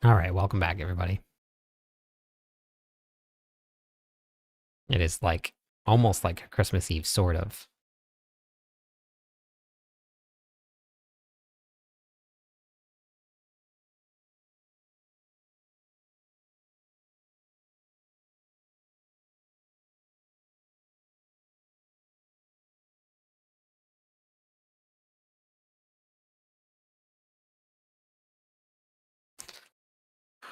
All right, welcome back, everybody. It is like almost like a Christmas Eve, sort of.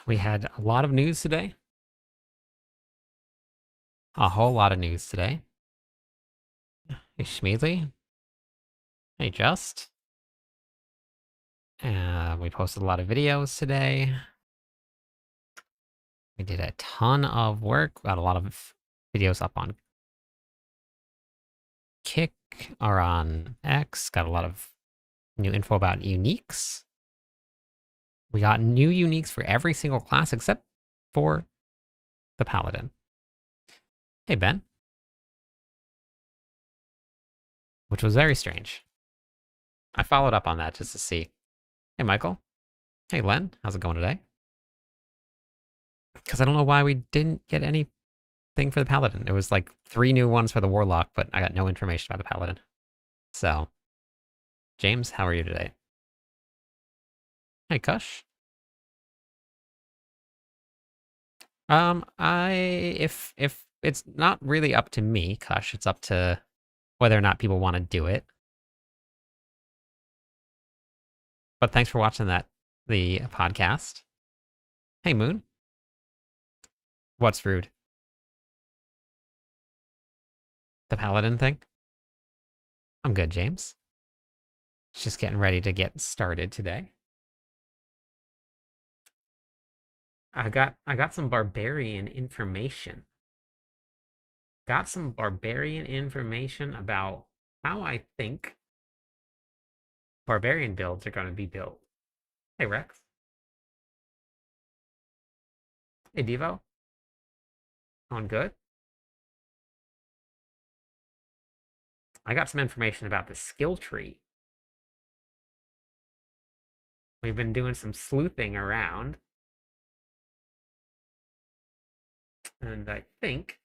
We had a lot of news today. A whole lot of news today. Hey, Schmeedley. Hey, Just. We posted a lot of videos today. We did a ton of work. Got a lot of videos up on Kick or on X. Got a lot of new info about uniques. We got new uniques for every single class except for the Paladin. Hey, Ben. Which was very strange. I followed up on that just to see. Hey, Michael. Hey, Len. How's it going today? Because I don't know why we didn't get anything for the Paladin. It was like 3 new ones for the Warlock, but I got no information about the Paladin. So, James, how are you today? Hey, Kush. If it's not really up to me, Kush, it's up to whether or not people want to do it. But thanks for watching the podcast. Hey, Moon. What's rude? The Paladin thing? I'm good, James. Just getting ready to get started today. I got some Barbarian information. Got some Barbarian information about how I think Barbarian builds are going to be built. Hey, Rex. Hey, Devo. Going good? I got some information about the skill tree. We've been doing some sleuthing around. And I think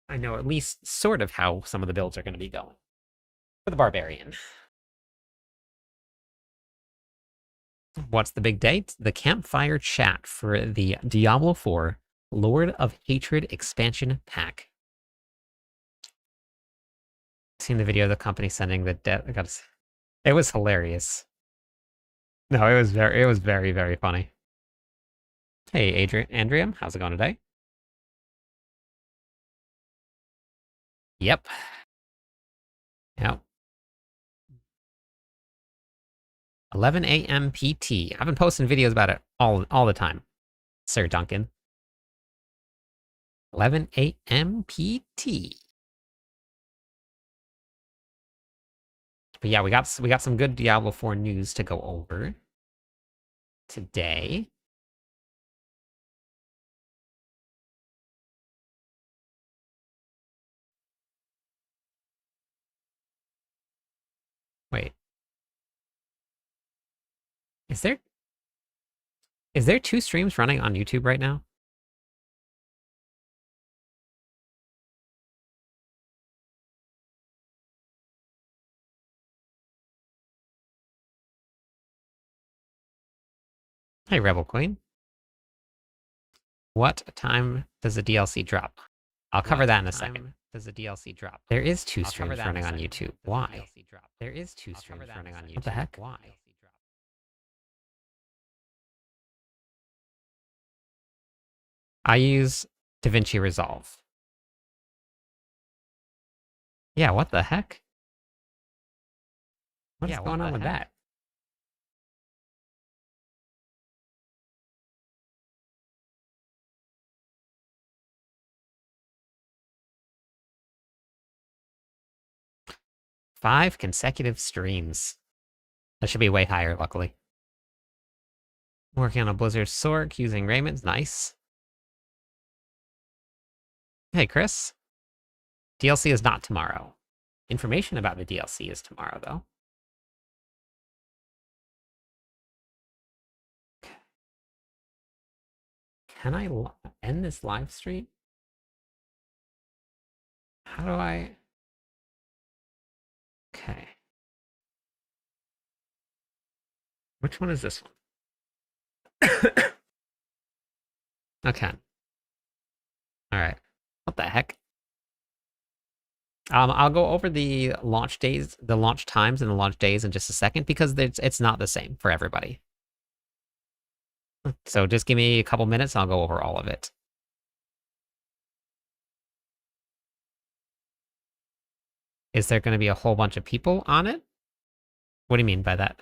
I know at least sort of how some of the builds are going to be going for the Barbarian. What's the big date? The campfire chat for the Diablo 4 Lord of Hatred expansion pack. Seen the video of the company sending the death. It was hilarious. No, it was very, very funny. Hey, Andriam, how's it going today? Yep. Yep. 11 a.m. PT. I've been posting videos about it all the time, Sir Duncan. 11 a.m. PT. But yeah, we got some good Diablo 4 news to go over today. Wait. Is there 2 streams running on YouTube right now? Hey, Rebel Queen. What time does the DLC drop? I'll cover that in a second. Does the DLC drop? There is 2 streams running on YouTube. Why? There is 2 streams running on YouTube. What the heck? Why? I use DaVinci Resolve. Yeah, what the heck? What's going on with that? Five consecutive streams. That should be way higher, luckily. Working on a Blizzard Sork using Raymond's nice. Hey, Chris. DLC is not tomorrow. Information about the DLC is tomorrow, though. Can I end this live stream? How do I? Okay. Which one is this one? Okay. All right. What the heck? I'll go over the launch days, the launch times, and the launch days in just a second because it's not the same for everybody. So just give me a couple minutes, and I'll go over all of it. Is there going to be a whole bunch of people on it? What do you mean by that?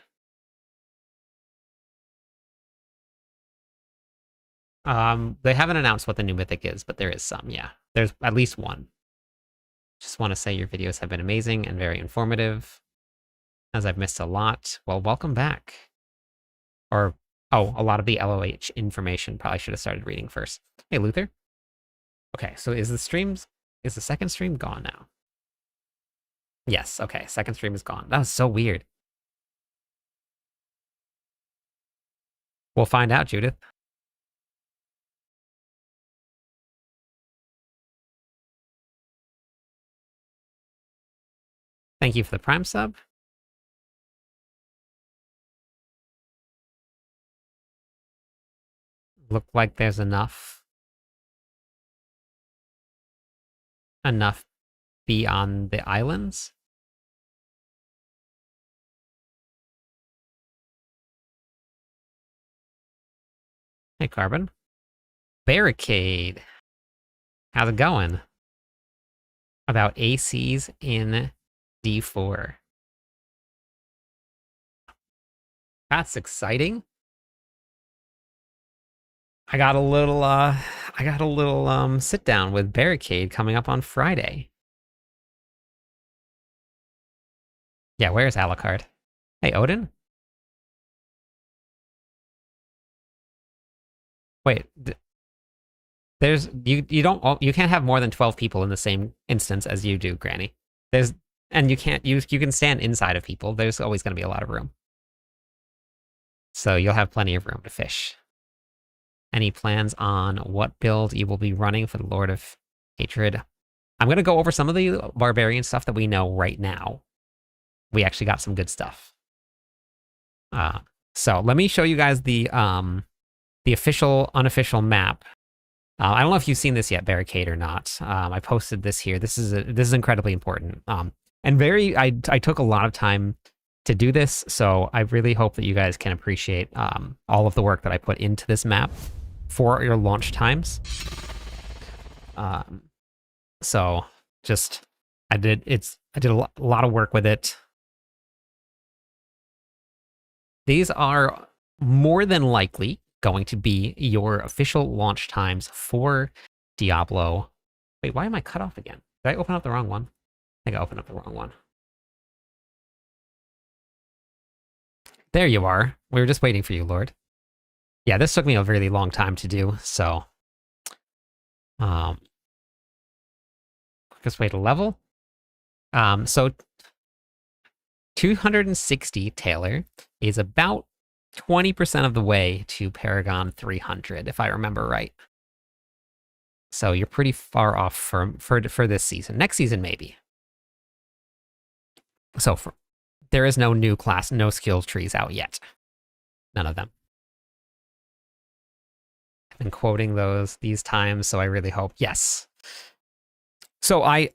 They haven't announced what the new mythic is, but there is some, yeah. There's at least one. Just want to say your videos have been amazing and very informative, as I've missed a lot. Well, welcome back. Or, oh, a lot of the LOH information probably should have started reading first. Hey, Luther. Okay, so is the second stream gone now? Yes, okay, second stream is gone. That was so weird. We'll find out, Judith. Thank you for the Prime sub. Look like there's enough beyond the islands. Hey, Carbon. Barricade. How's it going? About ACs in D4. That's exciting. I got a little sit down with Barricade coming up on Friday. Yeah, where's Alucard? Hey, Odin? Wait, you can't have more than 12 people in the same instance as you do, Granny. And you can stand inside of people. There's always going to be a lot of room. So you'll have plenty of room to fish. Any plans on what build you will be running for the Lord of Hatred? I'm going to go over some of the Barbarian stuff that we know right now. We actually got some good stuff. So let me show you guys the official, unofficial map. I don't know if you've seen this yet, Barricade, or not. I posted this here. This is incredibly important. And I took a lot of time to do this, so I really hope that you guys can appreciate all of the work that I put into this map for your launch times. So just I did a lot of work with it. These are more than likely going to be your official launch times for Diablo. Wait, why am I cut off again? Did I open up the wrong one? I think I opened up the wrong one. There you are. We were just waiting for you, Lord. Yeah, this took me a really long time to do, so quickest way to level. So 260 Taylor is about 20% of the way to Paragon 300, if I remember right. So you're pretty far off for this season. Next season, maybe. So there is no new class, no skill trees out yet. None of them. I've been quoting these times, so I really hope. Yes. So I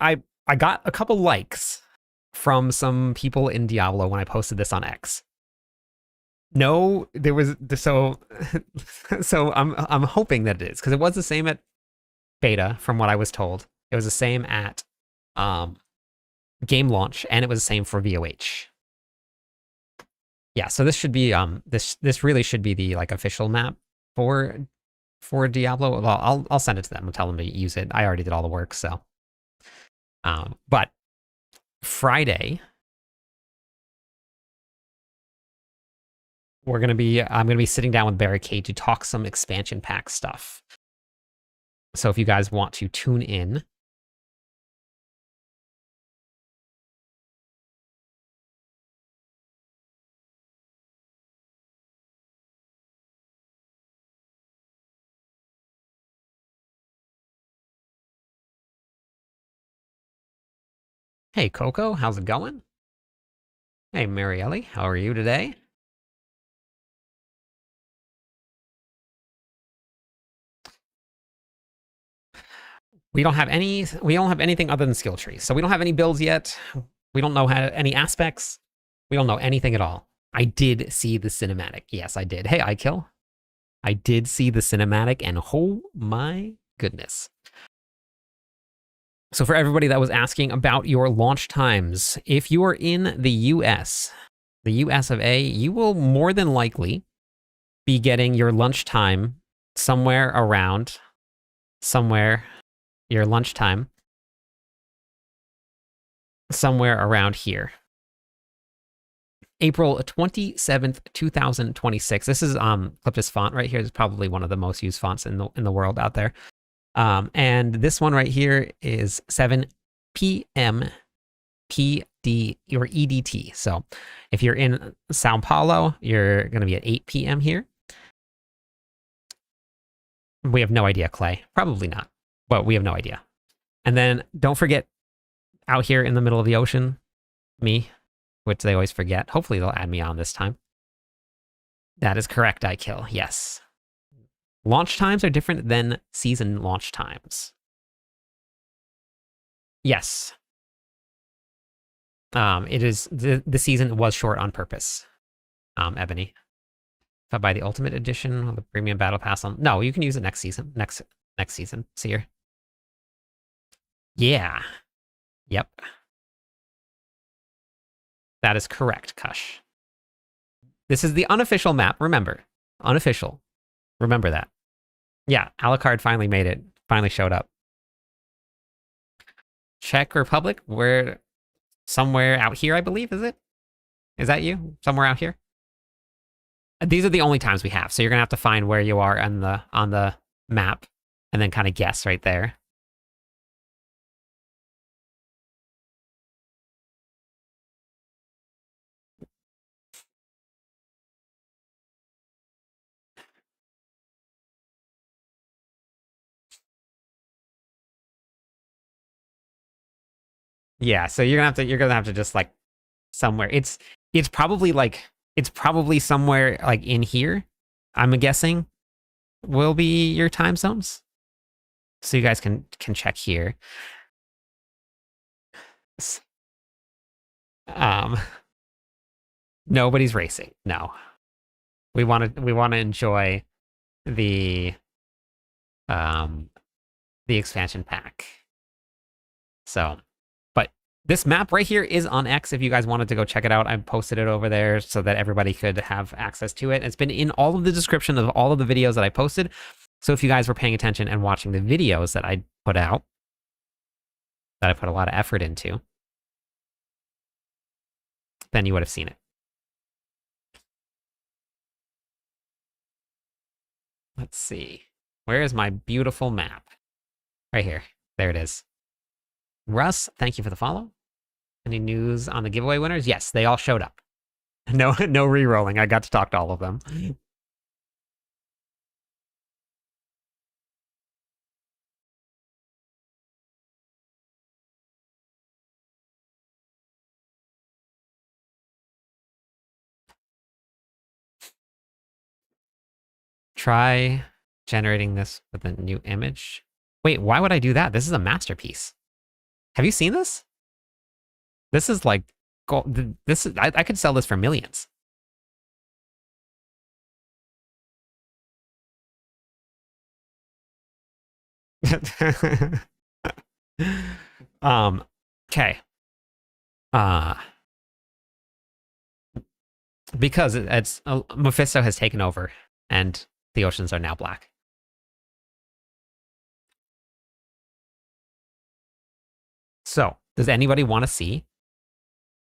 got a couple likes from some people in Diablo when I posted this on X. No, there was so I'm hoping that it is, because it was the same at beta from what I was told. It was the same at game launch, and it was the same for VOH. Yeah, so this should be this really should be the official map for Diablo. Well, I'll send it to them and tell them to use it. I already did all the work, so but Friday I'm gonna be sitting down with Barricade to talk some expansion pack stuff. So if you guys want to tune in, Hey, Coco, how's it going? Hey, Marielle, how are you today? We don't have anything other than skill trees. So we don't have any builds yet. We don't know any aspects. We don't know anything at all. I did see the cinematic. Yes, I did. Hey, iKill. I did see the cinematic, and oh my goodness. So for everybody that was asking about your launch times, if you are in the US of A, you will more than likely be getting your lunchtime your lunchtime somewhere around here. April 27th, 2026. This is Cliptus font right here. This is probably one of the most used fonts in the world out there. And this one right here is 7 p.m. PD or EDT. So if you're in Sao Paulo, you're going to be at 8 p.m. here. We have no idea, Clay. Probably not, but we have no idea. And then don't forget, out here in the middle of the ocean, me, which they always forget. Hopefully they'll add me on this time. That is correct, iKill. Yes. Launch times are different than season launch times. Yes. It is the season was short on purpose. Ebony. If I buy the Ultimate Edition or the Premium Battle Pass on, no, you can use it next season. Next season. Seer. Yeah. Yep. That is correct, Kush. This is the unofficial map. Remember, unofficial. Remember that. Yeah, Alucard finally made it. Finally showed up. Czech Republic. We're somewhere out here, I believe. Is it? Is that you? Somewhere out here? These are the only times we have, so you're gonna have to find where you are on the map, and then kind of guess right there. Yeah, so you're gonna have to just like somewhere. It's probably somewhere like in here. I'm guessing will be your time zones. So you guys can check here. Um, nobody's racing. No, we want to enjoy the expansion pack. So, but this map right here is on X. If you guys wanted to go check it out, I posted it over there so that everybody could have access to it. It's been in all of the description of all of the videos that I posted. So if you guys were paying attention and watching the videos that I put out, that I put a lot of effort into, then you would have seen it. Let's see. Where is my beautiful map? Right here. There it is. Russ, thank you for the follow. Any news on the giveaway winners? Yes, they all showed up. No re-rolling. I got to talk to all of them. Try generating this with a new image. Wait, why would I do that? This is a masterpiece. Have you seen this? This is like gold. This is I could sell this for millions. Okay. Because it's Mephisto has taken over and the oceans are now black. So, does anybody want to see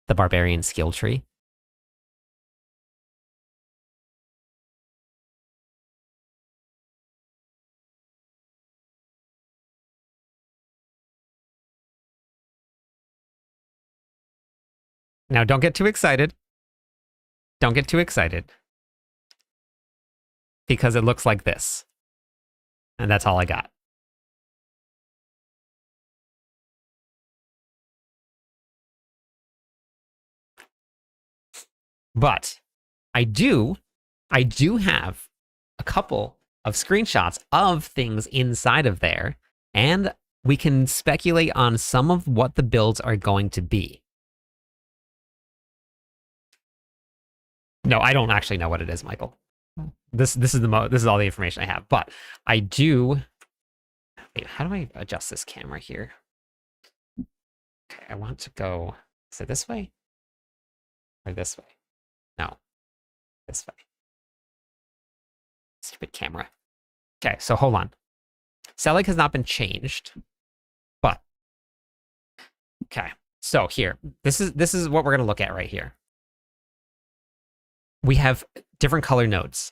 the Barbarian skill tree? Now, don't get too excited. Don't get too excited. Because it looks like this. And that's all I got. But I do have a couple of screenshots of things inside of there, and we can speculate on some of what the builds are going to be. No, I don't actually know what it is, Michael. This is all the information I have, but I do. Wait, how do I adjust this camera here? Okay, I want to go. Is it this way or this way? No, this way. Stupid camera. Okay, so hold on. Selig has not been changed, but okay. So here, this is what we're gonna look at right here. We have different color nodes.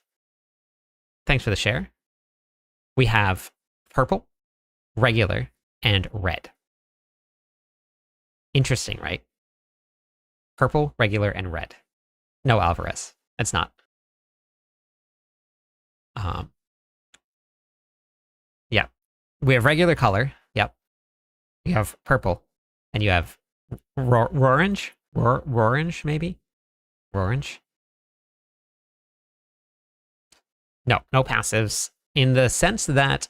Thanks for the share. We have purple, regular, and red. Interesting, right? Purple, regular, and red. No, Alvarez. It's not. Yeah. We have regular color. Yep. You have purple. And you have orange? Orange, maybe? Orange? No, no passives. In the sense that...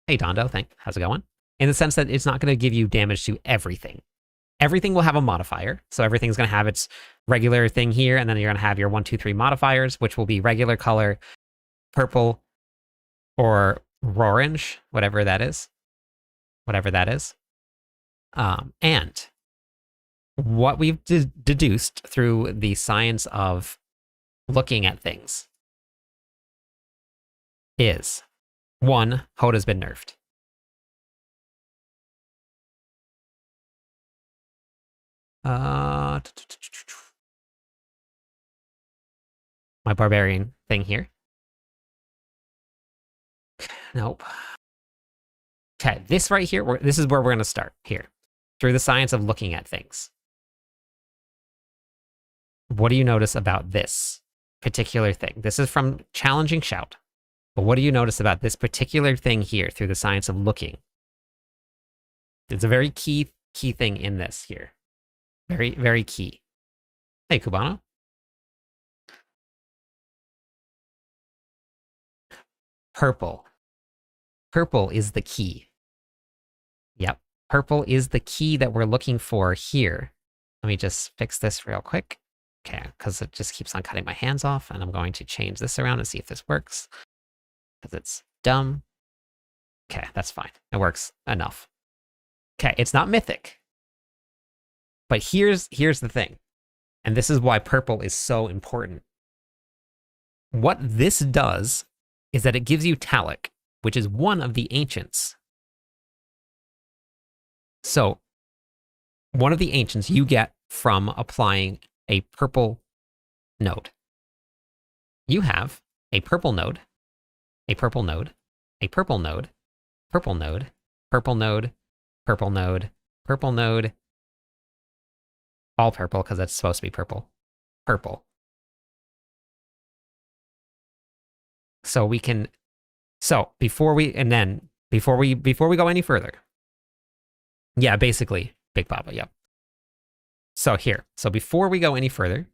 Hey, Dondo, how's it going? In the sense that it's not going to give you damage to everything. Everything will have a modifier. So everything's going to have its regular thing here, and then you're going to have your 1, 2, 3 modifiers, which will be regular color, purple, or orange, whatever that is. Whatever that is. And what we've deduced through the science of looking at things is, 1, Hoda's been nerfed. My Barbarian thing here. Nope. Okay, this right here, this is where we're going to start here. Through the science of looking at things. What do you notice about this particular thing? This is from Challenging Shout. But what do you notice about this particular thing here through the science of looking? It's a very key thing in this here. Very, very key. Hey, Cubano. Purple. Purple is the key. Yep. Purple is the key that we're looking for here. Let me just fix this real quick. Okay, because it just keeps on cutting my hands off, and I'm going to change this around and see if this works. Because it's dumb. Okay, that's fine. It works enough. Okay, it's not mythic. But here's the thing. And this is why purple is so important. What this does is that it gives you Talic, which is one of the ancients. So, one of the ancients you get from applying a purple node. You have a purple node, a purple node, a purple node, purple node, purple node, purple node, purple node, all purple because it's supposed to be purple, purple. So we can, before we go any further, yeah, basically Big Papa, yep. So here, before we go any further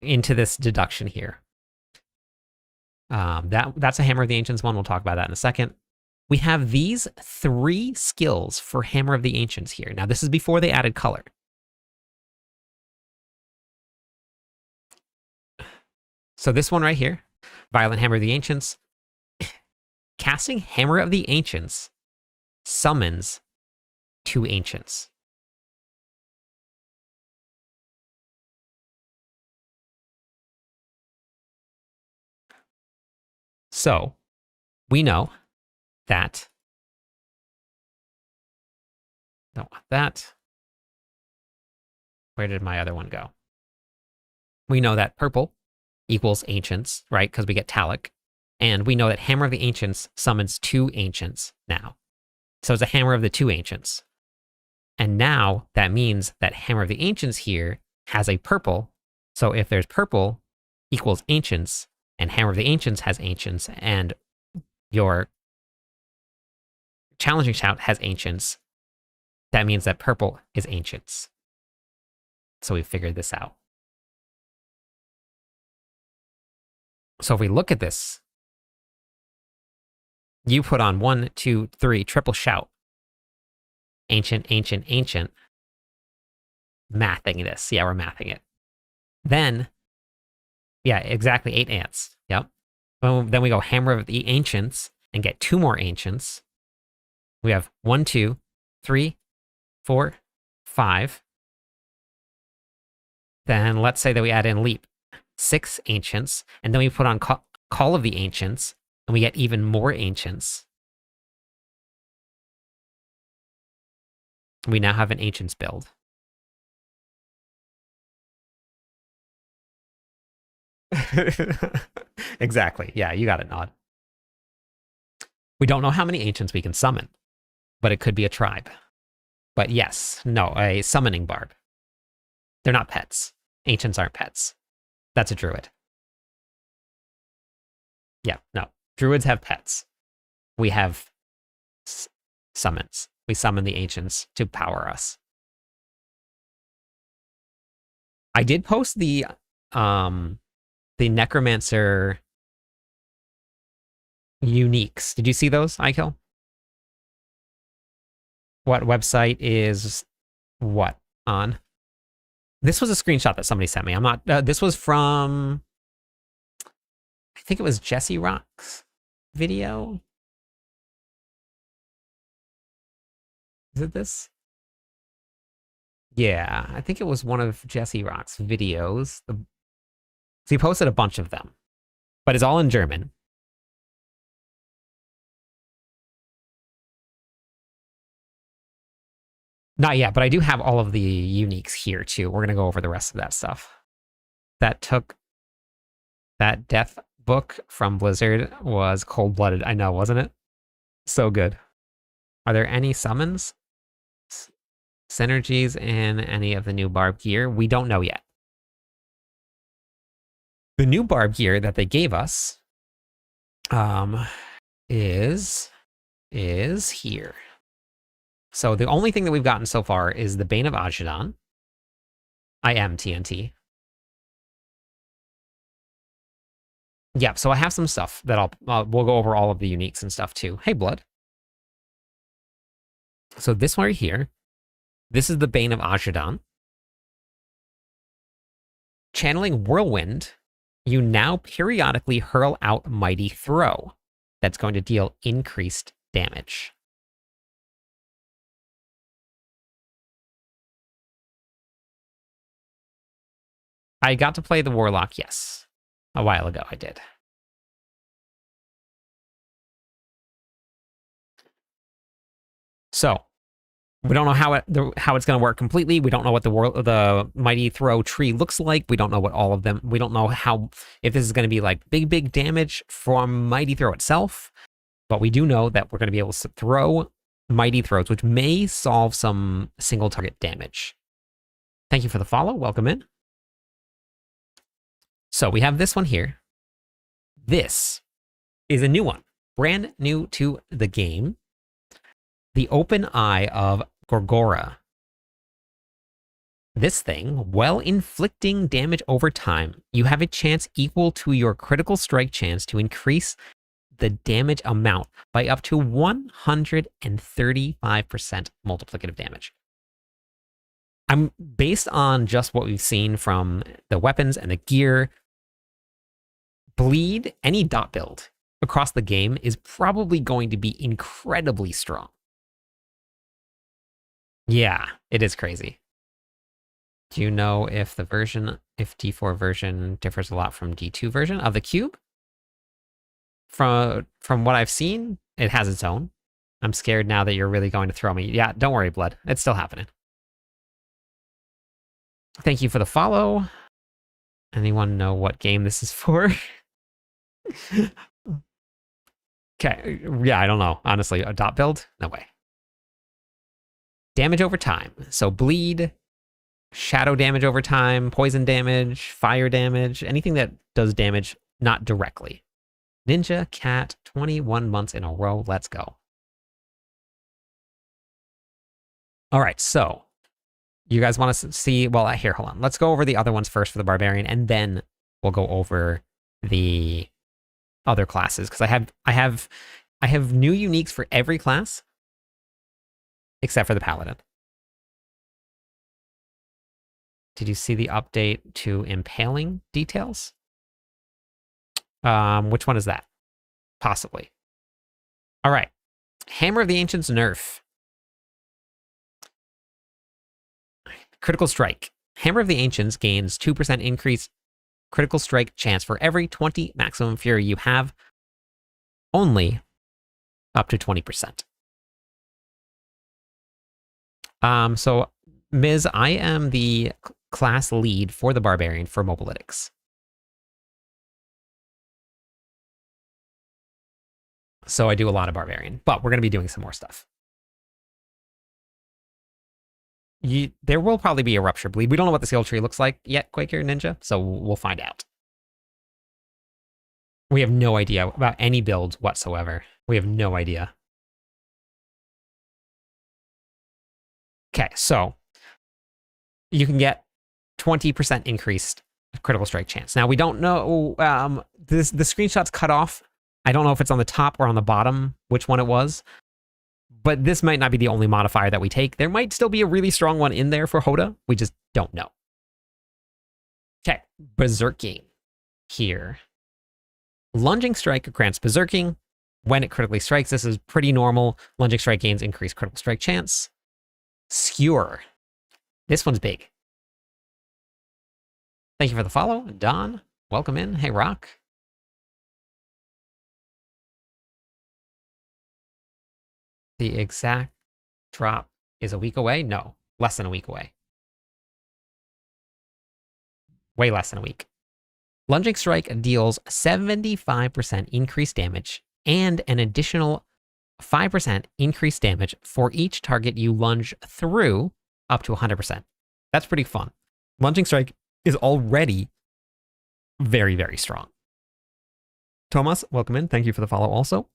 into this deduction here, that's a Hammer of the Ancients one. We'll talk about that in a second. We have these 3 skills for Hammer of the Ancients here. Now, this is before they added color. So this one right here, Violent Hammer of the Ancients. Casting Hammer of the Ancients summons 2 Ancients. So, we know that, don't want that. Where did my other one go? We know that purple equals Ancients, right? Because we get Talic. And we know that Hammer of the Ancients summons 2 Ancients now. So it's a Hammer of the 2 Ancients. And now that means that Hammer of the Ancients here has a purple. So if there's purple equals Ancients, and Hammer of the Ancients has Ancients, and your Challenging Shout has Ancients, that means that purple is Ancients. So we figured this out. So if we look at this, you put on 1, 2, 3, triple shout. Ancient, ancient, ancient. Mathing this. Yeah, we're mathing it. Then, yeah, exactly 8 ants. Yep. Then we go Hammer of the Ancients and get 2 more Ancients. We have 1, 2, 3, 4, 5. Then let's say that we add in Leap. 6 Ancients. And then we put on Call of the Ancients. And we get even more Ancients. We now have an Ancients build. Exactly. Yeah, you got it, Nod. We don't know how many Ancients we can summon, but it could be a tribe. But yes, no, a summoning barb. They're not pets. Ancients aren't pets. That's a druid. Yeah, no. Druids have pets. We have summons. We summon the ancients to power us. I did post the Necromancer uniques. Did you see those, Ikill? What website is what on? This was a screenshot that somebody sent me. I'm not, this was from, I think it was Jesse Rock's video. Is it this? Yeah, I think it was one of Jesse Rock's videos. So he posted a bunch of them, but it's all in German. Not yet, but I do have all of the uniques here too. We're going to go over the rest of that stuff. That death book from Blizzard was cold-blooded. I know, wasn't it? So good. Are there any summons? Synergies in any of the new Barb gear? We don't know yet. The new Barb gear that they gave us is here. So the only thing that we've gotten so far is the Bane of Ajadan. I am TNT. Yeah, so I have some stuff that we'll go over all of the uniques and stuff too. Hey, Blood. So this one right here, this is the Bane of Ajadan. Channeling Whirlwind, you now periodically hurl out Mighty Throw. That's going to deal increased damage. I got to play the Warlock, yes. A while ago, I did. So, we don't know how it's going to work completely. We don't know what the Mighty Throw tree looks like. We don't know what all of them. We don't know if this is going to be like big damage from Mighty Throw itself. But we do know that we're going to be able to throw Mighty Throws, which may solve some single target damage. Thank you for the follow. Welcome in. So we have this one here. This is a new one, brand new to the game. The Open Eye of Gorgora. This thing, while inflicting damage over time, you have a chance equal to your critical strike chance to increase the damage amount by up to 135% multiplicative damage. I'm based on just what we've seen from the weapons and the gear. Bleed, any dot build across the game is probably going to be incredibly strong. Yeah, it is crazy. Do you know if D4 version differs a lot from D2 version of the cube? From what I've seen, it has its own. I'm scared now that you're really going to throw me. Yeah, don't worry, Blood. It's still happening. Thank you for the follow. Anyone know what game this is for? Okay, yeah, I don't know. Honestly, a dot build? No way. Damage over time. So bleed, shadow damage over time, poison damage, fire damage, anything that does damage not directly. Ninja Cat, 21 months in a row. Let's go. All right, so you guys want to see, well, here, hold on. Let's go over the other ones first for the Barbarian, and then we'll go over the other classes, because I have new uniques for every class except for the Paladin. Did you see the update to impaling details? Which one is that? Possibly. All right. Hammer of the Ancients nerf. Critical strike. Hammer of the Ancients gains 2% increase critical strike chance for every 20 maximum fury you have, only up to 20%. So, Ms., I am the class lead for the Barbarian for Mobilytics. So I do a lot of Barbarian, but we're going to be doing some more stuff. There will probably be a Rupture Bleed. We don't know what the skill tree looks like yet, Quaker Ninja, so we'll find out. We have no idea about any builds whatsoever. We have no idea. Okay, so you can get 20% increased critical strike chance. Now, we don't know, the screenshot's cut off. I don't know if it's on the top or on the bottom, which one it was. But this might not be the only modifier that we take. There might still be a really strong one in there for Hoda. We just don't know. Okay, Berserking here. Lunging Strike grants Berserking. When it critically strikes, this is pretty normal. Lunging Strike gains increased critical strike chance. Skewer. This one's big. Thank you for the follow. Don, welcome in. Hey, Rock. The exact drop is a week away? No, less than a week away. Way less than a week. Lunging Strike deals 75% increased damage and an additional 5% increased damage for each target you lunge through up to 100%. That's pretty fun. Lunging Strike is already very, very strong. Thomas, welcome in. Thank you for the follow also.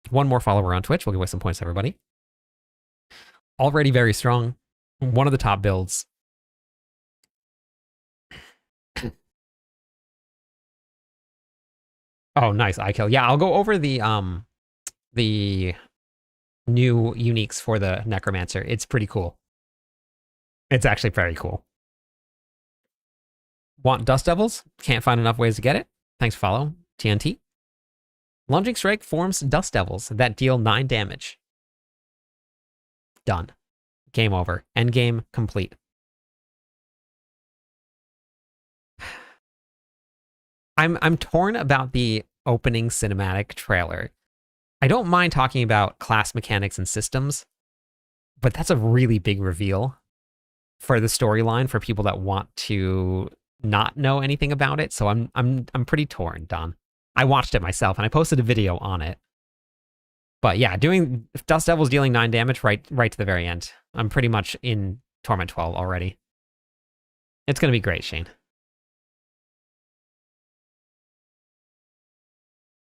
One more follower on Twitch. We'll give away some points to everybody. Already very strong. One of the top builds. Oh, nice. I kill. Yeah, I'll go over the new uniques for the Necromancer. It's pretty cool. It's actually very cool. Want Dust Devils? Can't find enough ways to get it. Thanks for follow. TNT. Lunging Strike forms Dust Devils that deal 9 damage. Done. Game over. Endgame complete. I'm torn about the opening cinematic trailer. I don't mind talking about class mechanics and systems, but that's a really big reveal for the storyline for people that want to not know anything about it. So I'm pretty torn, Don. I watched it myself and I posted a video on it. But yeah, doing Dust Devils dealing 9 damage right to the very end. I'm pretty much in Torment 12 already. It's going to be great, Shane.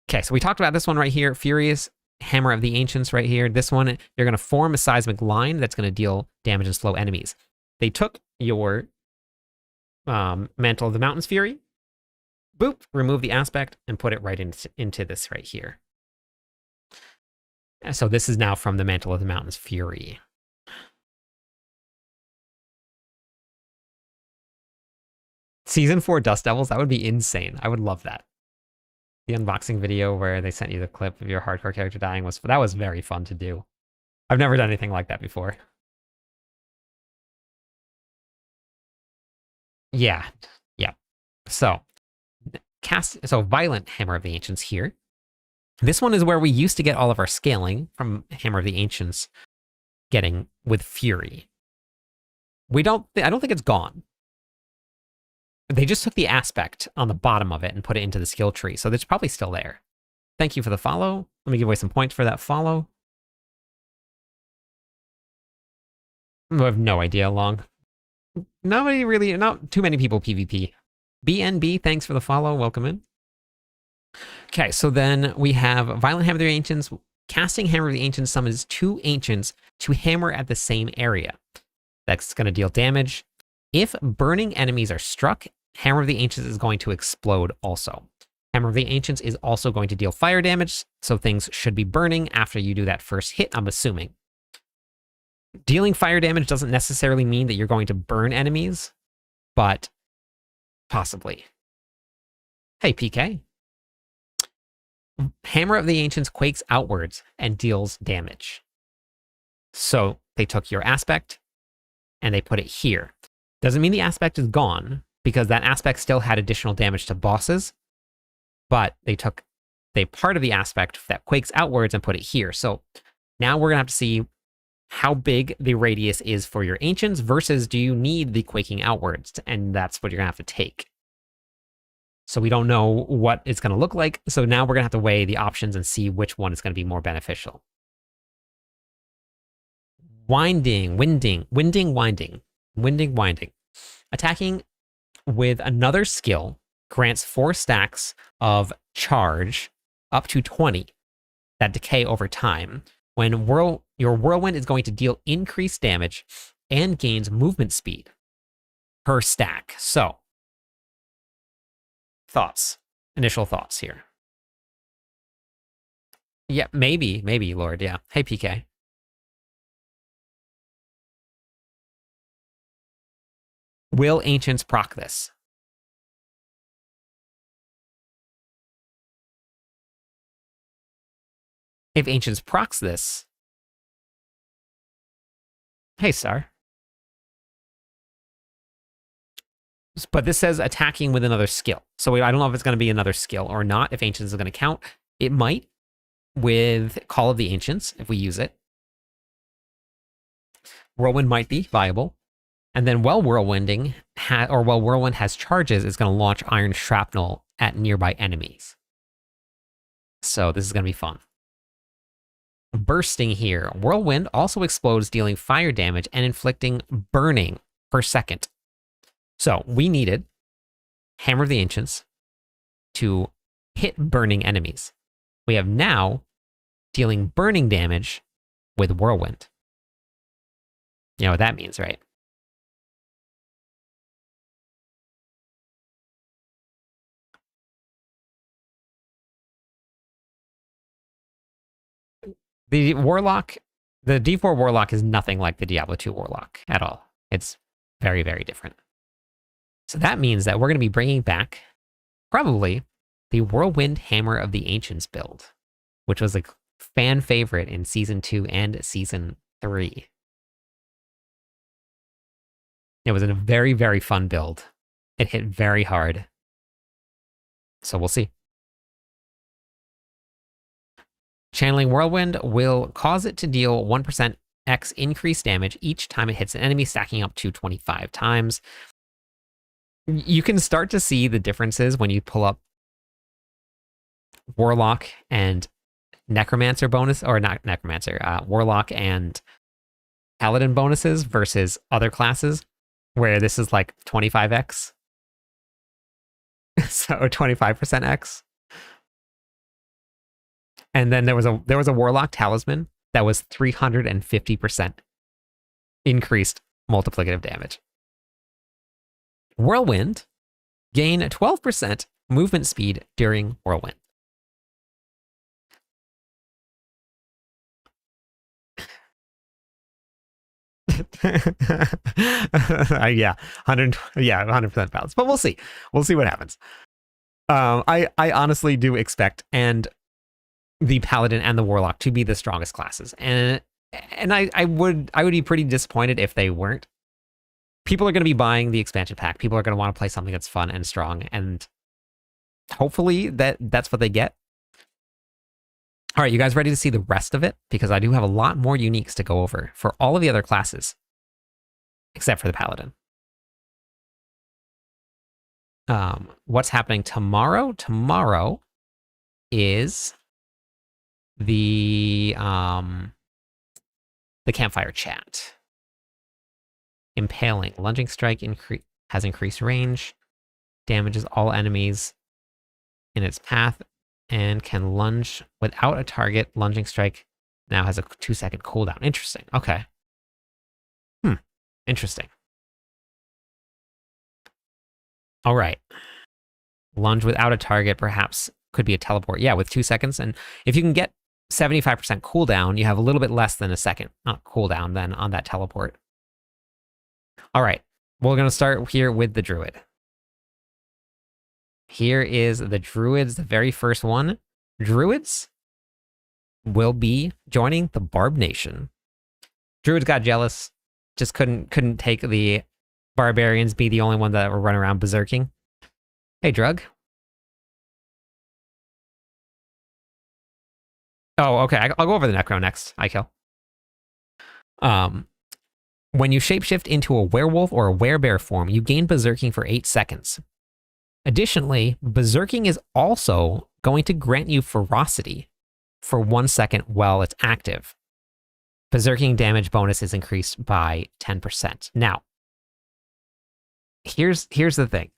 Okay, so we talked about this one right here. Furious Hammer of the Ancients right here. This one, you're going to form a seismic line that's going to deal damage and slow enemies. They took your Mantle of the Mountains Fury, boop, remove the aspect, and put it right into this right here. So this is now from the Mantle of the Mountains Fury. Season 4 Dust Devils, that would be insane. I would love that. The unboxing video where they sent you the clip of your hardcore character dying that was very fun to do. I've never done anything like that before. Yeah. So Violent Hammer of the Ancients here. This one is where we used to get all of our scaling from Hammer of the Ancients getting with Fury. I don't think it's gone. They just took the aspect on the bottom of it and put it into the skill tree, so it's probably still there. Thank you for the follow. Let me give away some points for that follow. I have no idea how long. Not too many people PvP. BNB, thanks for the follow. Welcome in. Okay, so then we have Violent Hammer of the Ancients. Casting Hammer of the Ancients summons 2 Ancients to hammer at the same area. That's going to deal damage. If burning enemies are struck, Hammer of the Ancients is going to explode also. Hammer of the Ancients is also going to deal fire damage, so things should be burning after you do that first hit, I'm assuming. Dealing fire damage doesn't necessarily mean that you're going to burn enemies, but possibly. Hey, PK. Hammer of the Ancients quakes outwards and deals damage. So they took your aspect and they put it here. Doesn't mean the aspect is gone, because that aspect still had additional damage to bosses, but they took the part of the aspect that quakes outwards and put it here. So now we're going to have to see how big the radius is for your Ancients versus do you need the quaking outwards, and that's what you're going to have to take. So we don't know what it's going to look like, so now we're going to have to weigh the options and see which one is going to be more beneficial. Winding. Attacking with another skill grants 4 stacks of charge up to 20 that decay over time. When your whirlwind is going to deal increased damage and gains movement speed per stack. So, initial thoughts here. Yeah, maybe, Lord, yeah. Hey, PK. Will Ancients proc this? If Ancients procs this... Hey, Star. But this says attacking with another skill. So I don't know if it's going to be another skill or not, if Ancients is going to count. It might with Call of the Ancients, if we use it. Whirlwind might be viable. And then while Whirlwind has charges, it's going to launch Iron Shrapnel at nearby enemies. So this is going to be fun. Bursting here. Whirlwind also explodes, dealing fire damage and inflicting burning per second. So we needed Hammer of the Ancients to hit burning enemies. We have now dealing burning damage with Whirlwind. You know what that means, right? The Warlock, the D4 Warlock is nothing like the Diablo 2 Warlock at all. It's very, very different. So that means that we're going to be bringing back, probably, the Whirlwind Hammer of the Ancients build, which was a fan favorite in Season 2 and Season 3. It was a very, very fun build. It hit very hard. So we'll see. Channeling Whirlwind will cause it to deal 1% X increased damage each time it hits an enemy, stacking up to 25 times. You can start to see the differences when you pull up Warlock and Necromancer bonus, or not Necromancer, Warlock and Paladin bonuses versus other classes, where this is like 25x. So 25% X. And then there was a Warlock Talisman that was 350% increased multiplicative damage. Whirlwind, gain 12% movement speed during Whirlwind. Yeah, 100% balance. But we'll see. We'll see what happens. I honestly do expect the Paladin and the Warlock to be the strongest classes, and I would be pretty disappointed if they weren't. People are going to be buying the expansion pack. People are going to want to play something that's fun and strong, and hopefully that's what they get. All right, you guys ready to see the rest of it? Because I do have a lot more uniques to go over for all of the other classes, except for the Paladin. What's happening tomorrow? Tomorrow is the campfire chat. Impaling. Lunging strike has increased range, damages all enemies in its path, and can lunge without a target. Lunging strike now has a 2-second cooldown. Interesting. Okay. Interesting. All right. Lunge without a target perhaps could be a teleport. Yeah, with 2 seconds. And if you can get 75% cooldown, you have a little bit less than a second cooldown then on that teleport. All right, we're going to start here with the Druid. Here is the Druids, the very first one. Druids will be joining the Barb Nation. Druids got jealous, just couldn't take the Barbarians be the only one that were running around berserking. Hey, Drug. Oh, okay. I'll go over the Necro next. I kill. When you shapeshift into a werewolf or a werebear form, you gain berserking for 8 seconds. Additionally, berserking is also going to grant you ferocity for 1 second while it's active. Berserking damage bonus is increased by 10%. Now, here's the thing.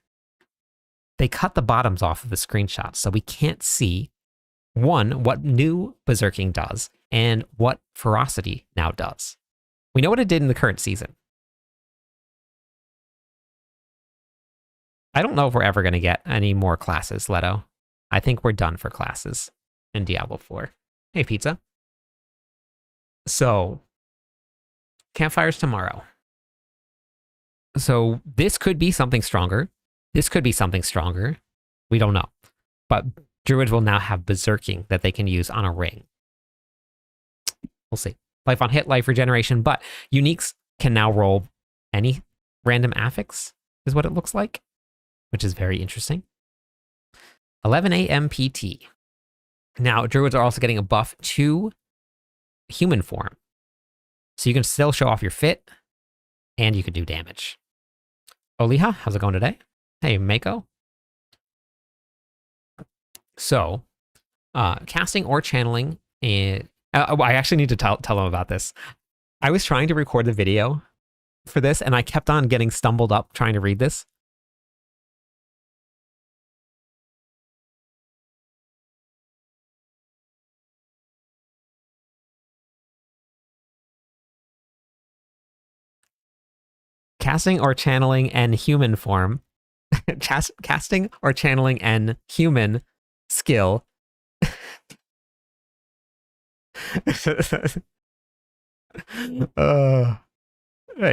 They cut the bottoms off of the screenshots, so we can't see, one, what new berserking does, and what ferocity now does. We know what it did in the current season. I don't know if we're ever going to get any more classes, Leto. I think we're done for classes in Diablo 4. Hey, Pizza. So, campfires tomorrow. So this could be something stronger. This could be something stronger. We don't know. But Druids will now have berserking that they can use on a ring. We'll see. Life on hit, life regeneration, but uniques can now roll any random affix, is what it looks like, which is very interesting. 11 a.m. PT. Now, Druids are also getting a buff to human form. So you can still show off your fit, and you can do damage. Oliha, how's it going today? Hey, Mako. So, casting or channeling, I actually need to tell them about this. I was trying to record the video for this, and I kept on getting stumbled up trying to read this. Casting or channeling N human form. Casting or channeling N human skill. Hey,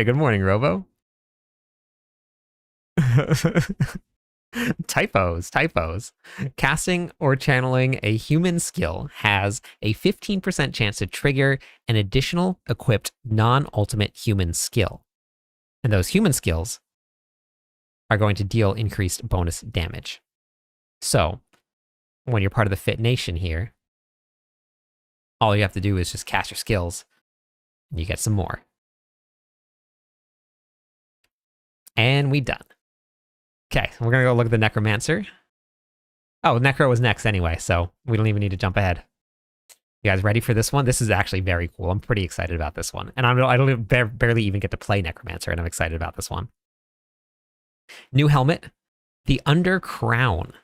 good morning, Robo. Typos. Casting or channeling a human skill has a 15% chance to trigger an additional equipped non-ultimate human skill. And those human skills are going to deal increased bonus damage. So, when you're part of the Fit Nation here, all you have to do is just cast your skills, and you get some more. And we done. Okay, we're gonna go look at the Necromancer. Oh, Necro was next anyway, so we don't even need to jump ahead. You guys ready for this one? This is actually very cool. I'm pretty excited about this one. And I don't barely even get to play Necromancer, and I'm excited about this one. New helmet, the Under Crown.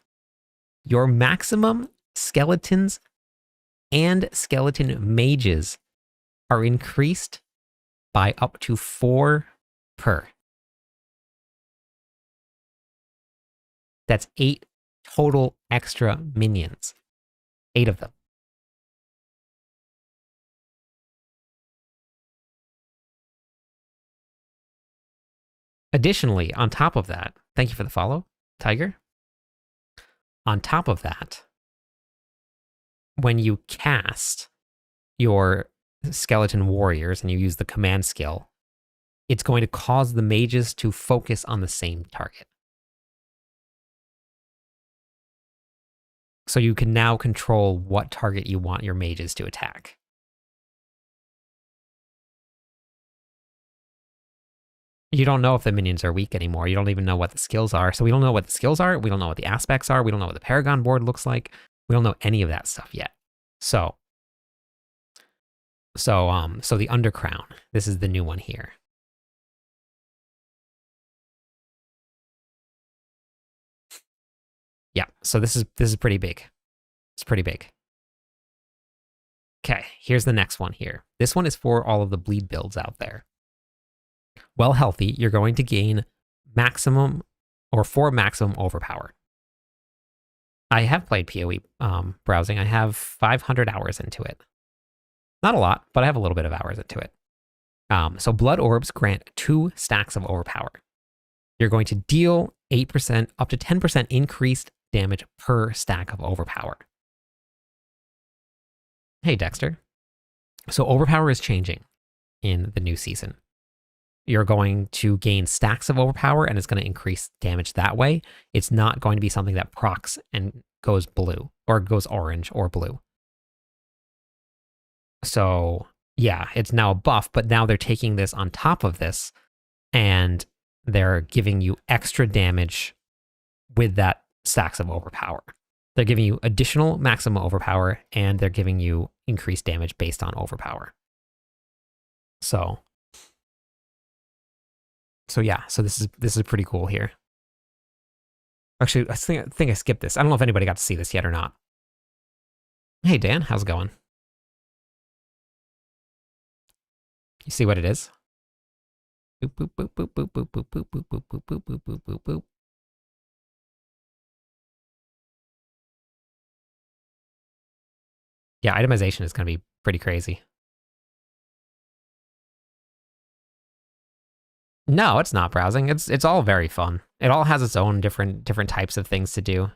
Your maximum skeletons and skeleton mages are increased by up to 4 per. That's 8 total extra minions. 8 of them. Additionally, on top of that, thank you for the follow, Tiger. On top of that, when you cast your skeleton warriors and you use the command skill, it's going to cause the mages to focus on the same target. So you can now control what target you want your mages to attack. You don't know if the minions are weak anymore. You don't even know what the skills are. So we don't know what the skills are. We don't know what the aspects are. We don't know what the Paragon board looks like. We don't know any of that stuff yet. So the Undercrown. This is the new one here. Yeah, so this is pretty big. It's pretty big. Okay, here's the next one here. This one is for all of the bleed builds out there. While healthy, you're going to gain maximum or 4 maximum overpower. I have played PoE browsing. I have 500 hours into it. Not a lot, but I have a little bit of hours into it. So blood orbs grant 2 stacks of overpower. You're going to deal 8% up to 10% increased damage per stack of overpower. Hey, Dexter. So overpower is changing in the new season. You're going to gain stacks of overpower, and it's going to increase damage that way. It's not going to be something that procs and goes blue, or goes orange or blue. So, yeah, it's now a buff, but now they're taking this on top of this, and they're giving you extra damage with that stacks of overpower. They're giving you additional maximum overpower, and they're giving you increased damage based on overpower. So yeah, so this is pretty cool here. Actually, I think I skipped this. I don't know if anybody got to see this yet or not. Hey, Dan, how's it going? You see what it is? Boop, boop, boop, boop, boop, boop, boop, boop, boop, boop, boop, boop, boop, boop, boop, boop. Yeah, itemization is going to be pretty crazy. No, it's not browsing. It's all very fun. It all has its own different types of things to do.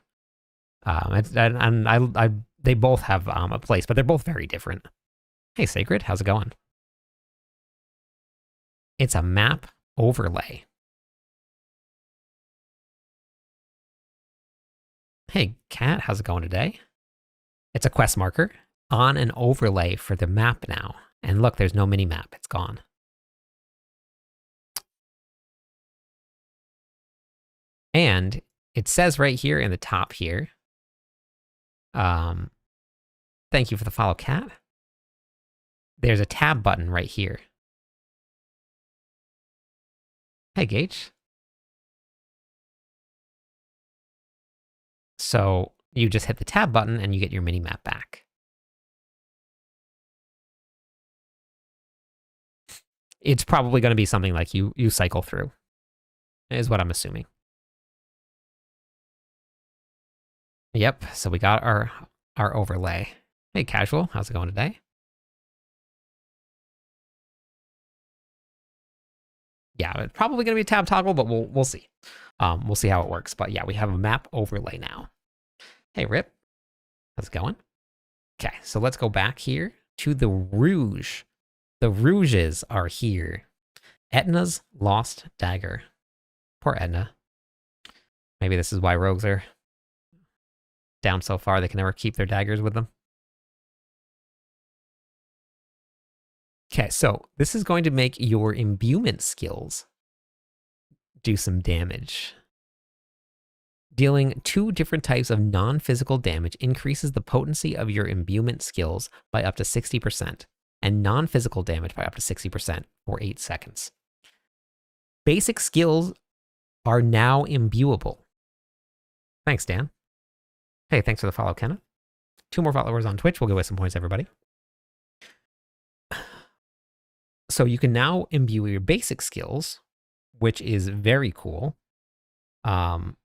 They both have a place, but they're both very different. Hey, Sacred, how's it going? It's a map overlay. Hey, Cat, how's it going today? It's a quest marker on an overlay for the map now. And look, there's no mini map. It's gone. And it says right here in the top here, thank you for the follow, Cat. There's a tab button right here. Hey, Gage. So you just hit the tab button and you get your mini map back. It's probably going to be something like you cycle through, is what I'm assuming. Yep, so we got our overlay. Hey, Casual, how's it going today? Yeah, it's probably going to be tab toggle, but we'll see. We'll see how it works. But yeah, we have a map overlay now. Hey, Rip, how's it going? Okay, so let's go back here to the Rouge. The Rouges are here. Etna's Lost Dagger. Poor Etna. Maybe this is why rogues are down so far they can never keep their daggers with them. Okay, so this is going to make your imbuement skills do some damage. Dealing 2 different types of non-physical damage increases the potency of your imbuement skills by up to 60%, and non-physical damage by up to 60% for 8 seconds. Basic skills are now imbuable. Thanks, Dan. Hey, thanks for the follow, Kenna. 2 more followers on Twitch. We'll give away some points, everybody. So you can now imbue your basic skills, which is very cool. And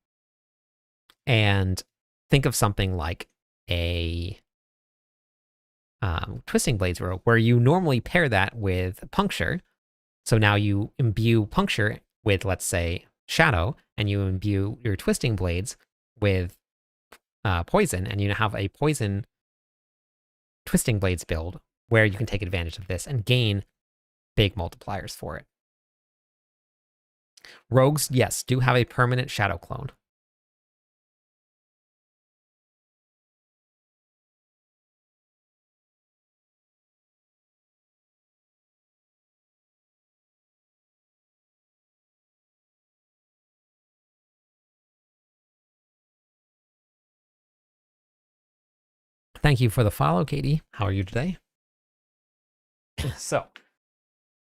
think of something like a Twisting Blades rogue, where you normally pair that with Puncture. So now you imbue Puncture with, let's say, Shadow, and you imbue your Twisting Blades with Poison, and you have a Poison Twisting Blades build where you can take advantage of this and gain big multipliers for it. Rogues, yes, do have a permanent Shadow clone. Thank you for the follow, Katie. How are you today? So,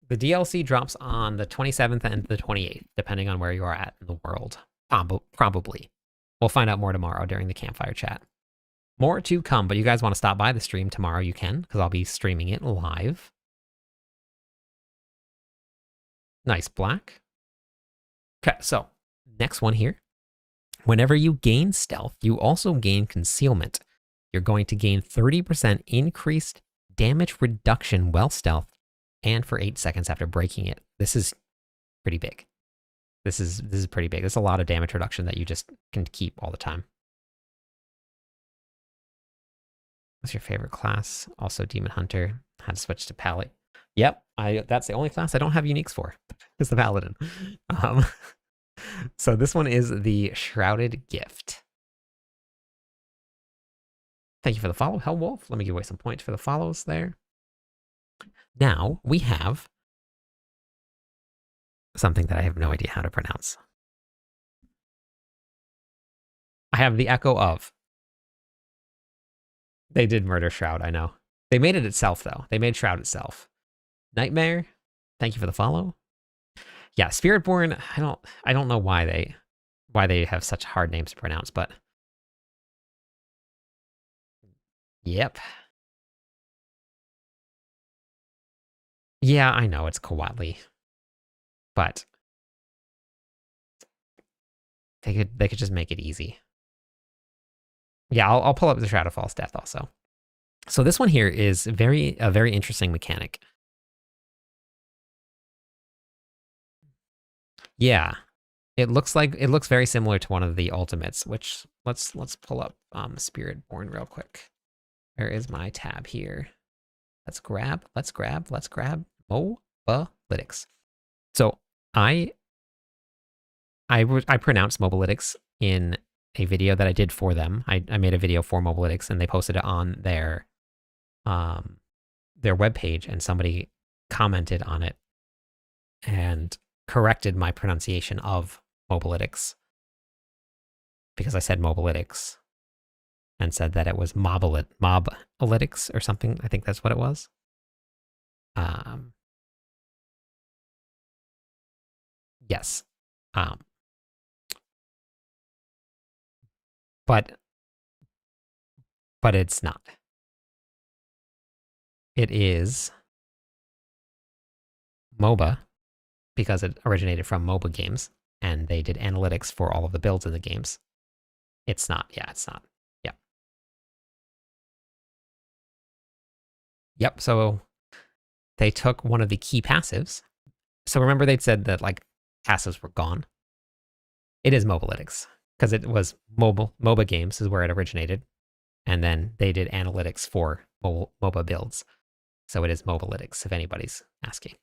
the DLC drops on the 27th and the 28th, depending on where you are at in the world. Probably. We'll find out more tomorrow during the campfire chat. More to come, but you guys want to stop by the stream tomorrow, you can, because I'll be streaming it live. Nice black. Okay, so next one here Whenever you gain stealth, you also gain concealment. You're going to gain 30% increased damage reduction while stealth and for 8 seconds after breaking it. This is pretty big. This is pretty big. There's a lot of damage reduction that you just can keep all the time. What's your favorite class? Also Demon Hunter. Had to switch to Paladin. Yep, that's the only class I don't have uniques for. Is the Paladin. So this one is the Shrouded Gift. Thank you for the follow, Hellwolf. Let me give away some points for the follows there. Now we have something that I have no idea how to pronounce. I have the Echo of. They did murder Shroud, I know. They made it itself, though. They made Shroud itself. Nightmare, thank you for the follow. Yeah, Spiritborn, I don't know why they have such hard names to pronounce, but yep. Yeah, I know it's Kawatli, but they could just make it easy. Yeah, I'll pull up the Shroud of False Death also. So this one here is a very interesting mechanic. Yeah, it looks very similar to one of the ultimates. Which let's pull up Spiritborn real quick. Where is my tab here? Let's grab Mobalytics. So I pronounced Mobalytics in a video that I did for them. I made a video for Mobalytics and they posted it on their webpage, and somebody commented on it and corrected my pronunciation of Mobalytics because I said Mobalytics and said that it was Mobalytics or something. I think that's what it was. Yes. But it's not. It is MOBA because it originated from MOBA games and they did analytics for all of the builds in the games. It's not. Yeah, it's not. Yeah. Yep. So they took one of the key passives. So remember they'd said that like passives were gone. It is Mobalytics because it was MOBA games is where it originated. And then they did analytics for MOBA builds. So it is Mobalytics, if anybody's asking.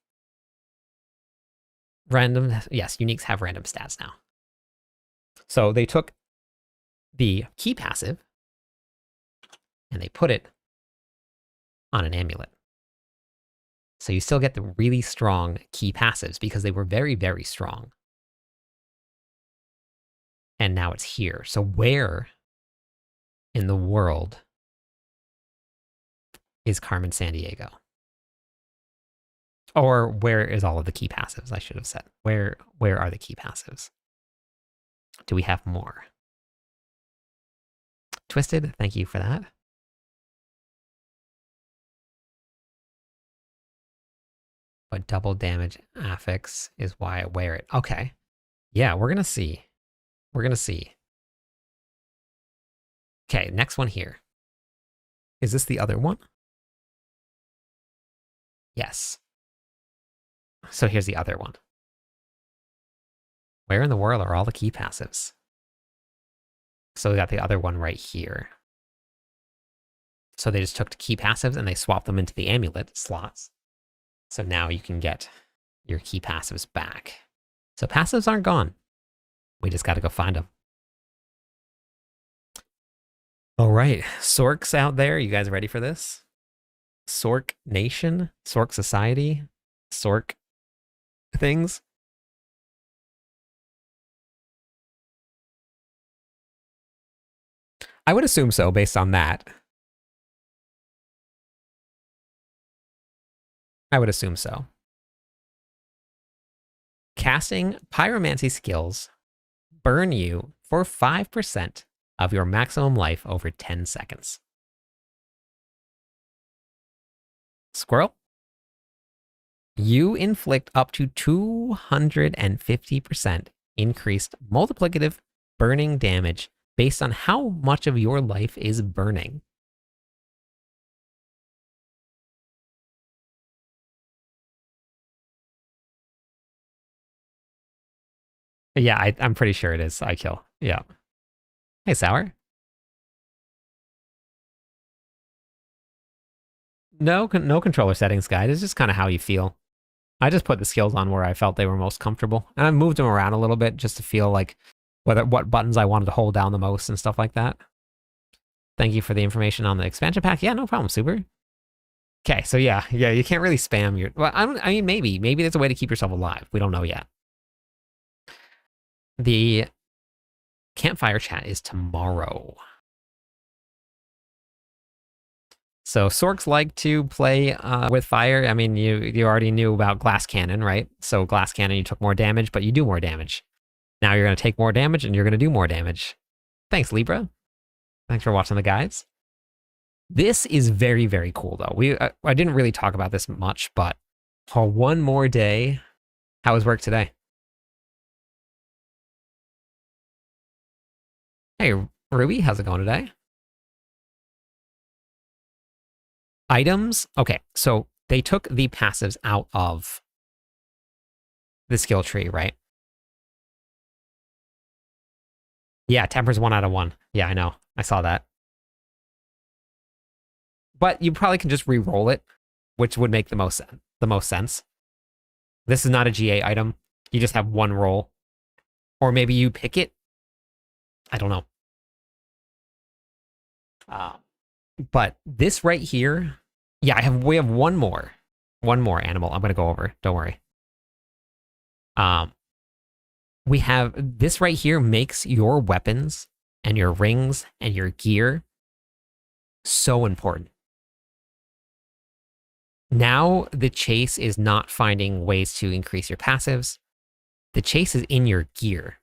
Random, yes, uniques have random stats now. So they took the key passive and they put it on an amulet. So you still get the really strong key passives because they were very strong. And now it's here. So where in the world is Carmen Sandiego? Or where is all of the key passives, I should have said. Where are the key passives? Do we have more? Twisted, thank you for that. But double damage affix is why I wear it. Okay. Yeah, we're gonna see. We're gonna see. Okay, next one here. Is this the other one? Yes. So here's the other one. Where in the world are all the key passives? So we got the other one right here. So they just took the key passives and they swapped them into the amulet slots. So now you can get your key passives back. So passives aren't gone. We just got to go find them. All right, Sorks out there, you guys ready for this? Sork Nation, Sork Society, Sork things. I would assume so based on that. I would assume so. Casting pyromancy skills burn you for 5% of your maximum life over 10 seconds. Squirrel? You inflict up to 250% increased multiplicative burning damage based on how much of your life is burning. Yeah, I'm pretty sure it is I kill. Yeah. Hey, Sour. No controller settings guide. It's just kind of how you feel. I just put the skills on where I felt they were most comfortable. And I moved them around a little bit just to feel like what buttons I wanted to hold down the most and stuff like that. Thank you for the information on the expansion pack. Yeah, no problem, Super. Okay, so yeah, you can't really spam your... Well, I mean, maybe there's a way to keep yourself alive. We don't know yet. The campfire chat is tomorrow. So Sorks like to play with fire. I mean, you already knew about glass cannon, right? So glass cannon, you took more damage, but you do more damage. Now you're going to take more damage, and you're going to do more damage. Thanks, Libra. Thanks for watching the guides. This is very, very cool, though. I didn't really talk about this much, but for one more day, how was work today? Hey, Ruby, how's it going today? Items. Okay, so they took the passives out of the skill tree, right? Yeah, temper's 1 out of 1. Yeah, I know. I saw that. But you probably can just re-roll it, which would make the most sense. This is not a GA item. You just have one roll. Or maybe you pick it. I don't know. But this right here, yeah, we have one more animal I'm going to go over. Don't worry. We have this right here makes your weapons and your rings and your gear so important. Now the chase is not finding ways to increase your passives. The chase is in your gear.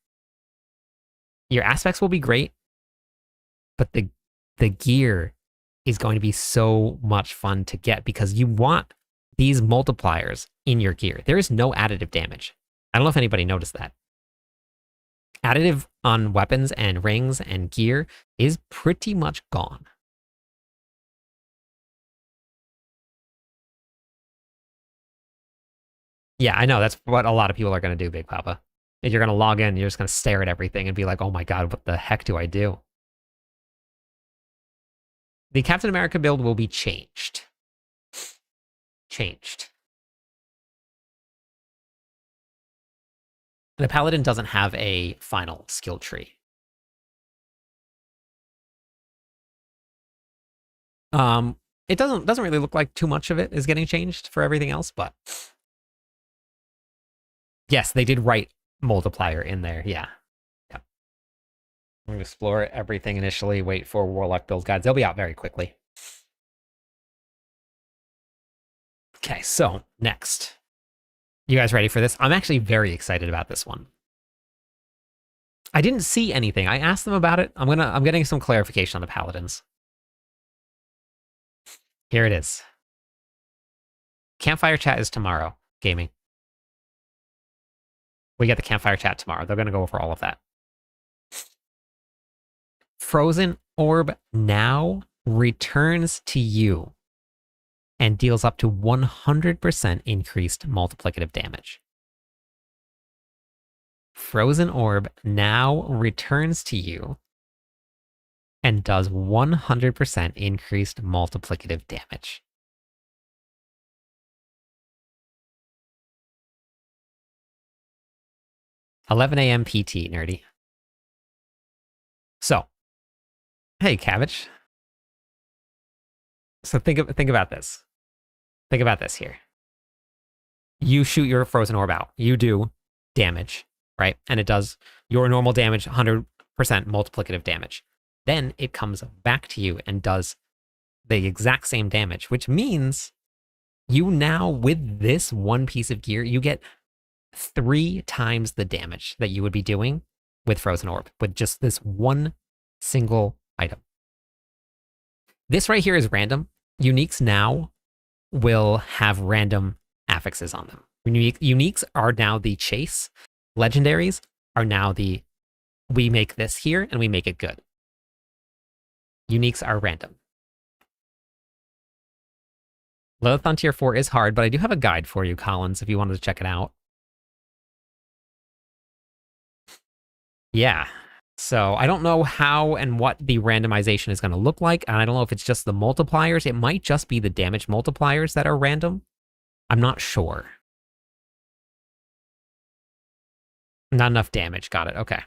Your aspects will be great, but the gear is going to be so much fun to get because you want these multipliers in your gear. There is no additive damage. I don't know if anybody noticed that. Additive on weapons and rings and gear is pretty much gone. Yeah, I know. That's what a lot of people are going to do, Big Papa. If you're going to log in, you're just going to stare at everything and be like, oh my god, what the heck do I do? The Captain America build will be changed. The Paladin doesn't have a final skill tree. It doesn't really look like too much of it is getting changed for everything else, but yes, they did write multiplier in there. Yeah. I'm going to explore everything initially, wait for Warlock build guides. They'll be out very quickly. Okay, so next. You guys ready for this? I'm actually very excited about this one. I didn't see anything. I asked them about it. I'm getting some clarification on the Paladins. Here it is. Campfire chat is tomorrow. Gaming. We get the campfire chat tomorrow. They're going to go over all of that. Frozen Orb now returns to you and deals up to 100% increased multiplicative damage. Frozen Orb now returns to you and does 100% increased multiplicative damage. $11 a.m. PT, nerdy. So, hey, Cabbage. So think about this. Think about this here. You shoot your Frozen Orb out. You do damage, right? And it does your normal damage, 100% multiplicative damage. Then it comes back to you and does the exact same damage, which means you now, with this one piece of gear, you get 3 times the damage that you would be doing with Frozen Orb, with just this one single item. This right here is random. Uniques now will have random affixes on them. Uniques are now the chase. Legendaries are now the we make this here and we make it good. Uniques are random. Lilith on tier 4 is hard, but I do have a guide for you, Collins, if you wanted to check it out. Yeah. So I don't know how and what the randomization is going to look like, and I don't know if it's just the multipliers. It might just be the damage multipliers that are random. I'm not sure. Not enough damage. Got it. Okay.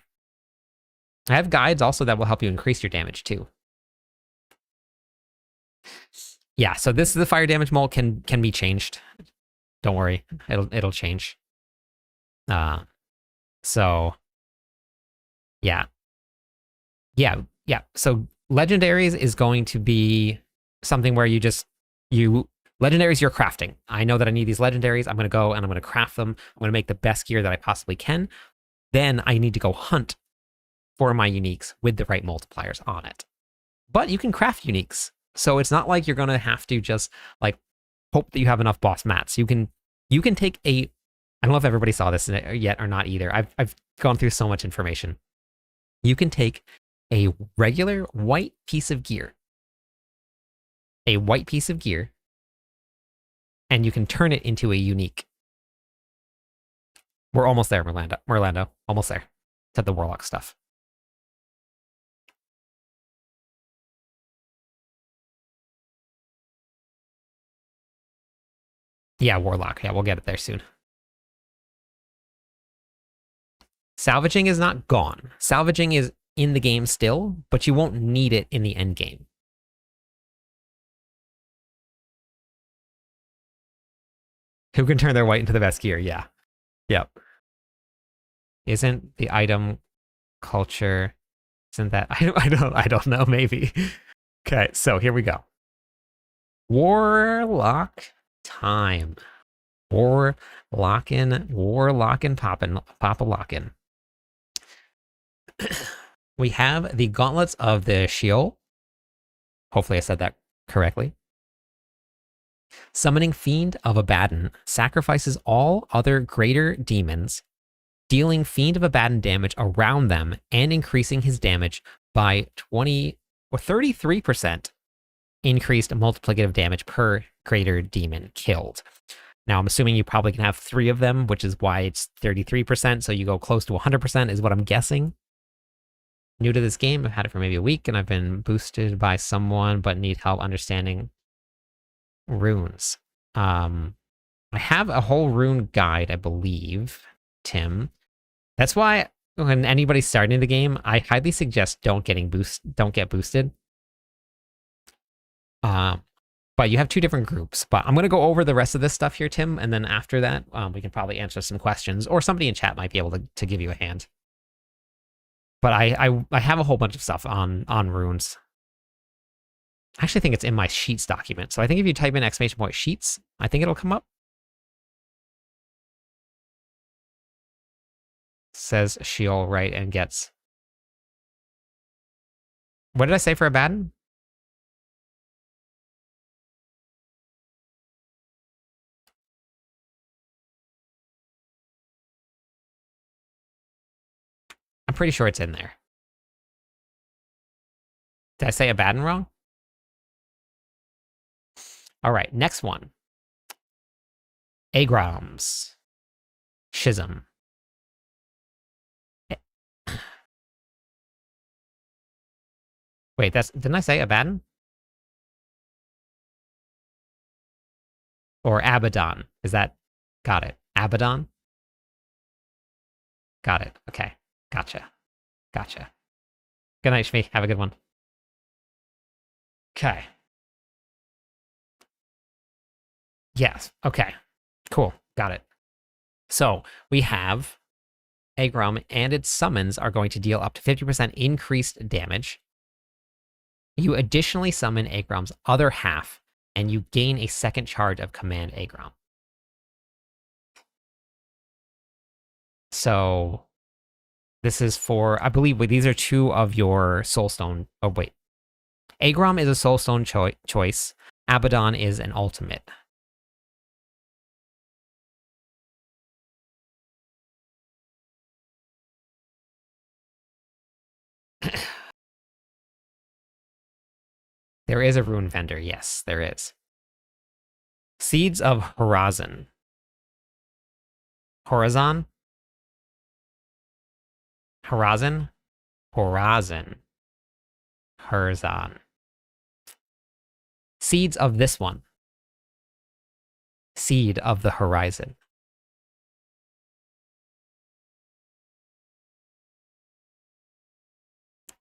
I have guides also that will help you increase your damage too. Yeah, so this is the fire damage mult can be changed. Don't worry. It'll change. So yeah. Yeah. So legendaries is going to be something where legendaries you're crafting. I know that I need these legendaries. I'm going to go and I'm going to craft them. I'm going to make the best gear that I possibly can. Then I need to go hunt for my uniques with the right multipliers on it. But you can craft uniques. So it's not like you're going to have to just like hope that you have enough boss mats. You can take I don't know if everybody saw this yet or not either. I've gone through so much information. You can take a regular white piece of gear. And you can turn it into a unique. We're almost there, Merlando. Almost there. To the Warlock stuff. Yeah, Warlock. Yeah, we'll get it there soon. Salvaging is not gone. Salvaging is in the game still, but you won't need it in the end game. Who can turn their white into the best gear? Yeah. Yep. Isn't the item culture? Isn't that I don't know, maybe. Okay, so here we go. Warlock time. Warlockin', pop-a-lockin'. We have the Gauntlets of the Sheol. Hopefully I said that correctly. Summoning Fiend of Abaddon sacrifices all other greater demons, dealing Fiend of Abaddon damage around them and increasing his damage by 20 or 33% increased multiplicative damage per greater demon killed. Now, I'm assuming you probably can have 3 of them, which is why it's 33%, so you go close to 100% is what I'm guessing. New to this game, I've had it for maybe a week, and I've been boosted by someone, but need help understanding runes. I have a whole rune guide, I believe, Tim. That's why when anybody's starting the game, I highly suggest don't get boosted. But you have 2 different groups. But I'm going to go over the rest of this stuff here, Tim, and then after that, we can probably answer some questions, or somebody in chat might be able to give you a hand. But I have a whole bunch of stuff on runes. I actually think it's in my sheets document. So I think if you type in ! sheets, I think it'll come up. Says Sheol, right, and gets... What did I say for Abaddon? I'm pretty sure it's in there. Did I say Abaddon wrong? All right, next one. Agrams. Schism. Wait, didn't I say Abaddon? Or Abaddon. Is that... Got it. Abaddon? Got it. Okay. Gotcha. Good night, Shmi. Have a good one. Okay. Yes. Okay. Cool. Got it. So we have Agram, and its summons are going to deal up to 50% increased damage. You additionally summon Agram's other half, and you gain a second charge of Command Agram. So this is for, I believe, these are 2 of your Soulstone. Oh, wait. Agram is a Soulstone choice. Abaddon is an ultimate. There is a rune vendor. Yes, there is. Seeds of Horizon. Horizon? Horizon? Horizon. Horizon. Seeds of this one. Seed of the Horizon.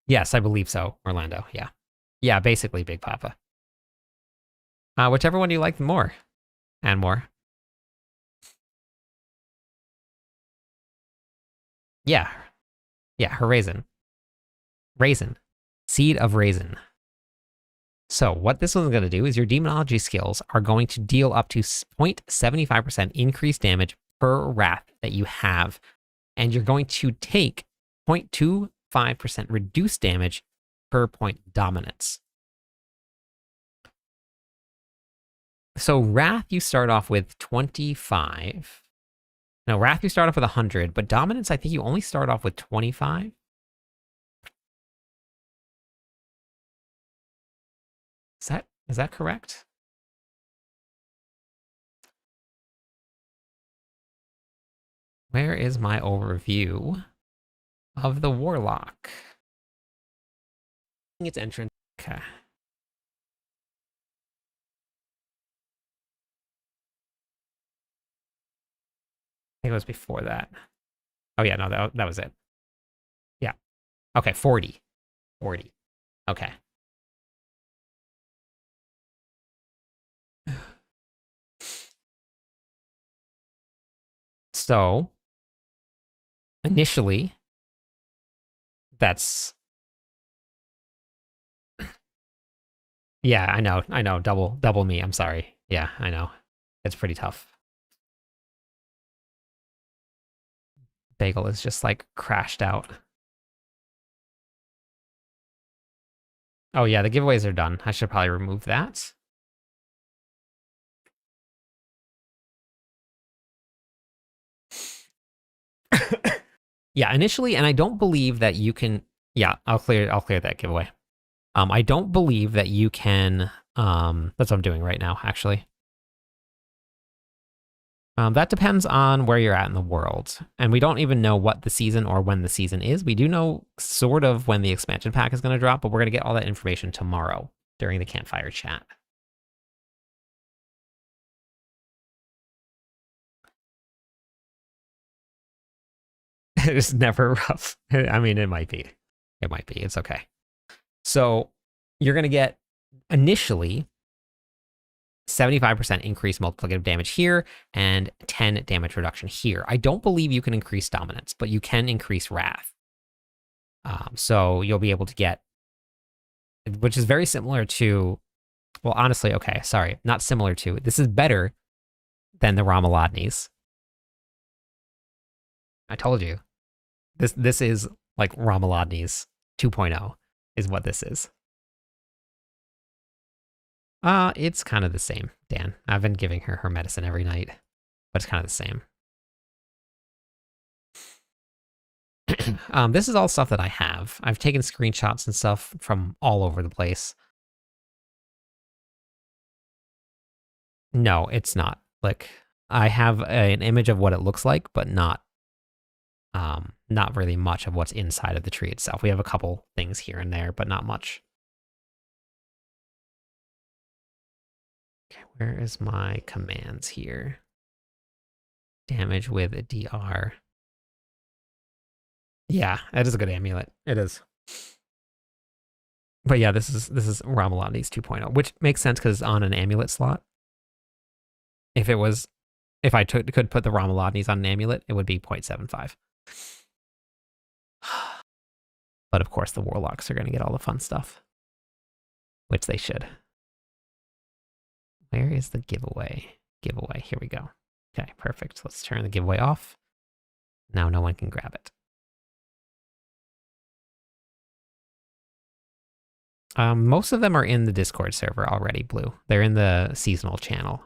Yes, I believe so, Orlando. Yeah. Yeah, basically Big Papa. Whichever one you like more. And more. Yeah. Yeah, Horizon. Raisin. Seed of Raisin. So what this one's going to do is your demonology skills are going to deal up to 0.75% increased damage per wrath that you have. And you're going to take 0.25% reduced damage per point dominance. So wrath, you start off with 25. No, wrath, you start off with 100, but dominance, I think you only start off with 25. Is that correct? Where is my overview of the Warlock? Its entrance. Okay. I think it was before that. Oh yeah, no, that was it. Yeah. Okay, 40. 40. Okay. So, initially, that's... Yeah, I know. Double me, I'm sorry. Yeah, I know. It's pretty tough. Bagel is just, like, crashed out. Oh yeah, the giveaways are done. I should probably remove that. Yeah, initially, and I don't believe that you can... Yeah, I'll clear that giveaway. I don't believe that you can... that's what I'm doing right now, actually. That depends on where you're at in the world. And we don't even know what the season or when the season is. We do know sort of when the expansion pack is going to drop, but we're going to get all that information tomorrow during the campfire chat. It's never rough. I mean, it might be. It might be. It's okay. So you're going to get initially 75% increased multiplicative damage here and 10 damage reduction here. I don't believe you can increase dominance, but you can increase wrath. So you'll be able to get, which is very similar to, well, honestly, okay, sorry, not similar to, this is better than the Ramaladnis. I told you. This is like Ramaladnis 2.0 is what this is. It's kind of the same, Dan. I've been giving her medicine every night, but it's kind of the same. This is all stuff that I have. I've taken screenshots and stuff from all over the place. No, it's not. Like, I have an image of what it looks like, but not really much of what's inside of the tree itself. We have a couple things here and there, but not much. Okay, where is my commands here? Damage with a DR. Yeah, that is a good amulet. It is. But yeah, this is Ramaladni's 2.0, which makes sense because it's on an amulet slot. If I could put the Ramaladnis on an amulet, it would be 0.75. But of course, the Warlocks are going to get all the fun stuff, which they should. Where is the giveaway? Giveaway, here we go. Okay, perfect. Let's turn the giveaway off. Now no one can grab it. Most of them are in the Discord server already, Blue. They're in the seasonal channel.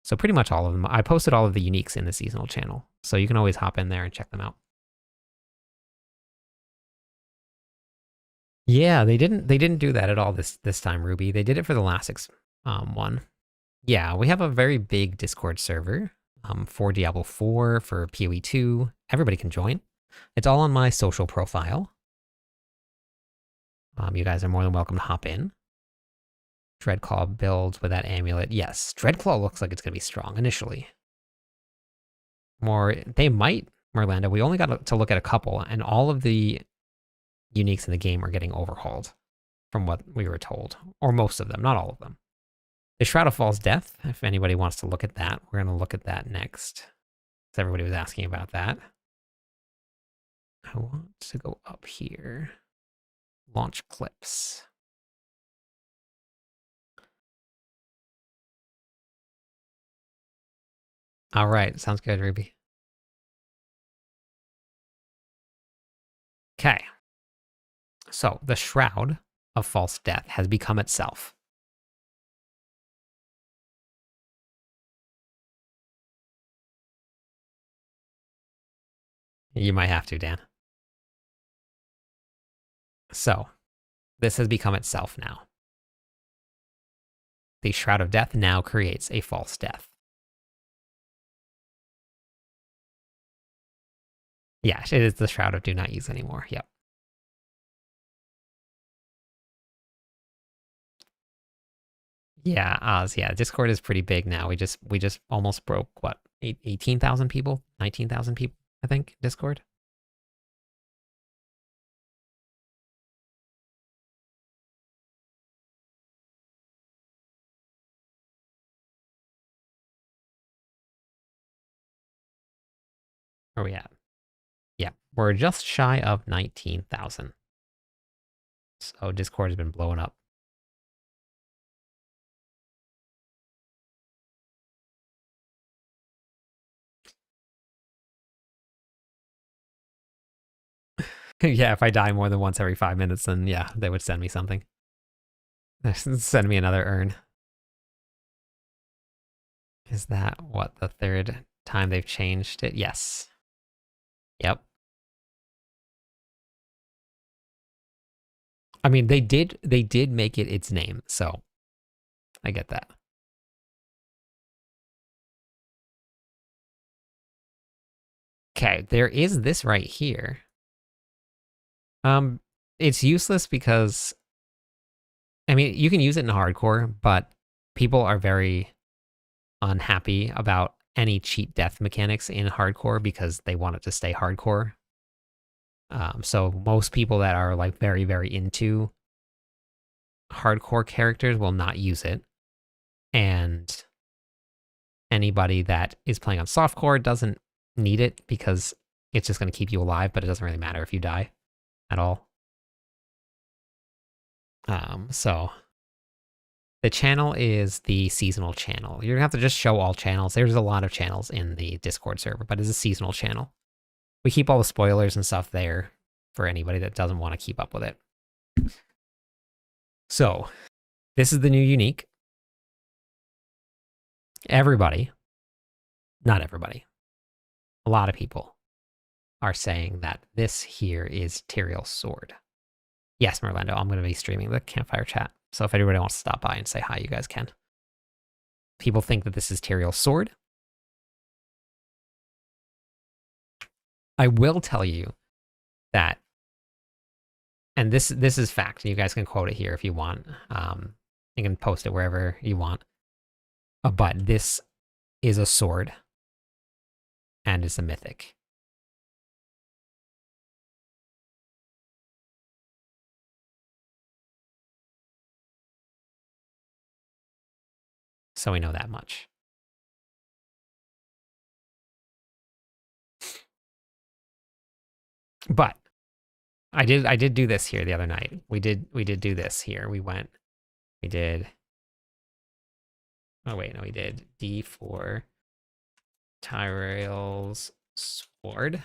So pretty much all of them. I posted all of the uniques in the seasonal channel. So you can always hop in there and check them out. Yeah, they didn't do that at all this time, Ruby. They did it for the last one. Yeah, we have a very big Discord server for Diablo 4, for PoE 2. Everybody can join. It's all on my social profile. You guys are more than welcome to hop in. Dreadclaw builds with that amulet. Yes, Dreadclaw looks like it's going to be strong initially. They might, Merlanda. We only got to look at a couple, and all of the uniques in the game are getting overhauled from what we were told. Or most of them, not all of them. The Shroud of False Death, if anybody wants to look at that, we're going to look at that next. Because everybody was asking about that. I want to go up here. Launch clips. All right, sounds good, Ruby. Okay. So the Shroud of False Death has become itself. You might have to, Dan. So this has become itself now. The Shroud of Death now creates a false death. Yeah, it is the Shroud of Do Not Use anymore. Yep. Yeah, Oz. Yeah, Discord is pretty big now. We just almost broke what 18,000 people, 19,000 people. I think Discord. Where are we at? Yeah, we're just shy of 19,000. So Discord has been blowing up. Yeah, if I die more than once every 5 minutes, then yeah, they would send me something. Send me another urn. Is that what, the third time they've changed it? Yes. Yep. I mean, they did make it its name, so I get that. Okay, there is this right here. It's useless because, I mean, you can use it in hardcore, but people are very unhappy about any cheat death mechanics in hardcore because they want it to stay hardcore. So most people that are like very, very into hardcore characters will not use it. And anybody that is playing on softcore doesn't need it because it's just going to keep you alive, but it doesn't really matter if you die at all. So the channel is the seasonal channel. You're gonna have to just show all channels. There's a lot of channels in the Discord server, but it's a seasonal channel. We keep all the spoilers and stuff there for anybody that doesn't want to keep up with it. So this is the new unique. Everybody, not everybody, a lot of people are saying that this here is Tyrael's sword. Yes, Merlando, I'm going to be streaming the campfire chat. So if anybody wants to stop by and say hi, you guys can. People think that this is Tyrael's sword. I will tell you that, and this is fact, and you guys can quote it here if you want. You can post it wherever you want. But this is a sword, and it's a mythic. So we know that much. But I did do this here the other night. We did do this here. We did. Oh wait, no, we did D4 Tyrael's sword.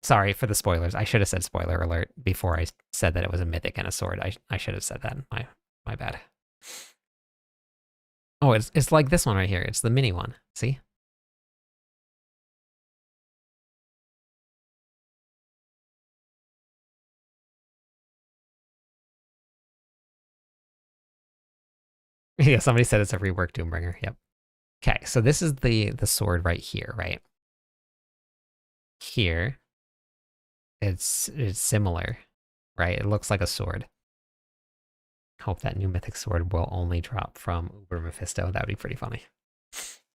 Sorry for the spoilers. I should have said spoiler alert before I said that it was a mythic and a sword. I should have said that. My bad. Oh, it's like this one right here. It's the mini one. See? Yeah, somebody said it's a reworked Doombringer. Yep. Okay, so this is the sword right here, right? Here, it's similar, right? It looks like a sword. Hope that new mythic sword will only drop from Uber Mephisto. That would be pretty funny.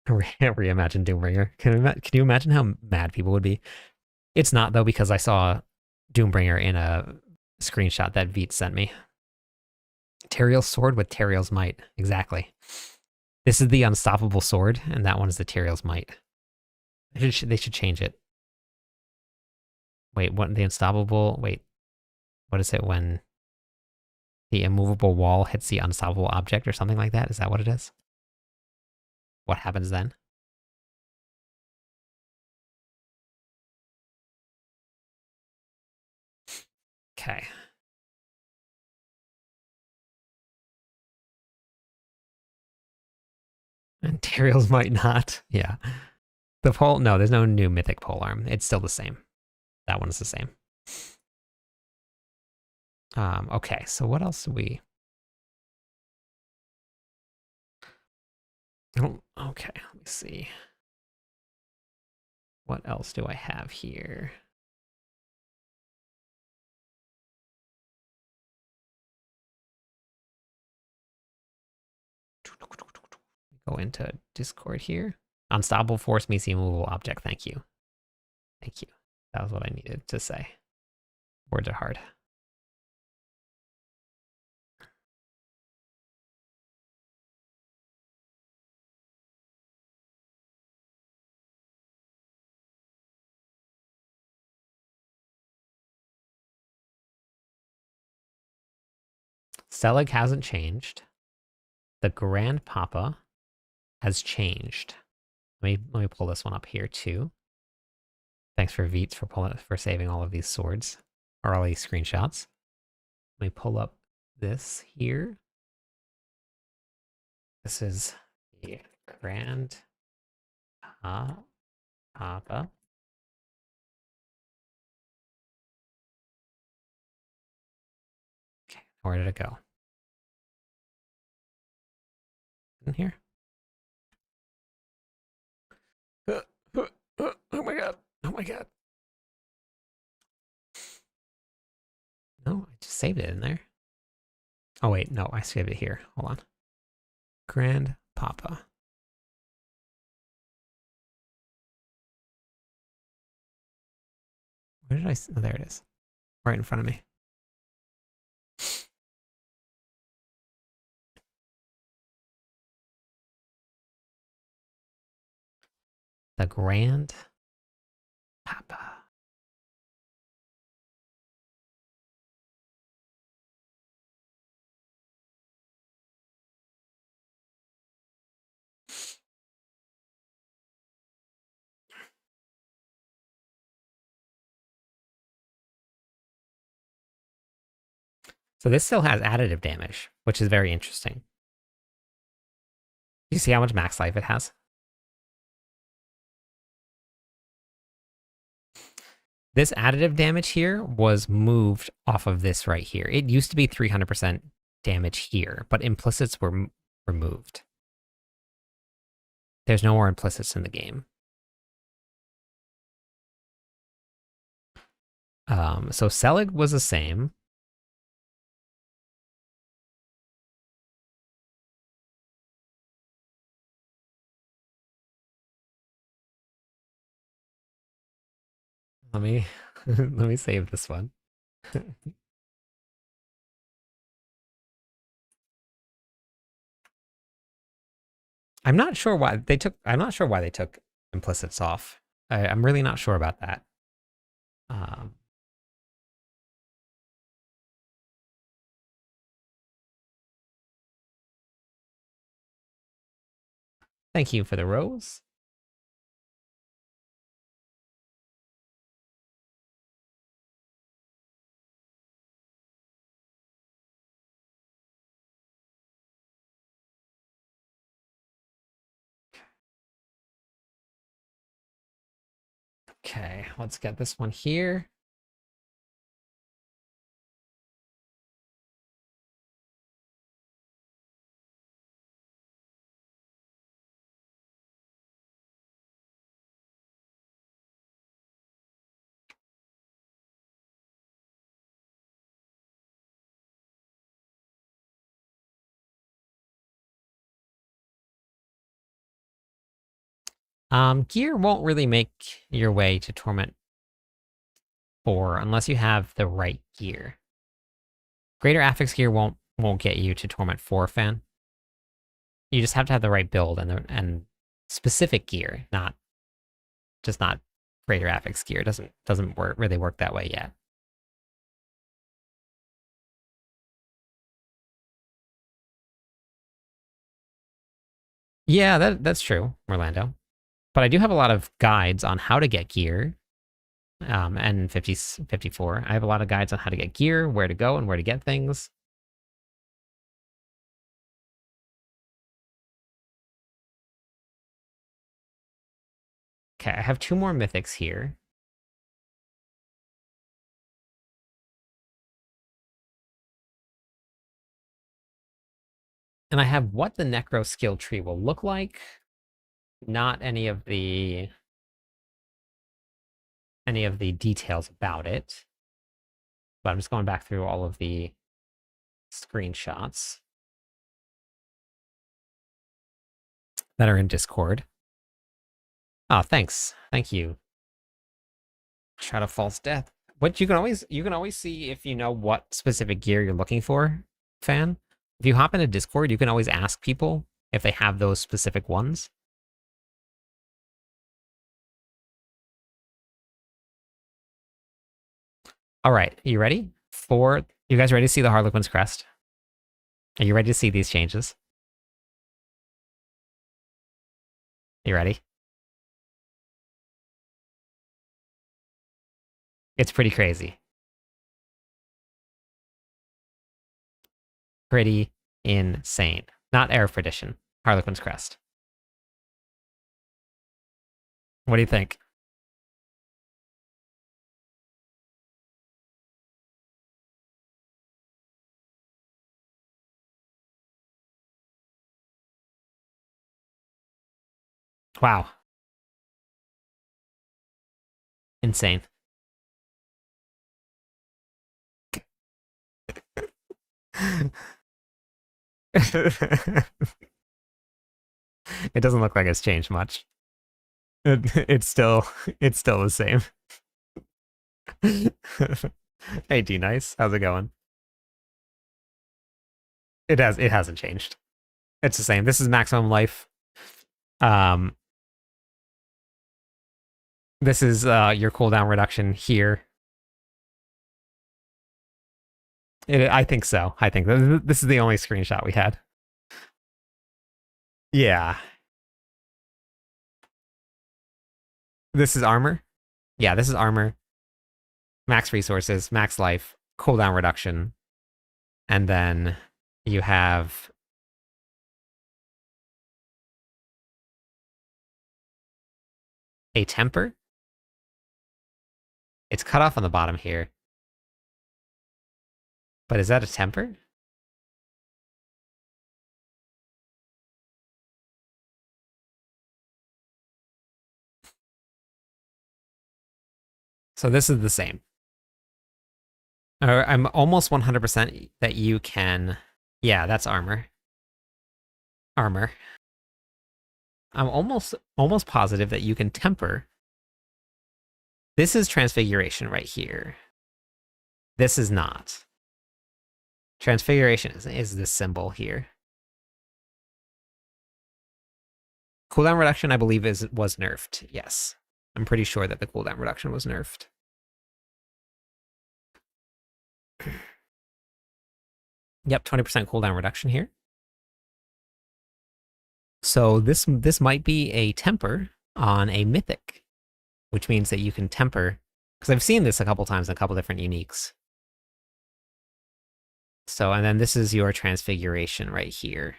Reimagine Doombringer. Can you imagine how mad people would be? It's not though, because I saw Doombringer in a screenshot that Veet sent me. Teriel's sword with Teriel's might. Exactly. This is the unstoppable sword, and that one is the Teriel's might. They should change it. Wait, what? The unstoppable? Wait, what is it when the immovable wall hits the unstoppable object or something like that? Is that what it is? What happens then? Okay. And Teriel's might not. Yeah. The pole, no, there's no new mythic polearm. It's still the same. That one is the same. Okay, so what else do we... Oh, okay, let me see. What else do I have here? Go into Discord here. Unstoppable force meets the immovable object. Thank you. Thank you. That was what I needed to say. Words are hard. Selig hasn't changed. The Grandpapa has changed. Let me pull this one up here too. Thanks for Veets for saving all of these swords or all these screenshots. Let me pull up this here. This is the Grandpapa. Okay, where did it go? In here? Oh my god. Oh my god. No, I just saved it in there. Oh wait, no, I saved it here. Hold on. Grandpapa. Where did I... Oh, there it is. Right in front of me. The Grandpapa. So this still has additive damage, which is very interesting. You see how much max life it has? This additive damage here was moved off of this right here. It used to be 300% damage here, but implicits were removed. There's no more implicits in the game. So Selig was the same. Let me let me save this one. I'm not sure why they took implicits off. I'm really not sure about that. Thank you for the rose. Okay, let's get this one here. Gear won't really make your way to Torment 4 unless you have the right gear. Greater Affix gear won't get you to Torment 4, fan. You just have to have the right build and specific gear, not Greater Affix gear. Doesn't really work that way yet. Yeah, that's true, Orlando. But I do have a lot of guides on how to get gear. And 54. I have a lot of guides on how to get gear, where to go, and where to get things. Okay, I have 2 more mythics here. And I have what the Necro skill tree will look like. Not any of the details about it. But I'm just going back through all of the screenshots that are in Discord. Oh, thanks. Thank you. Shroud of False Death. What you can always see if you know what specific gear you're looking for, fan. If you hop into Discord, you can always ask people if they have those specific ones. All right, you ready? You guys ready to see the Harlequin's Crest? Are you ready to see these changes? You ready? It's pretty crazy. Pretty insane. Not Air of Perdition. Harlequin's Crest. What do you think? Wow. Insane. It doesn't look like it's changed much. It's still the same. Hey, D Nice, how's it going? It hasn't changed. It's the same. This is maximum life. Um this is your cooldown reduction here. I think so. I think this is the only screenshot we had. Yeah. This is armor. Yeah, this is armor. Max resources, max life, cooldown reduction. And then you have a temper. It's cut off on the bottom here. But is that a temper? So this is the same. I'm almost 100% that you can... Yeah, that's armor. Armor. I'm almost positive that you can temper. This is transfiguration right here. This is not. Transfiguration is this symbol here. Cooldown reduction, I believe, was nerfed. Yes. I'm pretty sure that the cooldown reduction was nerfed. Yep, 20% cooldown reduction here. So this might be a temper on a mythic, which means that you can temper, because I've seen this a couple times in a couple different uniques. So, and then this is your transfiguration right here.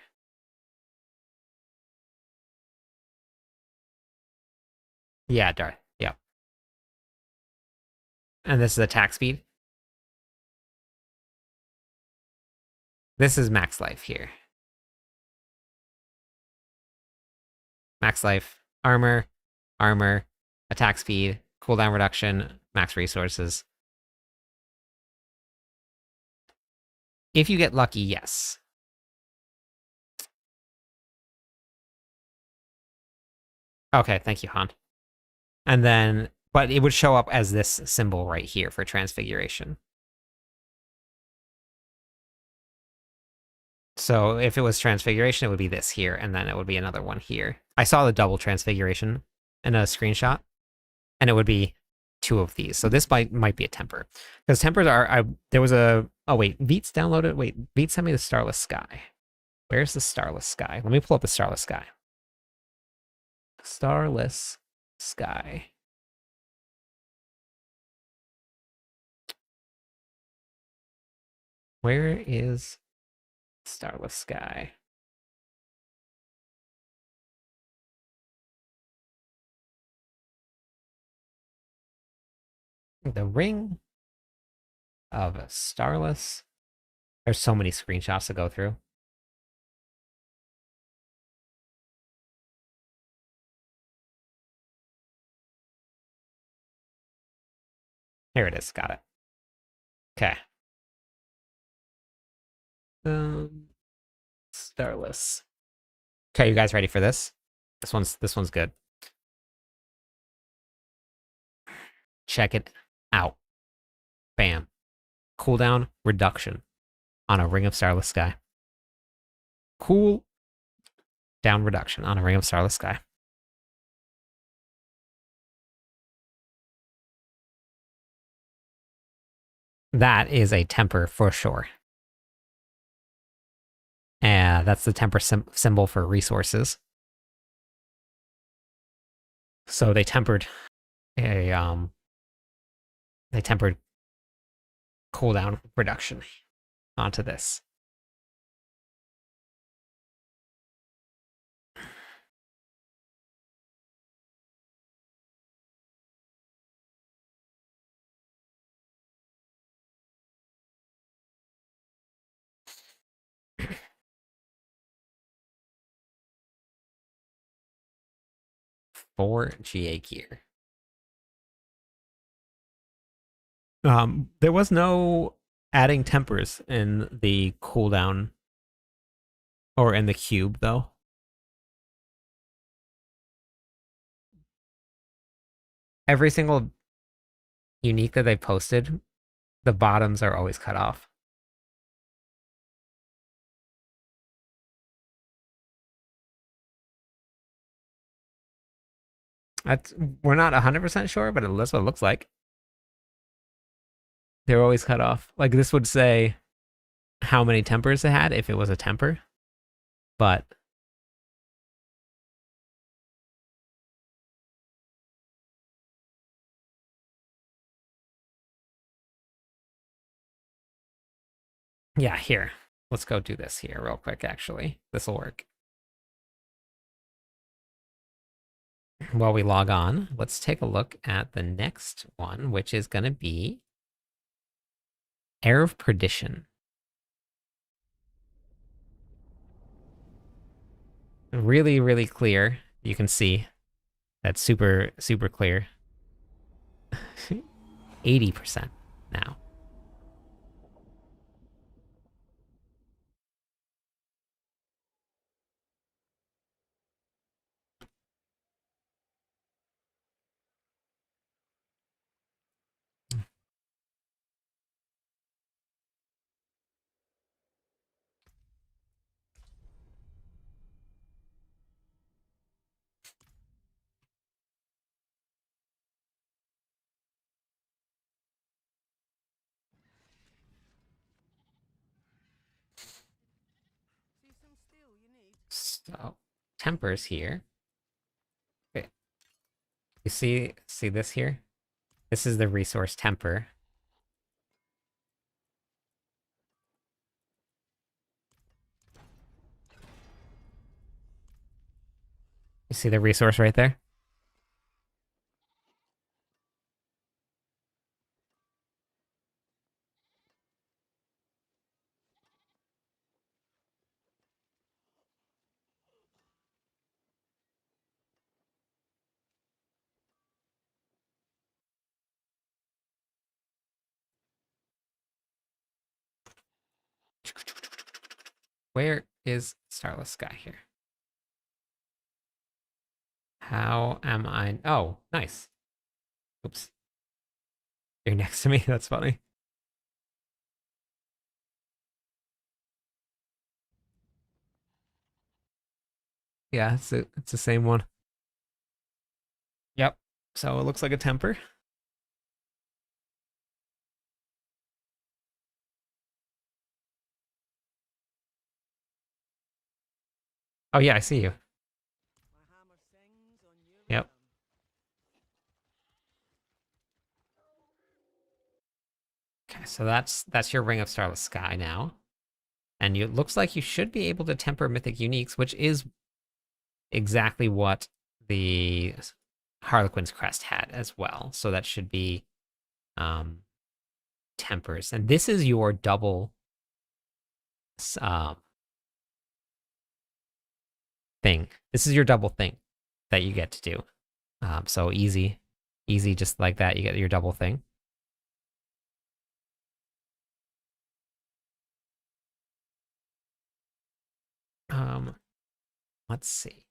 Yeah, Darth. Yep. And this is attack speed. This is max life here. Max life, armor, attack speed, cooldown reduction, max resources. If you get lucky, yes. Okay, thank you, Han. And then, but it would show up as this symbol right here for transfiguration. So if it was transfiguration, it would be this here, and then it would be another one here. I saw the double transfiguration in a screenshot, and it would be two of these. So this might be a temper. Because tempers are, there was a, oh wait, Veets downloaded, wait, Veets sent me the Starless Sky. Where's the Starless Sky? Let me pull up the Starless Sky. Starless Sky. Where is Starless Sky? The Ring of Starless. There's so many screenshots to go through. Here it is. Got it. Okay. Starless. Okay, you guys ready for this? This one's good. Check it out. Bam. Cooldown reduction on a Ring of Starless Sky. Cool down reduction on a Ring of Starless Sky. That is a temper for sure. And that's the temper symbol for resources. So they tempered a they tempered cooldown reduction onto this. For GA gear. There was no adding tempers in the cooldown or in the cube though. Every single unique that they posted, the bottoms are always cut off. That's, we're not 100% sure, but that's what it looks like. They're always cut off. Like this would say how many tempers it had if it was a temper, but yeah, here. Let's go do this here real quick, actually. This will work. While we log on, let's take a look at the next one, which is going to be Air of Perdition. Really, really clear. You can see that's super, super clear. 80% now. So, tempers here. Okay. You see this here? This is the resource temper. You see the resource right there? Where is Starless Sky here? How am I? Oh, nice. Oops. You're next to me. That's funny. Yeah, it's the same one. Yep. So it looks like a temper. Oh yeah, I see you. Yep. Okay, so that's your Ring of Starless Sky now. And it looks like you should be able to temper Mythic Uniques, which is exactly what the Harlequin's Crest had as well. So that should be um, tempers. And this is your double um, thing. This is your double thing that you get to do. So easy, easy, just like that. You get your double thing. Um, let's see.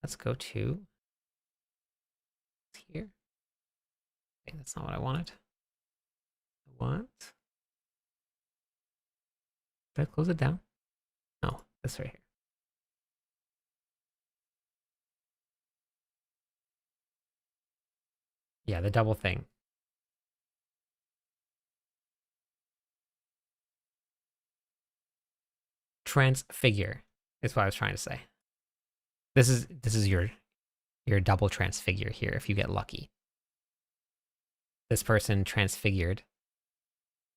Let's go to here. Okay, that's not what I wanted. I want. Did I close it down? No, this right here. Yeah, the double thing. Transfigure is what I was trying to say. This is your double transfigure here if you get lucky. This person transfigured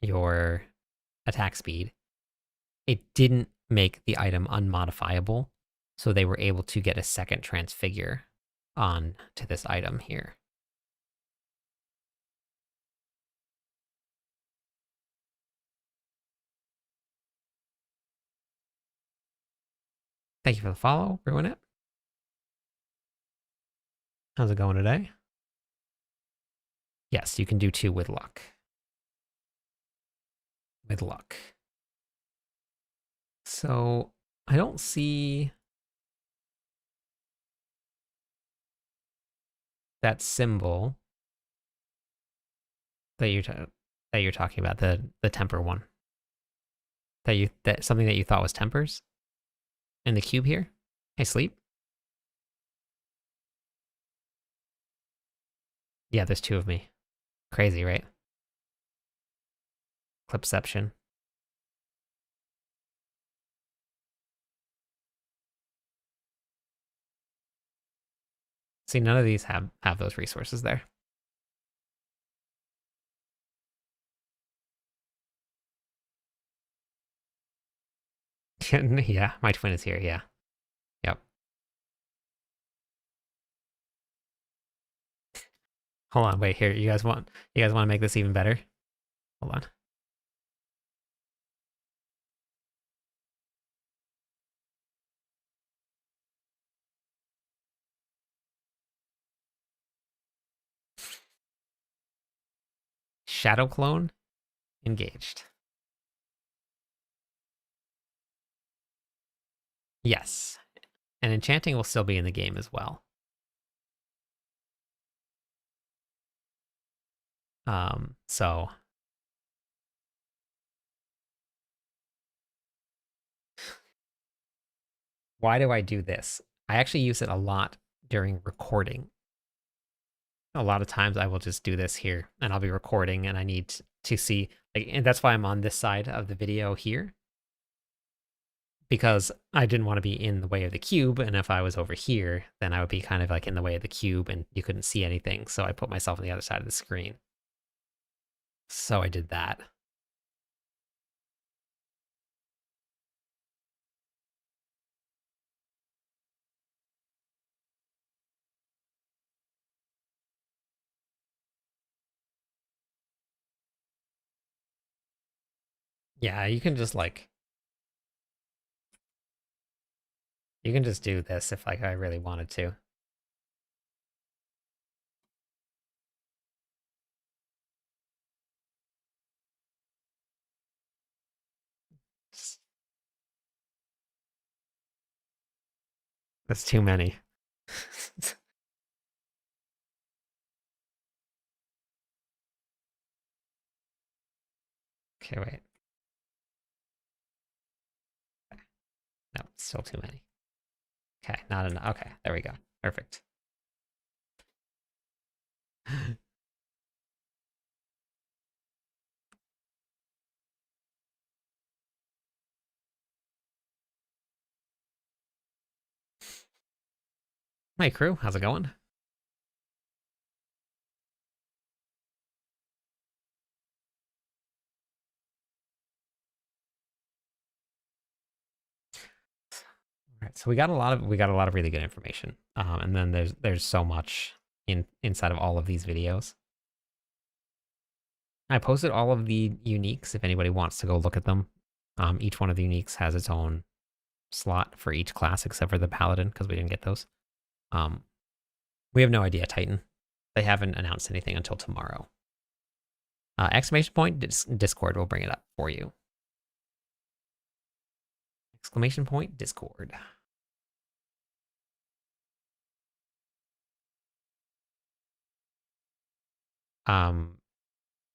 your attack speed. It didn't make the item unmodifiable, so they were able to get a second transfigure on to this item here. Thank you for the follow, Ruin It. How's it going today? Yes, you can do 2 with luck. With luck. So I don't see that symbol that you're talking about, the temper one. That something that you thought was tempers in the cube here. Hey, sleep. Yeah, there's 2 of me. Crazy, right? Clipception. See, none of these have those resources there. Yeah, my twin is here. Yeah. Yep. Hold on. Wait here. You guys want to make this even better? Hold on. Shadow clone engaged. Yes. And enchanting will still be in the game as well. So why do I do this? I actually use it a lot during recording. A lot of times I will just do this here and I'll be recording and I need to see, like, and that's why I'm on this side of the video here, because I didn't want to be in the way of the cube. And if I was over here, then I would be kind of like in the way of the cube and you couldn't see anything. So I put myself on the other side of the screen. So I did that. Yeah, you can just do this if like I really wanted to. That's too many. Okay, wait. No, still too many. Okay, not enough. Okay, there we go. Perfect. Hey crew, how's it going? All right, so we got a lot of really good information. And then there's so much inside of all of these videos. I posted all of the uniques if anybody wants to go look at them. Each one of the uniques has its own slot for each class except for the paladin because we didn't get those. We have no idea, Titan. They haven't announced anything until tomorrow. Exclamation point, Discord will bring it up for you. Exclamation point, Discord.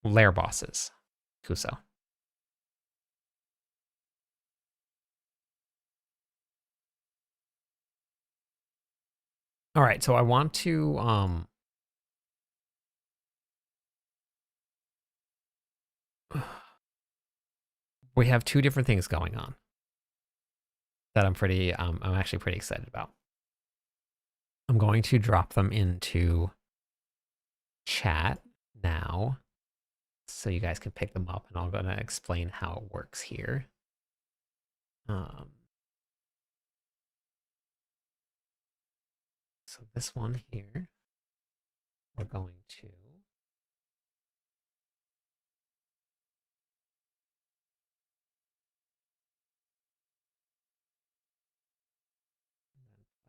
Lair bosses, Kuso. All right, so I want to we have two different things going on that I'm actually pretty excited about. I'm going to drop them into chat now so you guys can pick them up, and I'm going to explain how it works here. So this one here, we're going to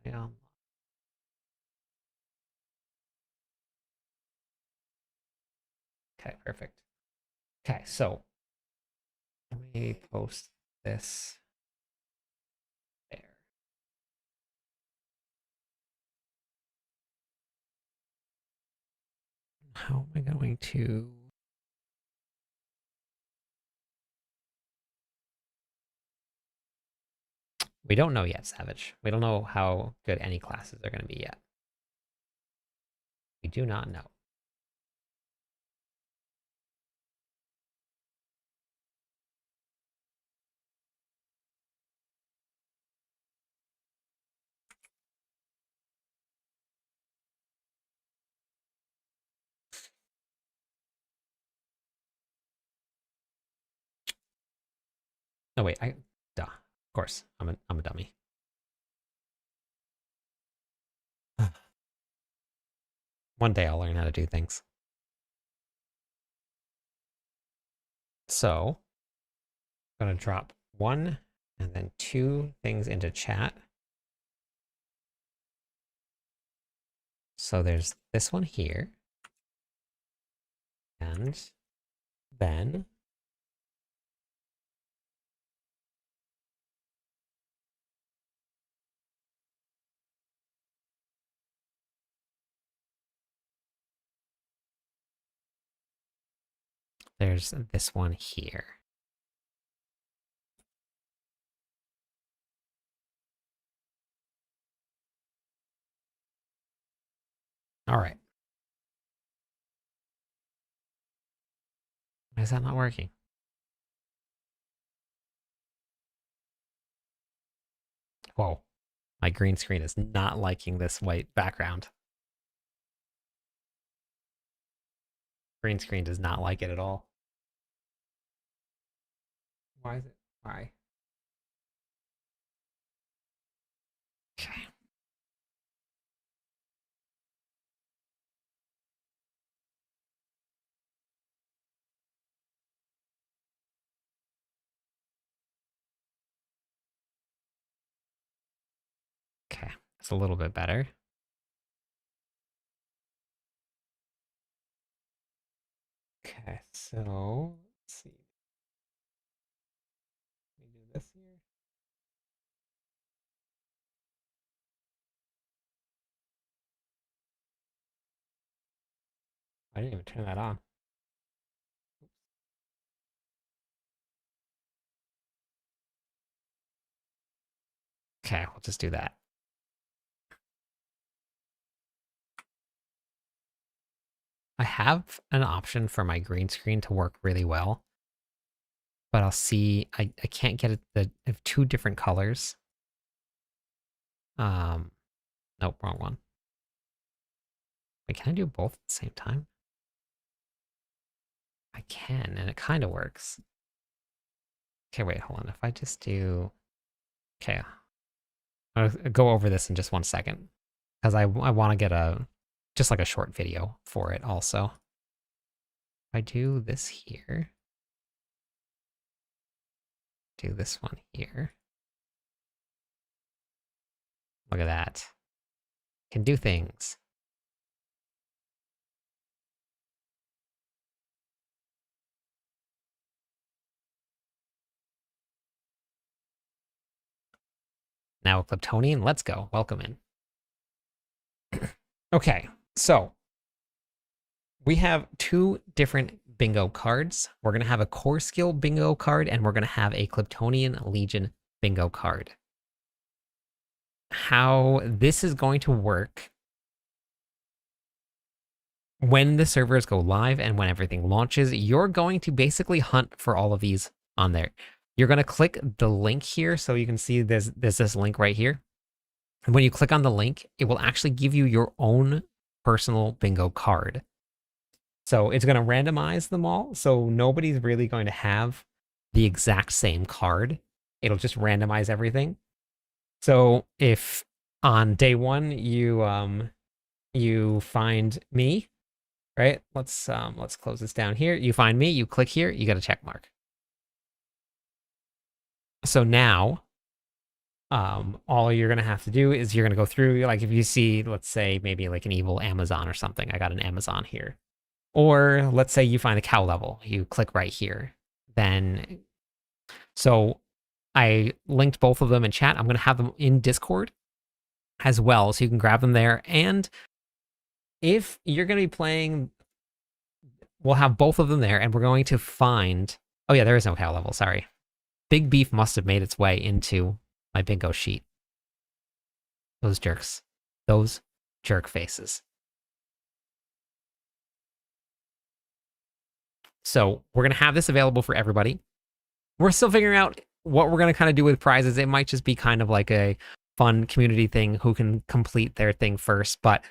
play on. Okay, perfect. Okay, so let me post this there. How am I going to... We don't know yet, Savage. We don't know how good any classes are going to be yet. We do not know. Oh wait, duh. Of course, I'm a dummy. One day I'll learn how to do things. So, I'm gonna drop one and then two things into chat. So there's this one here. And then there's this one here. All right. Why is that not working? Whoa. My green screen is not liking this white background. Green screen does not like it at all. Why is it? Why? Okay. Okay. It's a little bit better. Okay, so let's see. Let me do this here. I didn't even turn that on. Okay, we'll just do that. I have an option for my green screen to work really well, but I'll see. I can't get it. I have two different colors. Nope, wrong one. Wait, can I do both at the same time? I can, and it kind of works. Okay, wait, hold on. If I just do... Okay. I'll go over this in just 1 second. Because I want to get just like a short video for it also. If I do this here. Do this one here. Look at that. Can do things. Now, Kleptonian, let's go. Welcome in. Okay, so we have two different bingo cards. We're going to have a core skill bingo card, and we're going to have a Kleptonian Legion bingo card. How this is going to work when the servers go live and when everything launches, you're going to basically hunt for all of these on there. You're going to click the link here, so you can see there's this link right here. And when you click on the link, it will actually give you your own personal bingo card. So it's going to randomize them all, so nobody's really going to have the exact same card. It'll just randomize everything. So if on day one you find me, right? Let's close this down here. You find me, you click here, you get a check mark. So now, all you're gonna have to do is you're gonna go through, like if you see, let's say maybe like an evil Amazon or something. I got an Amazon here. Or let's say you find a cow level, you click right here. Then, so I linked both of them in chat. I'm gonna have them in Discord as well, so you can grab them there. And if you're gonna be playing, we'll have both of them there, and we're going to find, oh yeah, there is no cow level, sorry. Big Beef must have made its way into my bingo sheet. Those jerks. Those jerk faces. So we're going to have this available for everybody. We're still figuring out what we're going to kind of do with prizes. It might just be kind of like a fun community thing, who can complete their thing first. But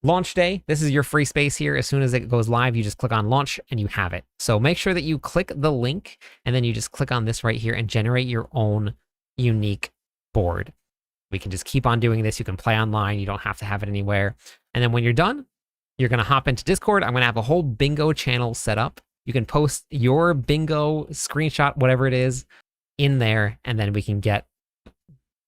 launch day, this is your free space here. As soon as it goes live, you just click on launch and you have it. So make sure that you click the link and then you just click on this right here and generate your own unique board. We can just keep on doing this. You can play online. You don't have to have it anywhere. And then when you're done, you're going to hop into Discord. I'm going to have a whole bingo channel set up. You can post your bingo screenshot, whatever it is, in there, and then we can get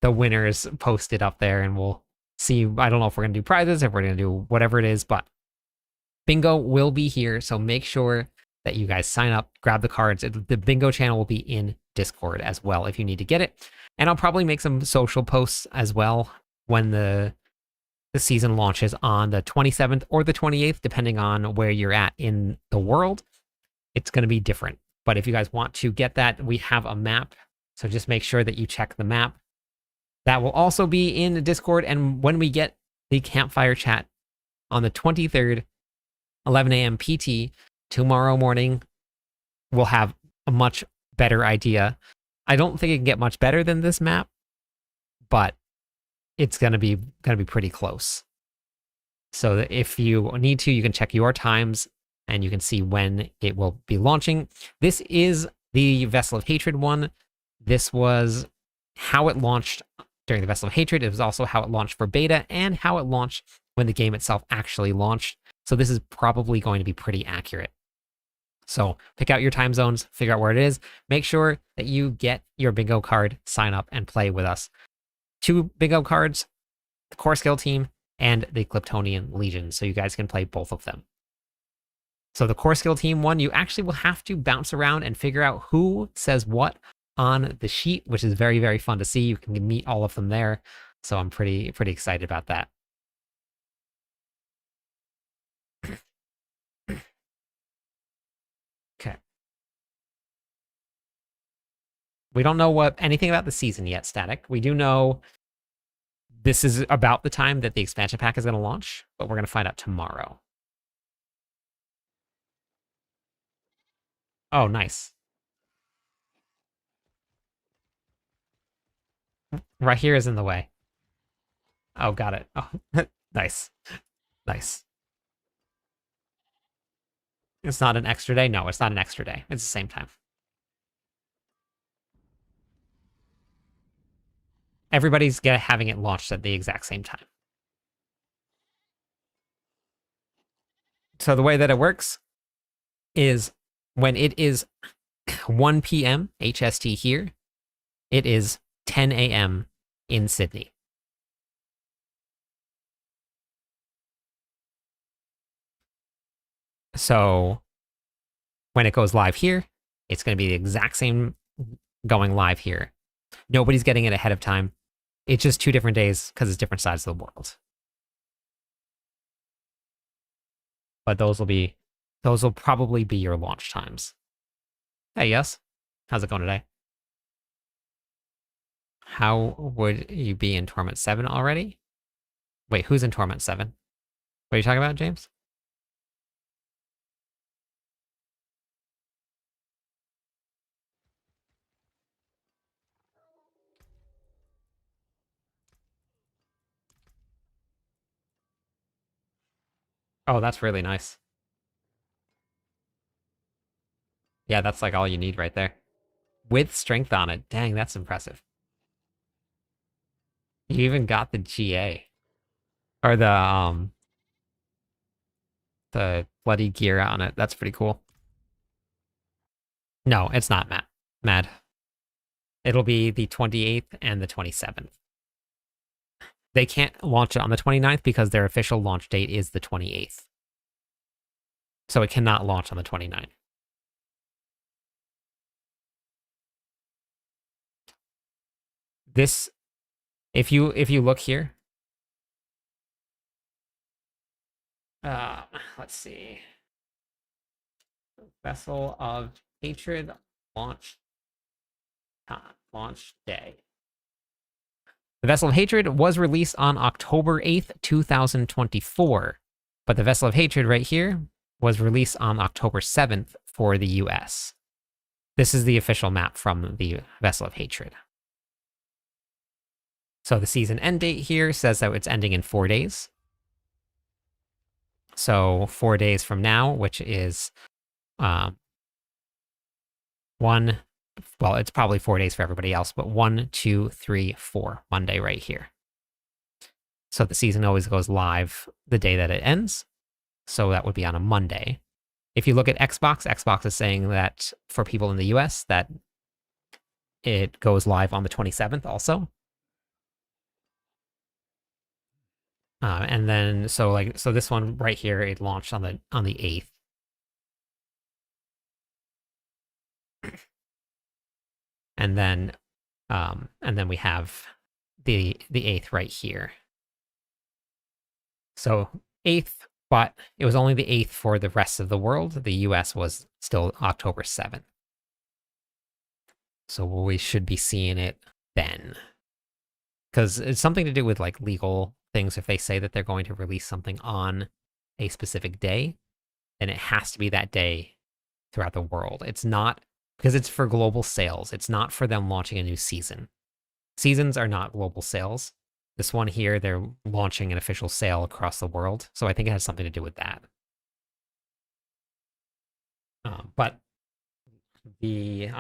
the winners posted up there, and we'll see. I don't know if we're going to do prizes, if we're going to do whatever it is, but bingo will be here. So make sure that you guys sign up, grab the cards. The bingo channel will be in Discord as well if you need to get it. And I'll probably make some social posts as well when the season launches on the 27th or the 28th, depending on where you're at in the world. It's going to be different. But if you guys want to get that, we have a map. So just make sure that you check the map. That will also be in the Discord. And when we get the campfire chat on the 23rd, 11 a.m. PT, tomorrow morning, we'll have a much better idea. I don't think it can get much better than this map, but it's gonna be pretty close. So that if you need to, you can check your times and you can see when it will be launching. This is the Vessel of Hatred one. This was how it launched during the Vessel of Hatred. It was also how it launched for beta and how it launched when the game itself actually launched. So this is probably going to be pretty accurate. So pick out your time zones, figure out where it is. Make sure that you get your bingo card, sign up, and play with us. 2 bingo cards, the core skill team, and the Kleptonian Legion, so you guys can play both of them. So the core skill team one, you actually will have to bounce around and figure out who says what on the sheet, which is very, very fun to see. You can meet all of them there. So I'm pretty excited about that. We don't know anything about the season yet, Static. We do know this is about the time that the expansion pack is going to launch, but we're going to find out tomorrow. Oh, nice. Right here is in the way. Oh, got it. Oh, nice. Nice. It's not an extra day? No, it's not an extra day. It's the same time. Everybody's having it launched at the exact same time. So the way that it works is when it is 1 p.m. HST here, it is 10 a.m. in Sydney. So when it goes live here, it's going to be the exact same going live here. Nobody's getting it ahead of time. It's just 2 different days because it's different sides of the world. But those will probably be your launch times. Hey, yes. How's it going today? How would you be in Torment 7 already? Wait, who's in Torment 7? What are you talking about, James? Oh, that's really nice. Yeah, that's like all you need right there. With strength on it. Dang, that's impressive. You even got the GA. Or the bloody gear on it. That's pretty cool. No, it's not mad. It'll be the 28th and the 27th. They can't launch it on the 29th because their official launch date is the 28th. So it cannot launch on the 29th. This, if you look here, let's see. Vessel of Hatred launch time, launch day. The Vessel of Hatred was released on October 8th, 2024, but the Vessel of Hatred right here was released on October 7th for the US. This is the official map from the Vessel of Hatred. So the season end date here says that it's ending in 4 days. So 4 days from now, which is well, it's probably 4 days for everybody else, but 1, 2, 3, 4, Monday right here. So the season always goes live the day that it ends. So that would be on a Monday. If you look at Xbox, Xbox is saying that for people in the US that it goes live on the 27th also. And then so this one right here, it launched on the 8th. And then we have the 8th right here. So 8th, but it was only the 8th for the rest of the world. The US was still October 7th. So we should be seeing it then. Because it's something to do with like legal things. If they say that they're going to release something on a specific day, then it has to be that day throughout the world. It's not, because it's for global sales. It's not for them launching a new season. Seasons are not global sales. This one here, they're launching an official sale across the world. So I think it has something to do with that. But the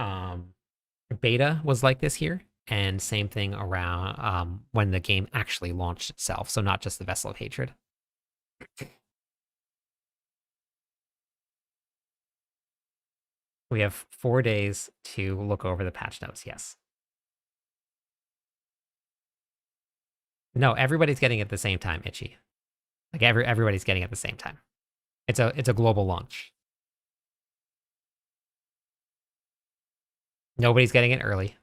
beta was like this here. And same thing around when the game actually launched itself. So not just the Vessel of Hatred. We have 4 days to look over the patch notes, yes. No, everybody's getting it at the same time, Itchy. Like everybody's getting it at the same time. It's a global launch. Nobody's getting it early.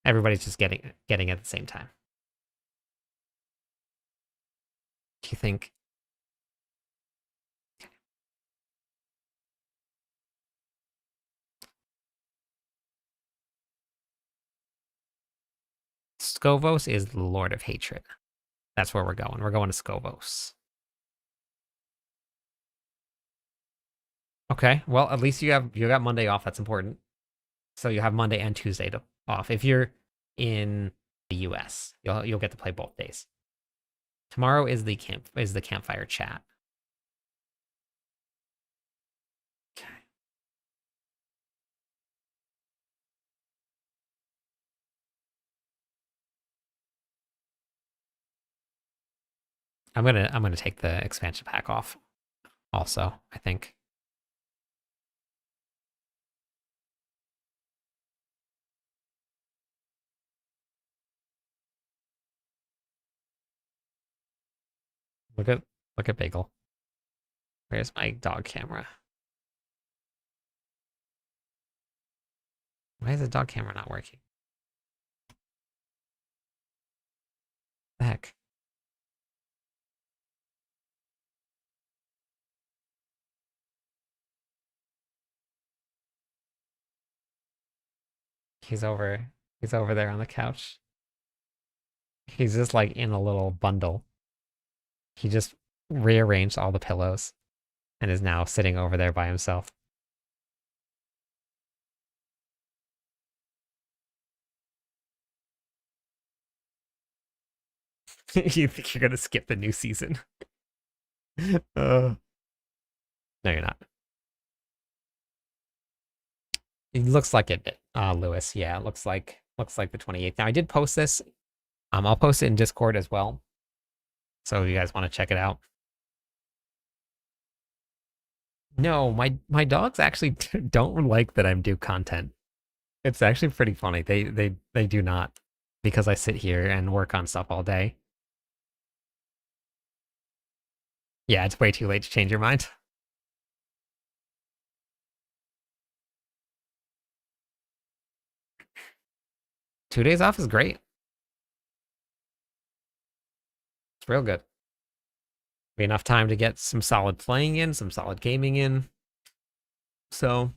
Everybody's just getting it at the same time. Do you think? Skovos is the Lord of Hatred. That's where we're going. We're going to Skovos. Okay, well, at least you got Monday off. That's important. So you have Monday and Tuesday off. If you're in the US, you'll get to play both days. Tomorrow is the campfire chat. Okay. I'm gonna take the expansion pack off. Also, I think. Look at Bagel. Where's my dog camera? Why is the dog camera not working? The heck? He's over there on the couch. He's just like in a little bundle. He just rearranged all the pillows and is now sitting over there by himself. You think you're gonna skip the new season? No, you're not. It looks like it, Lewis. Yeah, it looks like the 28th. Now I did post this. I'll post it in Discord as well. So if you guys want to check it out. No, my dogs actually don't like that I'm do content. It's actually pretty funny. They do not, because I sit here and work on stuff all day. Yeah, it's way too late to change your mind. Two days off is great. It's real good. Be enough time to get some solid playing in, some solid gaming in. So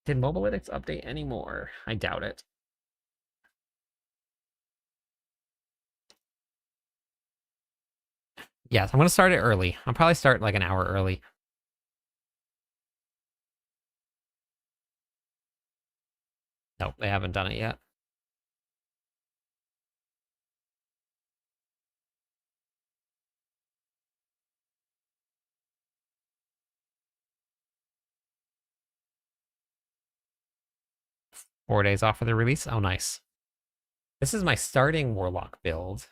did Mobalytics update anymore? I doubt it. Yes, I'm gonna start it early. I'll probably start like an hour early. Nope, they haven't done it yet. Four days off for the release. Oh, nice. This is my starting Warlock build.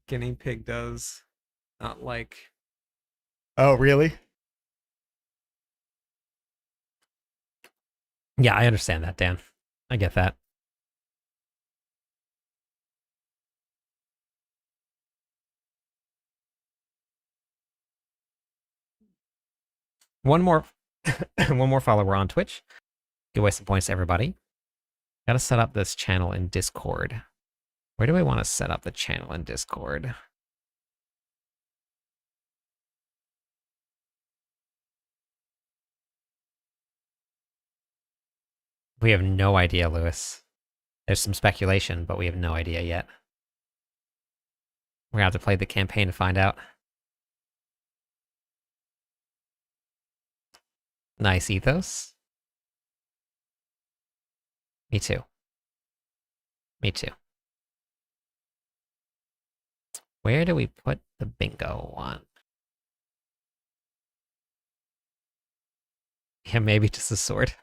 Guinea pig does not like. Oh, really? Yeah, I understand that, Dan. I get that. One more one more follower on Twitch. Give away some points to everybody. Gotta set up this channel in Discord. Where do I want to set up the channel in Discord? We have no idea, Lewis. There's some speculation, but we have no idea yet. We're gonna have to play the campaign to find out. Nice ethos. Me too. Me too. Where do we put the bingo one? Yeah, maybe just a sword.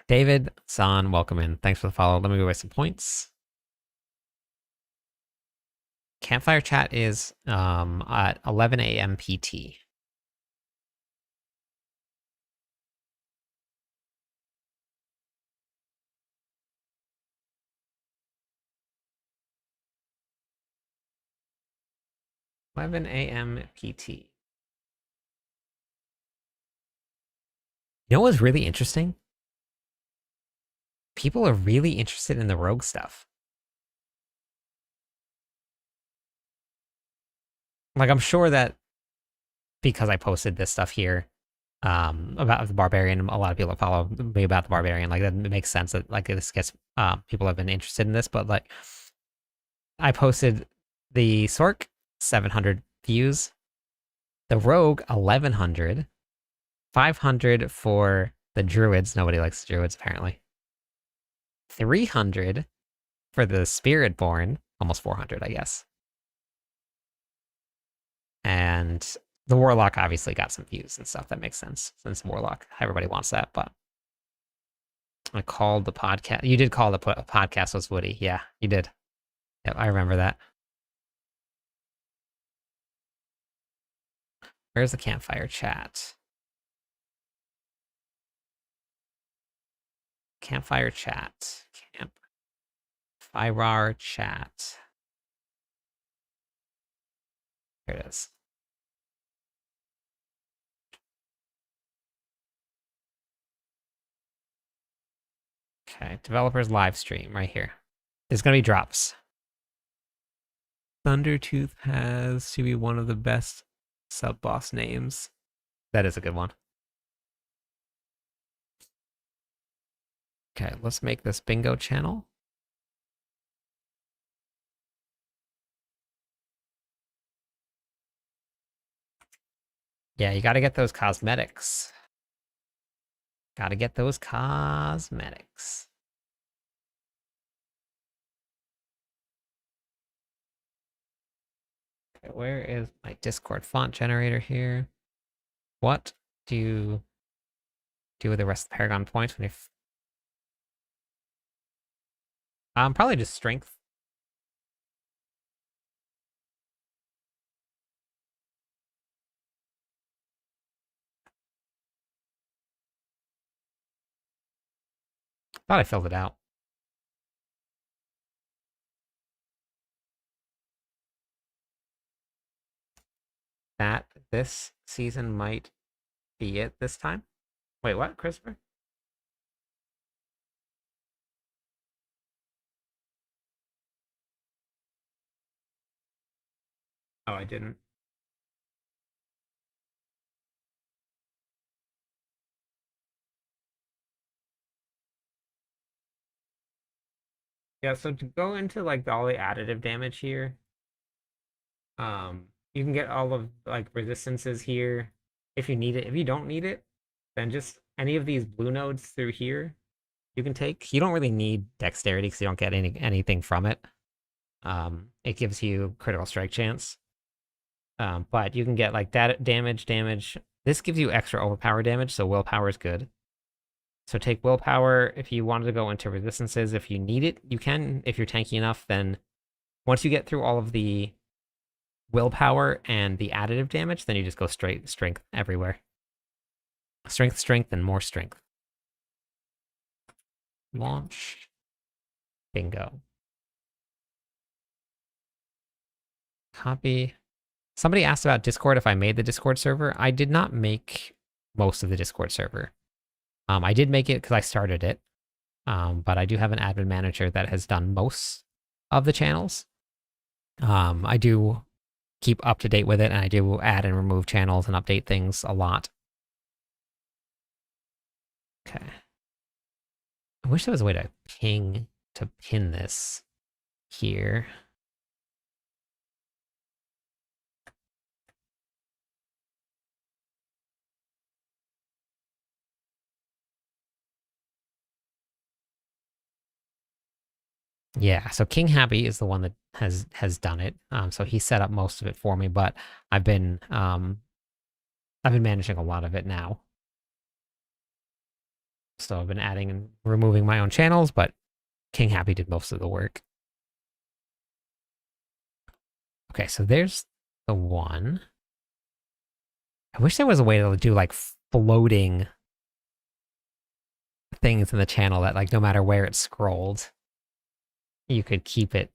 David, San, welcome in. Thanks for the follow. Let me go away some points. Campfire chat is at 11 a.m. PT. PT. You know what's really interesting? People are really interested in the rogue stuff. Like, I'm sure that because I posted this stuff here about the Barbarian, a lot of people that follow me about the Barbarian, like, that makes sense that, like, this gets, people have been interested in this, but, like, I posted the Sorc, 700 views, the Rogue, 1100, 500 for the Druids, nobody likes the Druids, apparently, 300 for the Spiritborn, almost 400, I guess. And the Warlock obviously got some views and stuff. That makes sense since Warlock, everybody wants that. But I called the podcast. You did call the podcast was Woody. Yeah, you did. Yep, I remember that. Where's the campfire chat? Campfire chat. Campfire chat. Here it is. Okay, developers live stream right here. There's gonna be drops. Thundertooth has to be one of the best sub boss names. That is a good one. Okay, let's make this bingo channel. Yeah, you gotta get those cosmetics. Gotta get those cosmetics. Okay, where is my Discord font generator here? What do you do with the rest of the Paragon points when you... probably just strength. Thought I filled it out. That this season might be it this time. Wait, what, Christopher? Oh, I didn't. Yeah, so to go into like all the additive damage here, you can get all of like resistances here if you need it. If you don't need it, then just any of these blue nodes through here you can take. You don't really need dexterity because you don't get anything from it. It gives you critical strike chance. But you can get like that damage. This gives you extra overpower damage, so willpower is good. So take willpower if you wanted to go into resistances. If you need it, you can. If you're tanky enough, then once you get through all of the willpower and the additive damage, then you just go straight strength everywhere. Strength, and more strength. Launch. Bingo. Copy. Somebody asked about Discord if I made the Discord server. I did not make most of the Discord server. I did make it because I started it. But I do have an admin manager that has done most of the channels. I do keep up to date with it, and I do add and remove channels and update things a lot. Okay. I wish there was a way to pin this here. Yeah, so King Happy is the one that has done it. So he set up most of it for me, but I've been managing a lot of it now. So I've been adding and removing my own channels, but King Happy did most of the work. Okay, so there's the one. I wish there was a way to do like floating things in the channel that like no matter where it's scrolled, you could keep it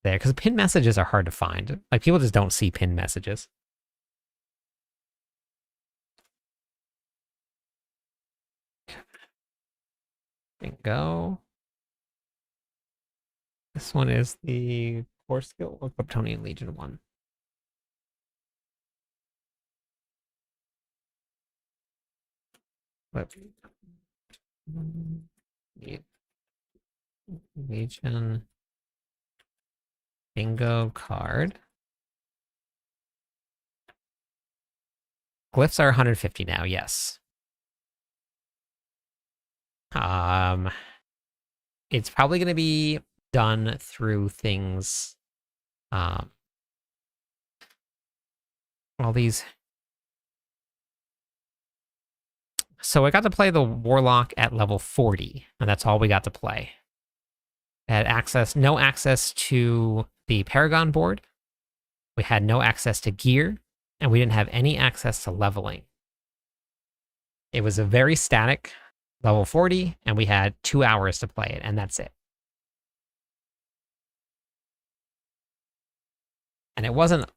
there. Because pinned messages are hard to find. Like people just don't see pinned messages. Bingo. This one is the core skill of Kryptonian Legion one. Legion bingo card. Glyphs are 150 now, yes. It's probably going to be done through things. All these. So I got to play the Warlock at level 40, and that's all we got to play. Had no access to the Paragon board. We had no access to gear, and we didn't have any access to leveling. It was a very static level 40, and we had 2 hours to play it, and that's it. And it wasn't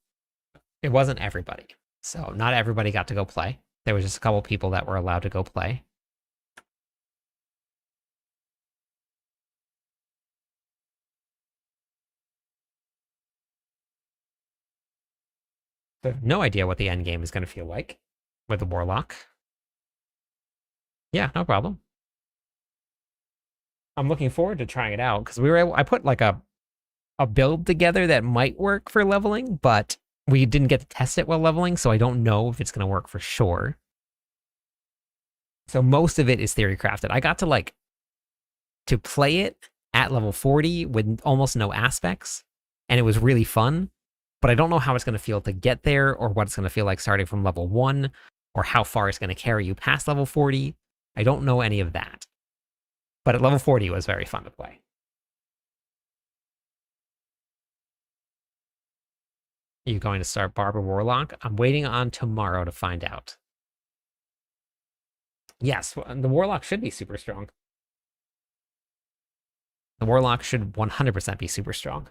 everybody. So not everybody got to go play. There was just a couple people that were allowed to go play. I have no idea what the end game is going to feel like with the Warlock. Yeah, no problem. I'm looking forward to trying it out because I put like a build together that might work for leveling, but we didn't get to test it while leveling, so I don't know if it's going to work for sure. So most of it is theory crafted. I got to play it at level 40 with almost no aspects, and it was really fun, but I don't know how it's going to feel to get there or what it's going to feel like starting from level 1 or how far it's going to carry you past level 40. I don't know any of that. But at level 40, it was very fun to play. Are you going to start Barber Warlock? I'm waiting on Tomorrow to find out. Yes, the Warlock should be super strong. The Warlock should 100% be super strong.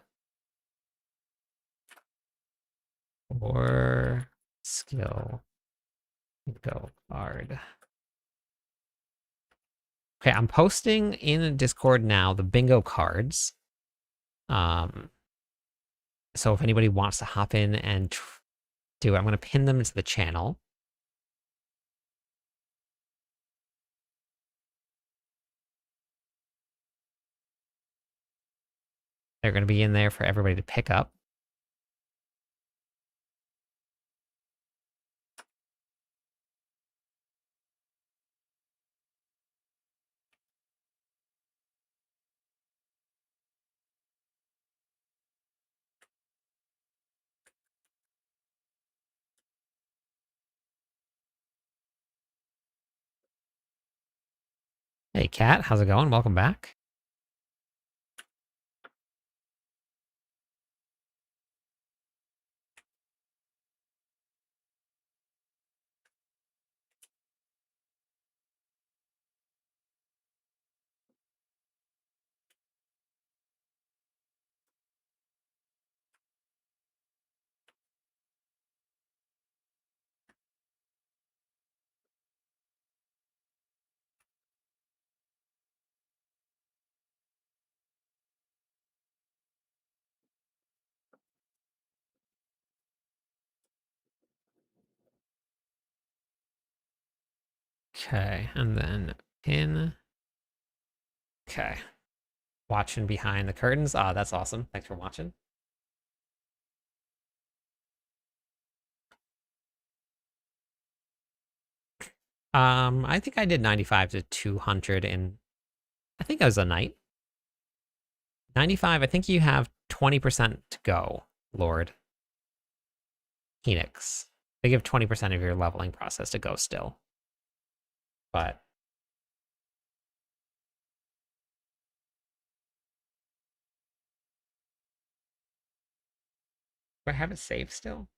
Or skill. Go hard. Okay, I'm posting in Discord now the bingo cards. So if anybody wants to hop in and do it, I'm going to pin them into the channel. They're going to be in there for everybody to pick up. Hey, Kat, how's it going? Welcome back. Okay, and then pin. Okay. Watching behind the curtains. Ah, that's awesome. Thanks for watching. I think I did 95 to 200 and I think I was a knight. 95, I think you have 20% to go, Lord. Phoenix. They give 20% of your leveling process to go still. But do I have it saved still?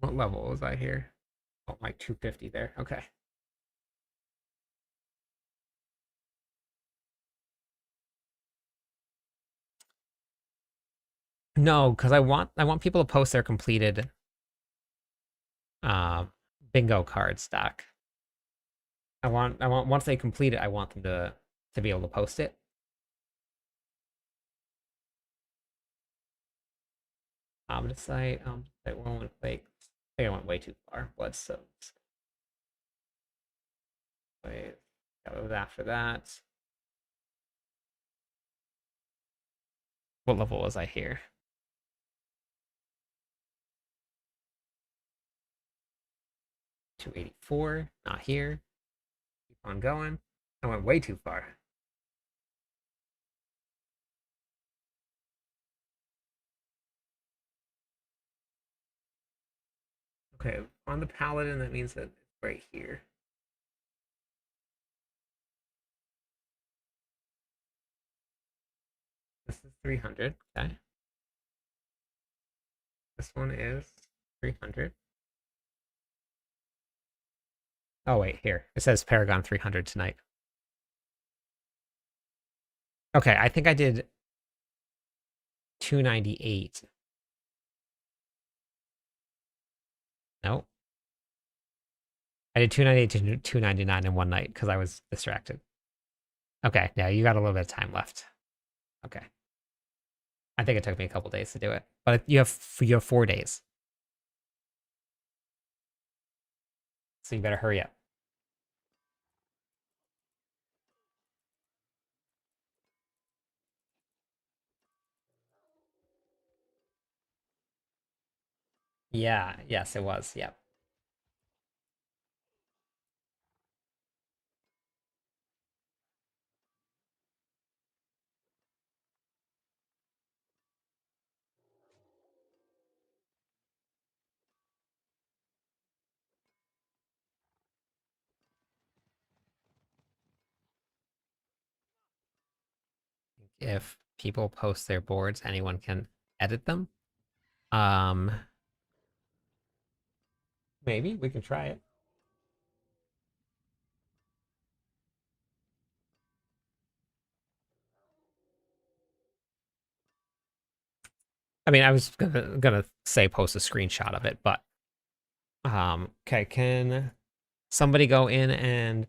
What level was I here? Oh, like 250 there. Okay. No, because I want people to post their completed uh, bingo card stack. I want once they complete it, I want them to be able to post it. Site, that one went like I think I went way too far. Bloodstones. Wait, that was after that. What level was I here? 284. Not here. Keep on going. I went way too far. Okay, on the paladin, that means that it's right here. This is 300. Okay. This one is 300. Oh, wait, here. It says Paragon 300 tonight. Okay, I think I did 298. No, I did 298 to 299 in one night because I was distracted. Okay, yeah, you got a little bit of time left. Okay. I think it took me a couple days to do it, but you have 4 days, so you better hurry up. Yeah, yes, it was. Yep. If people post their boards, anyone can edit them. Um, Maybe we can try it. I mean, I was gonna say post a screenshot of it, but okay, can somebody go in and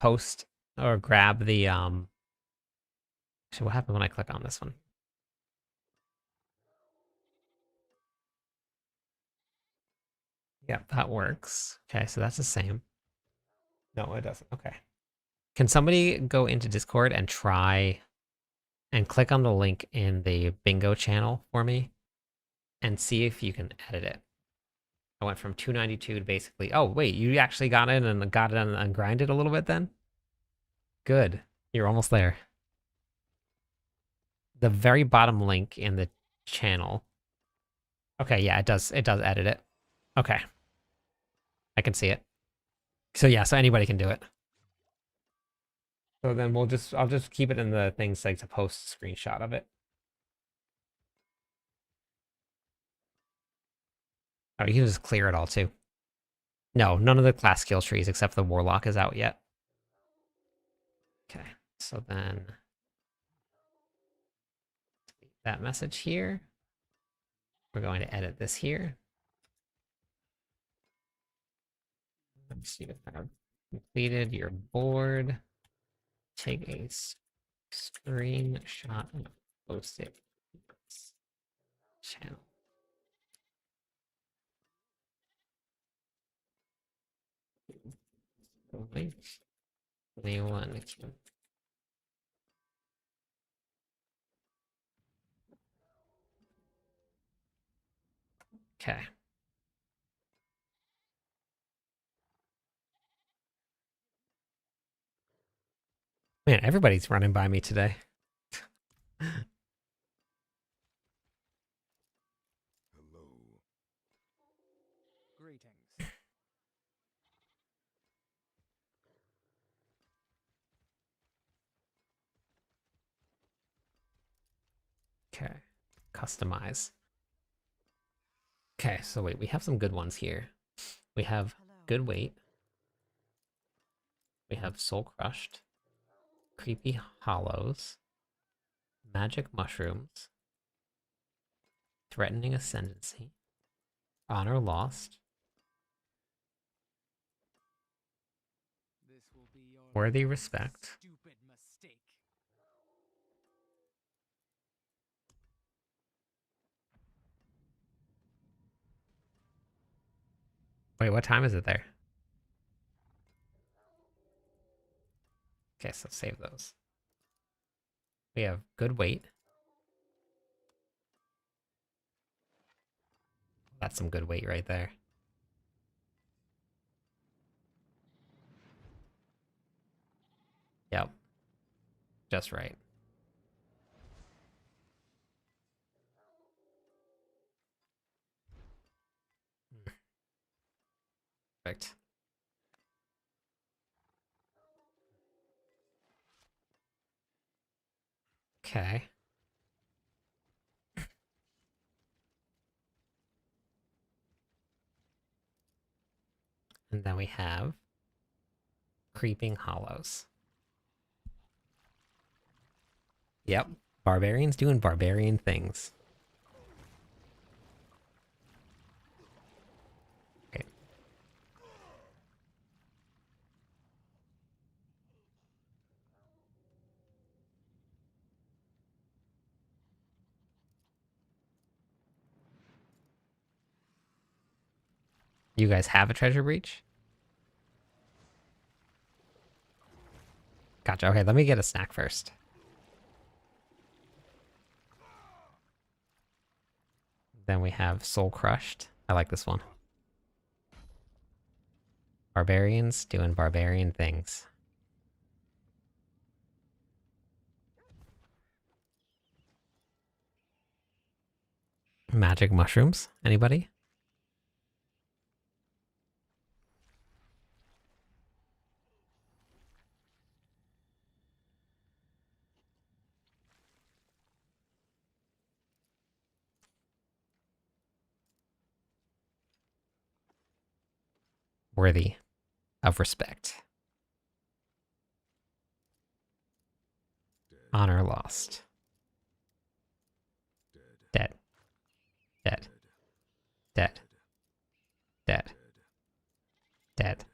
post or grab the actually what happened when I click on this one? Yep, that works. Okay, so that's the same. No, it doesn't. Okay. Can somebody go into Discord and try and click on the link in the bingo channel for me and see if you can edit it? I went from 292 to basically, oh, wait, you actually got in and got it and grinded a little bit then? Good. You're almost there. The very bottom link in the channel. Okay, yeah, it does edit it. Okay. I can see it. So yeah, so anybody can do it. So then I'll just keep it in the things like to post screenshot of it. Oh, you can just clear it all too. No, none of the class skill trees except the Warlock is out yet. Okay, so then that message here. We're going to edit this here. Let's see if I've completed your board. Take a screenshot and post it to this channel. Link. Anyone can. Okay. Man, everybody's running by me today. Hello. Greetings. Okay. Customize. Okay, so wait, we have some good ones here. We have Hello. Good Weight. We have Soul Crushed. Creepy Hollows. Magic Mushrooms. Threatening ascendancy. Honor lost. This will be your Worthy last respect. stupid mistake. Wait, what time is it there? Okay, so save those. We have good weight. That's some good weight right there. Yep. Just right. Perfect. Okay. And then we have Creeping Hollows. Yep. Barbarians doing barbarian things. Okay. You guys have a treasure breach? Gotcha. Okay, let me get a snack first. Then we have Soul Crushed. I like this one. Barbarians doing barbarian things. Magic mushrooms. Anybody? Worthy of respect. Dead. Honor lost. Dead. Dead. Dead. Dead. Dead. Dead. Dead.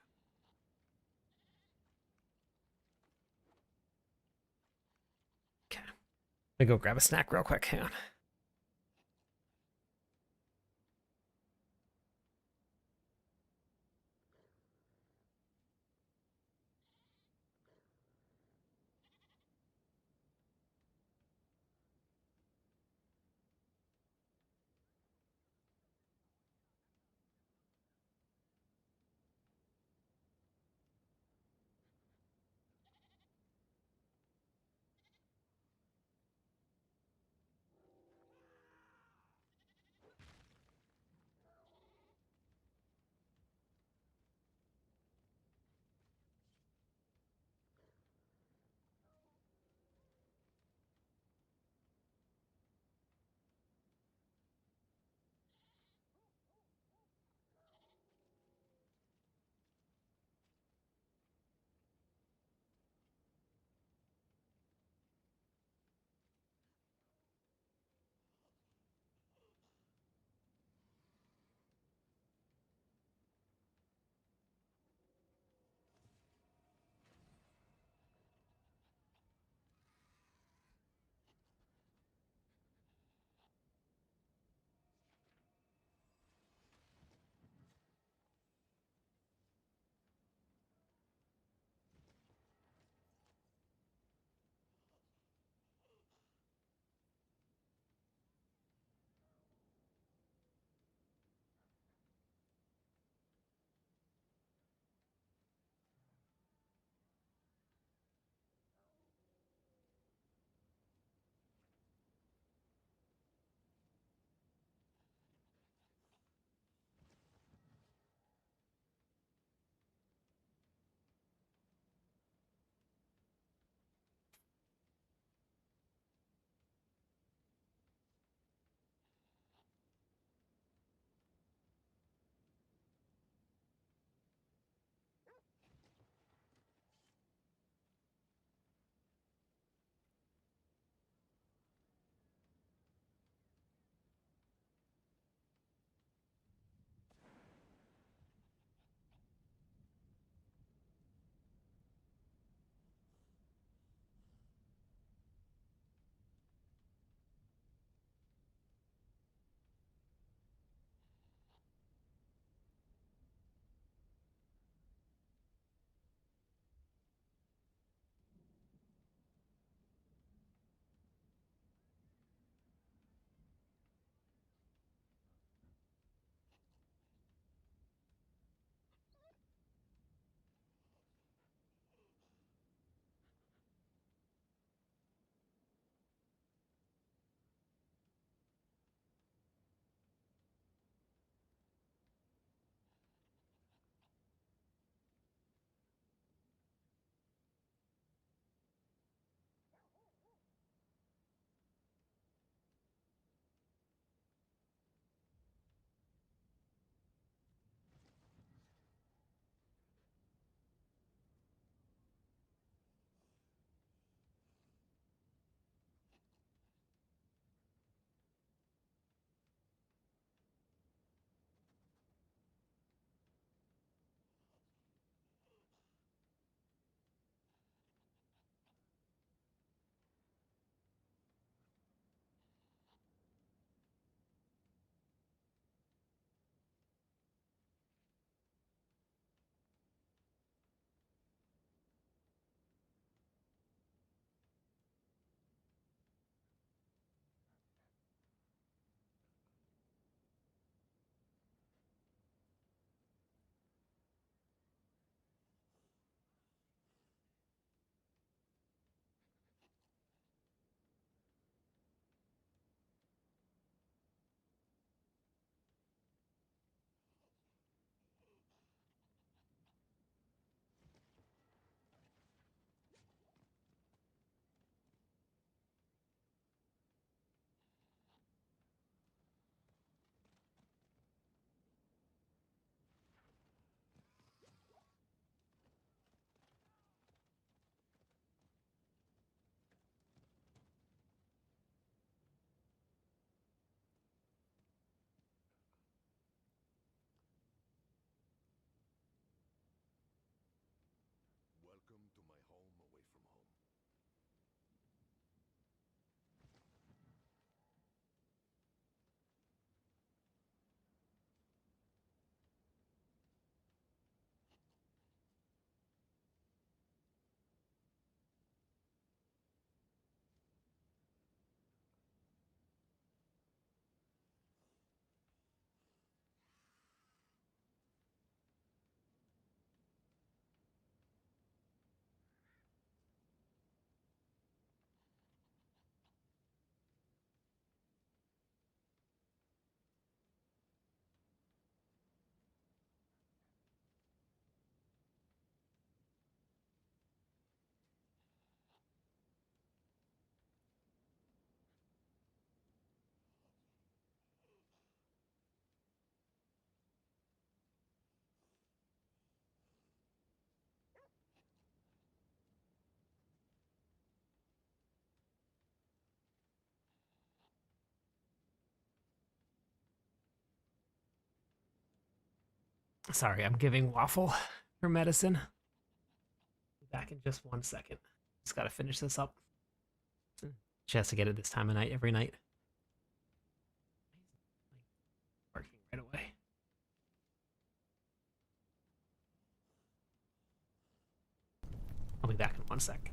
Okay. Let me go grab a snack real quick. Hang on. Sorry, I'm giving Waffle her medicine. Be back in just 1 second. Just gotta finish this up. She has to get it this time of night every night. Working right away. I'll be back in 1 sec.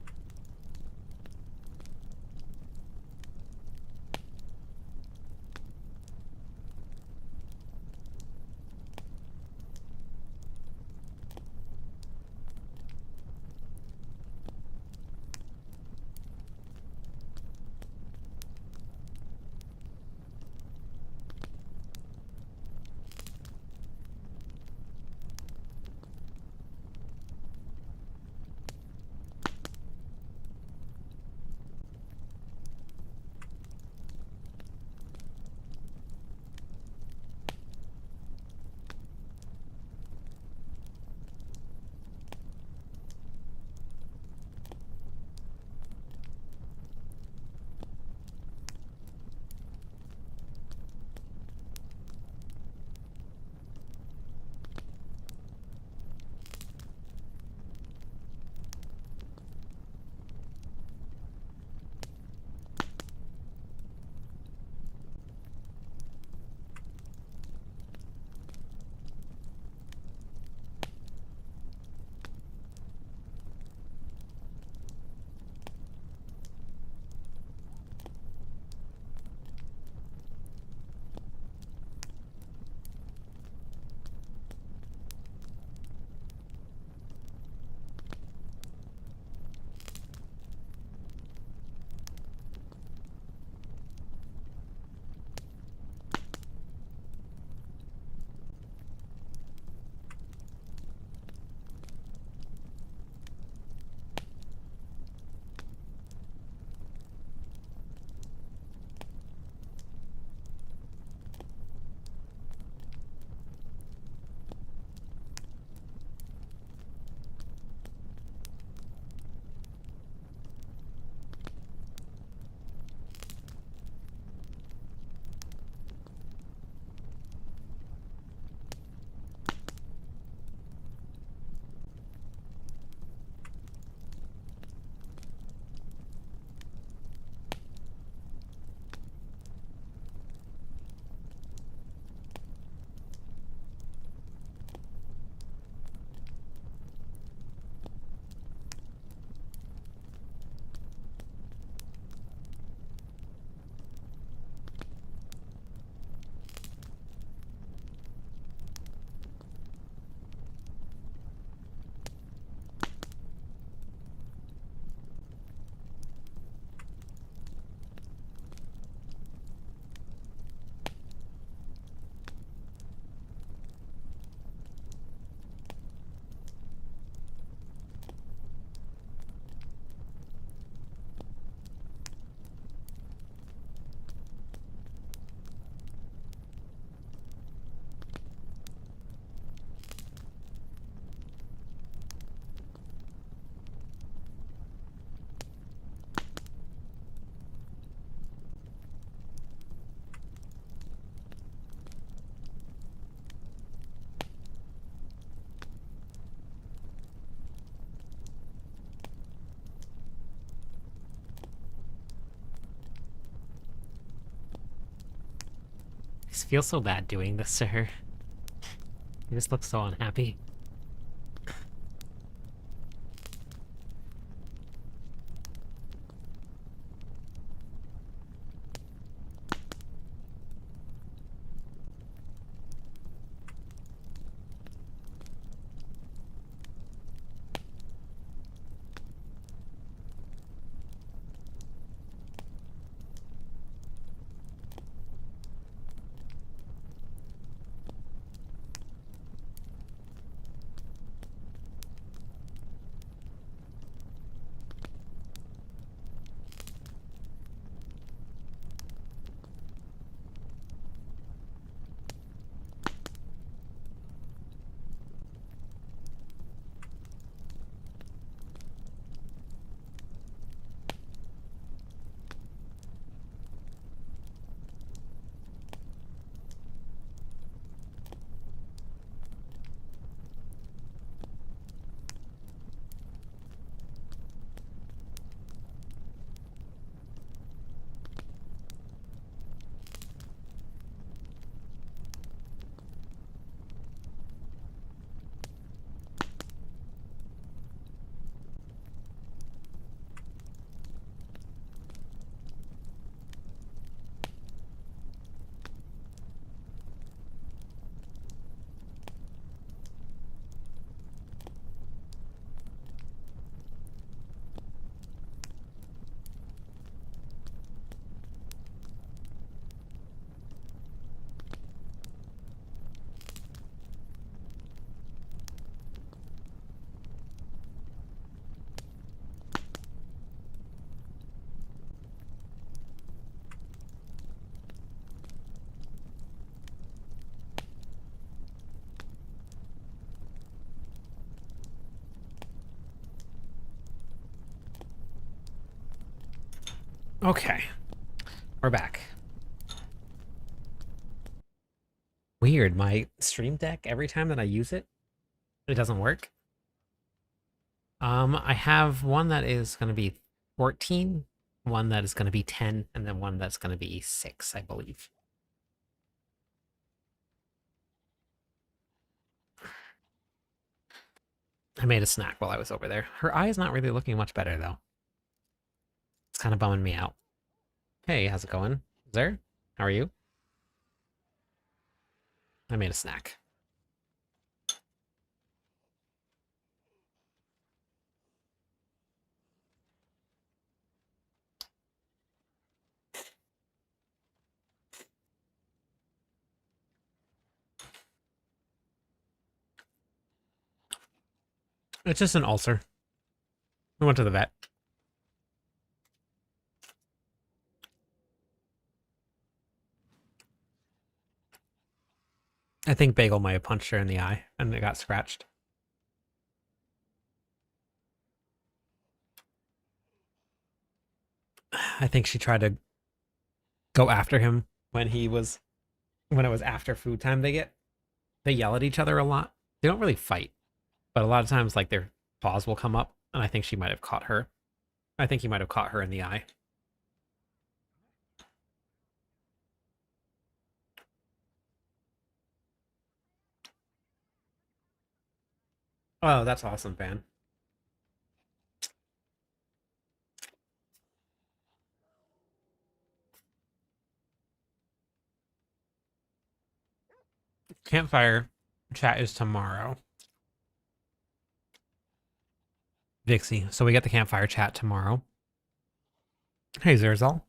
I just feel so bad doing this to her. She just looks so unhappy. Okay, we're back. Weird, my stream deck, every time that I use it, it doesn't work. I have one that is going to be 14, one that is going to be 10, and then one that's going to be 6, I believe. I made a snack while I was over there. Her eye is not really looking much better, though. It's kind of bumming me out. Hey, how's it going? There? How are you? I made a snack. It's just an ulcer. I went to the vet. I think Bagel might have punched her in the eye, and it got scratched. I think she tried to go after him when it was after food time. They yell at each other a lot. They don't really fight, but a lot of times like their paws will come up, and I think she might have caught her. I think he might have caught her in the eye. Oh, that's awesome, Van. Campfire chat is tomorrow. Vixie. So we get the campfire chat tomorrow. Hey, Zerzal.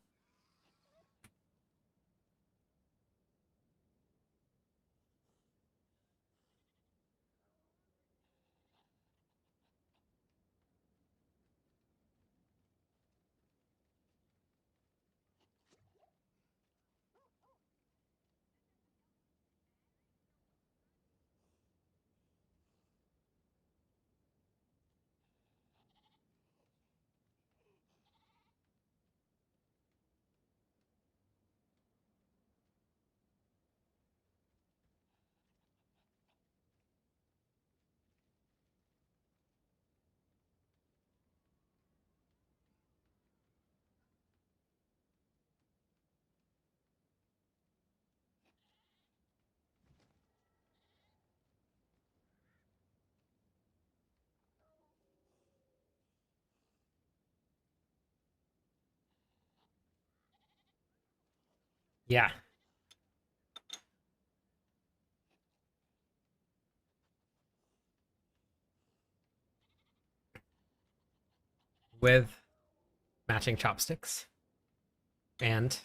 Yeah. With matching chopsticks and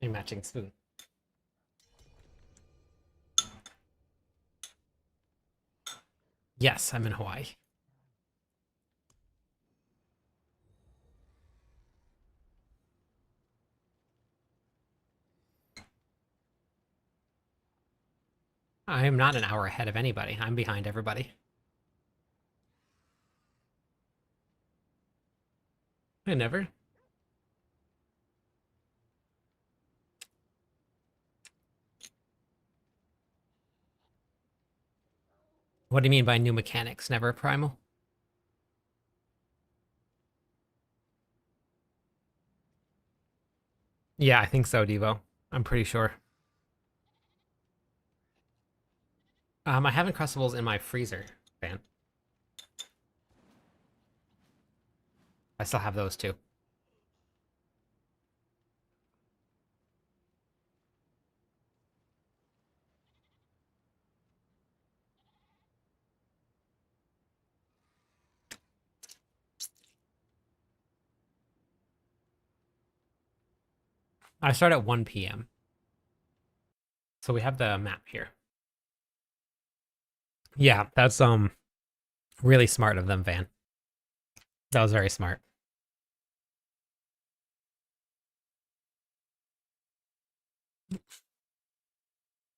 a matching spoon. Yes, I'm in Hawaii. I am not an hour ahead of anybody. I'm behind everybody. I never. What do you mean by new mechanics? Never primal? Yeah, I think so, Devo. I'm pretty sure. I have Uncrustables in my freezer, Van. I still have those too. I start at 1 p.m. So we have the map here. Yeah, that's really smart of them, Van. That was very smart.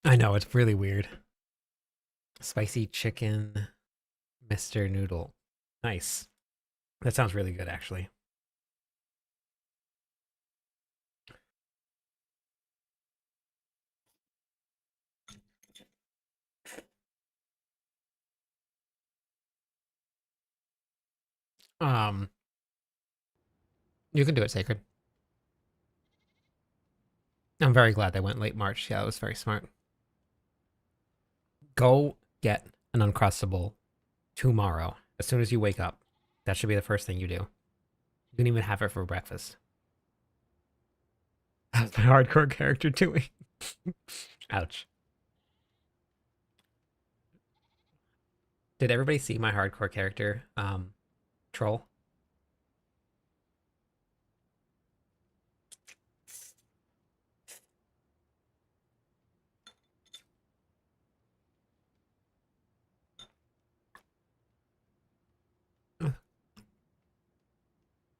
I know, it's really weird. Spicy chicken, Mr. Noodle. Nice. That sounds really good, actually. Um, you can do it, Sacred. I'm very glad they went late March. Yeah, it was very smart. Go get an Uncrustable tomorrow. As soon as you wake up. That should be the first thing you do. You can even have it for breakfast. How's my hardcore character doing? Ouch. Did everybody see my hardcore character, troll?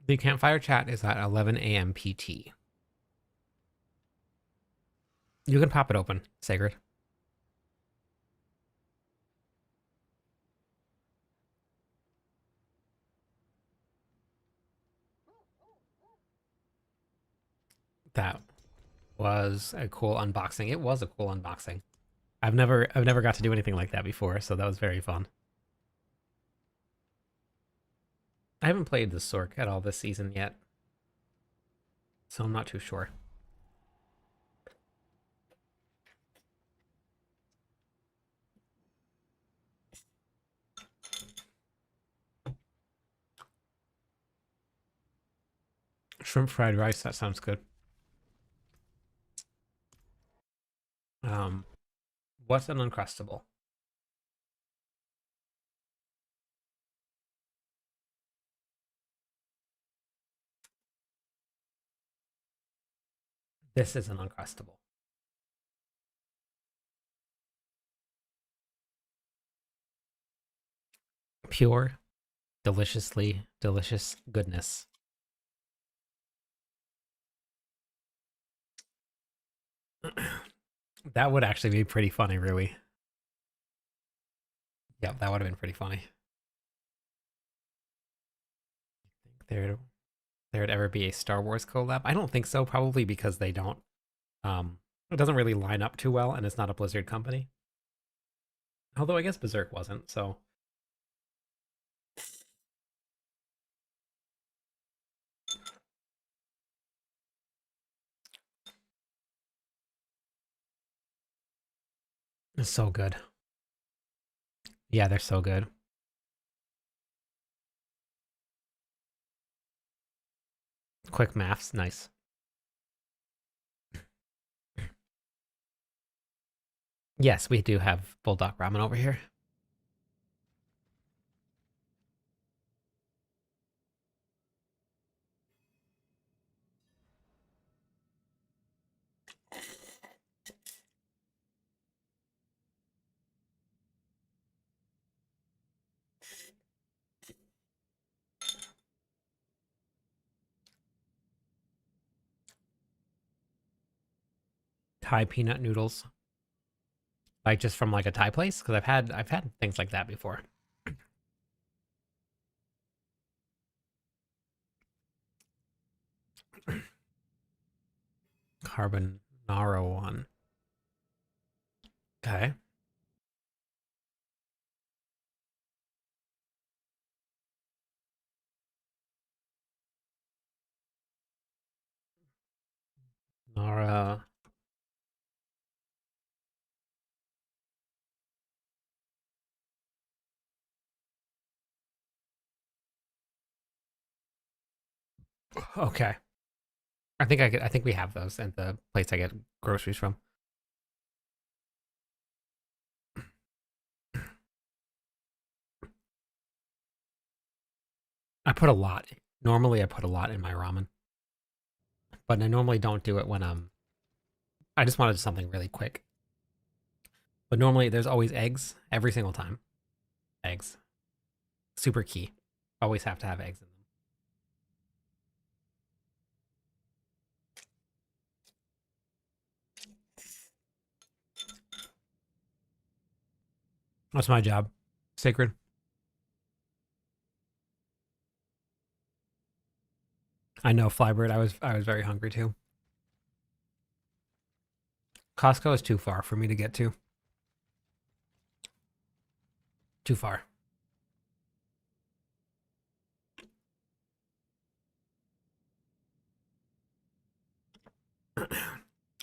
The campfire chat is at 11 a.m. PT. You can pop it open, Sacred. That was a cool unboxing. It was a cool unboxing. I've never got to do anything like that before, so that was very fun. I haven't played the Sork at all this season yet, so I'm not too sure. Shrimp fried rice, that sounds good. What's an Uncrustable? This is an Uncrustable. Pure, deliciously delicious goodness. That would actually be pretty funny, Rui. Yep, that would have been pretty funny. There'd ever be a Star Wars collab? I don't think so, probably because they don't it doesn't really line up too well and it's not a Blizzard company. Although I guess Berserk wasn't, so it's so good. Yeah, they're so good. Quick maths, nice. Yes, we do have Bulldog Ramen over here. Thai peanut noodles. Like just from like a Thai place? Because I've had things like that before. Carbonaro one. Okay. Nara. Okay. I think we have those at the place I get groceries from. I put a lot. Normally I put a lot in my ramen. But I normally don't do it when I just wanted something really quick. But normally there's always eggs every single time. Eggs. Super key. Always have to have eggs in them. That's my job. Sacred. I know, Flybird. I was very hungry too. Costco is too far for me to get to. Too far.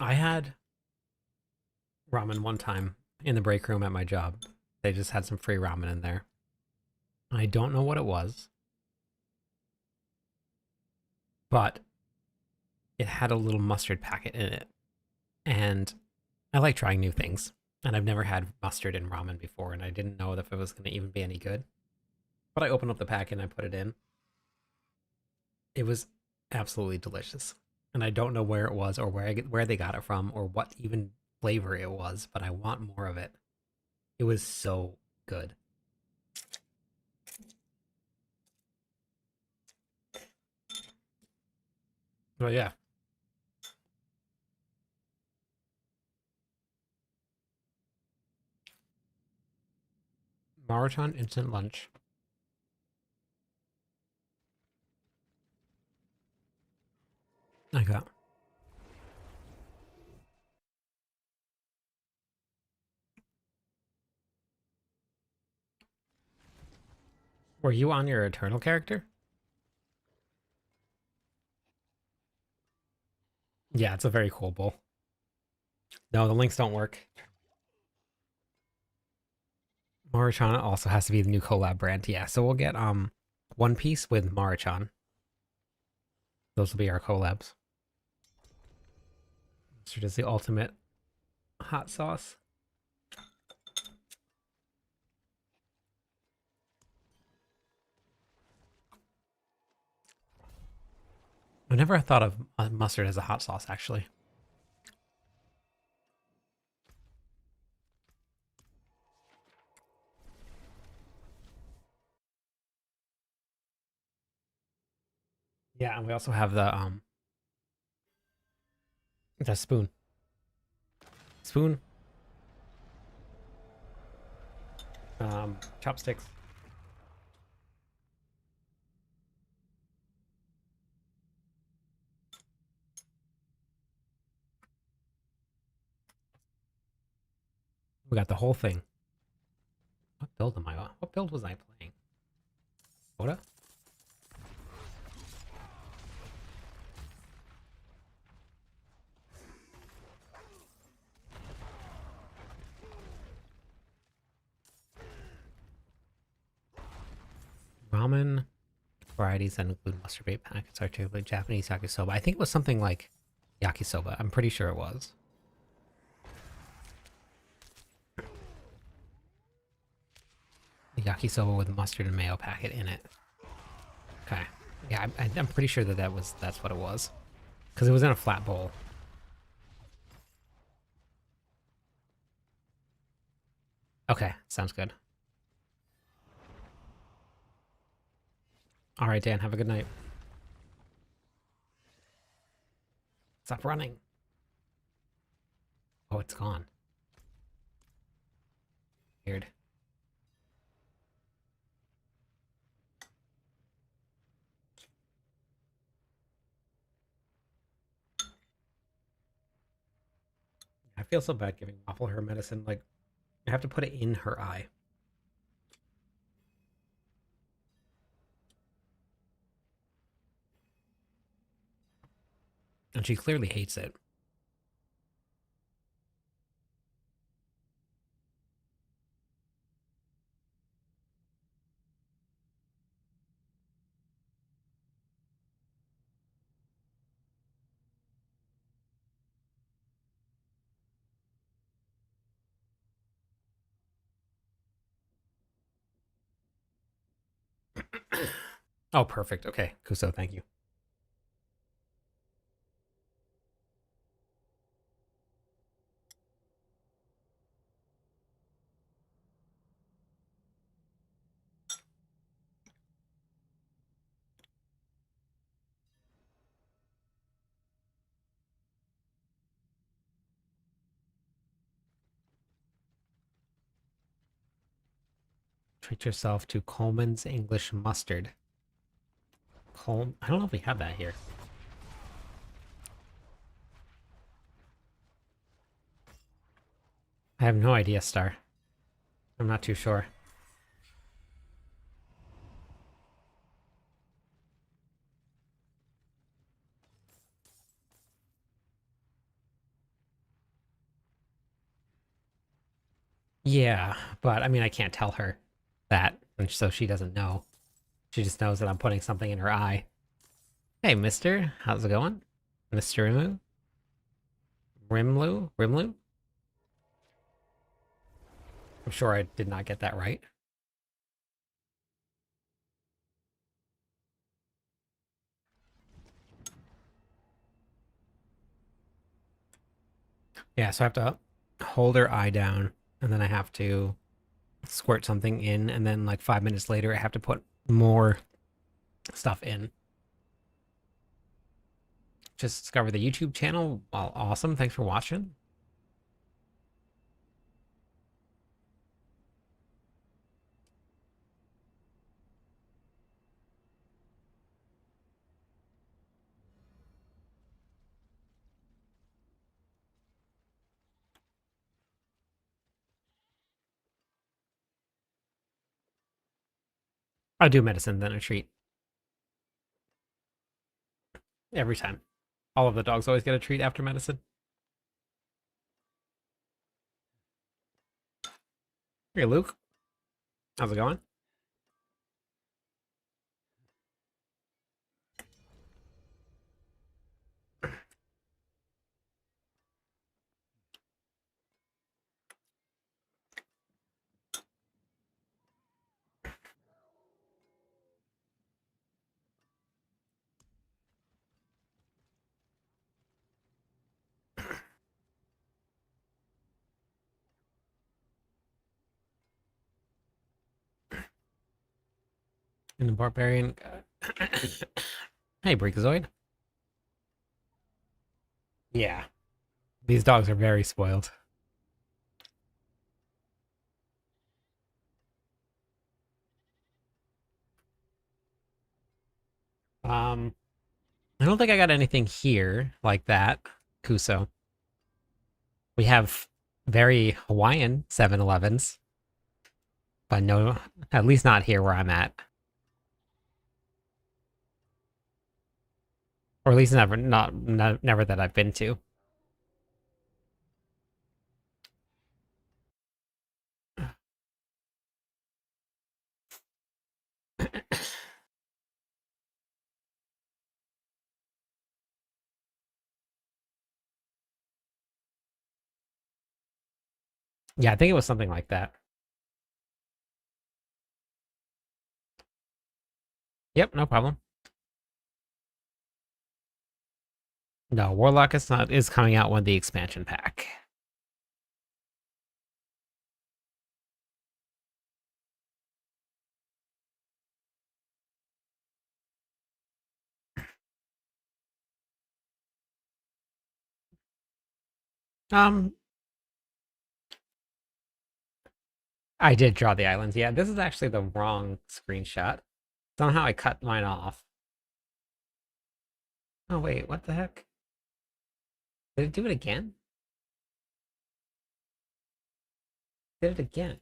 I had ramen one time in the break room at my job. They just had some free ramen in there. I don't know what it was, but it had a little mustard packet in it. And I like trying new things. And I've never had mustard in ramen before, and I didn't know if it was going to even be any good. But I opened up the packet and I put it in. It was absolutely delicious. And I don't know where it was or where they got it from or what even flavor it was, but I want more of it. It was so good. Oh yeah. Maruchan instant lunch. I got. Were you on your Eternal character? Yeah, it's a very cool bowl. No, the links don't work. Maruchan also has to be the new collab brand. Yeah, so we'll get One Piece with Maruchan. Those will be our collabs. Mustard is the ultimate hot sauce. I never thought of mustard as a hot sauce, actually. Yeah, and we also have the spoon. Spoon. Chopsticks. We got the whole thing. What build am I on? What build was I playing? Oda? Ramen varieties that include mustard bait packets are typically Japanese yakisoba. I think it was something like yakisoba. I'm pretty sure it was. Yakisoba with mustard and mayo packet in it. Okay. Yeah, I'm pretty sure that's what it was. Because it was in a flat bowl. Okay, sounds good. All right, Dan, have a good night. Stop running. Oh, it's gone. Weird. I feel so bad giving Waffle her medicine. Like, I have to put it in her eye. And she clearly hates it. Oh, perfect. Okay, Kuso, thank you. Treat yourself to Coleman's English mustard. I don't know if we have that here. I have no idea, Star. I'm not too sure. Yeah, but I mean, I can't tell her that, and so she doesn't know. She just knows that I'm putting something in her eye. Hey, mister, how's it going? Mr. Rimu? Rimlu? Rimlu? I'm sure I did not get that right. Yeah, so I have to hold her eye down, and then I have to squirt something in, and then like 5 minutes later, I have to put more stuff in. Just discover the YouTube channel. Well, awesome. Thanks for watching. I do medicine, then a treat every time. All of the dogs always get a treat after medicine. Hey, Luke. How's it going? In the Barbarian. Hey, Breakazoid. Yeah. These dogs are very spoiled. Um, I don't think I got anything here like that. Kuso. We have very Hawaiian 7-Elevens, but no, at least not here where I'm at. Or at least never that I've been to. Yeah, I think it was something like that. Yep, no problem. No, Warlock is coming out with the expansion pack. Um, I did draw the islands. Yeah, this is actually the wrong screenshot. Somehow I cut mine off. Oh wait, what the heck? Did it do it again? Did it again?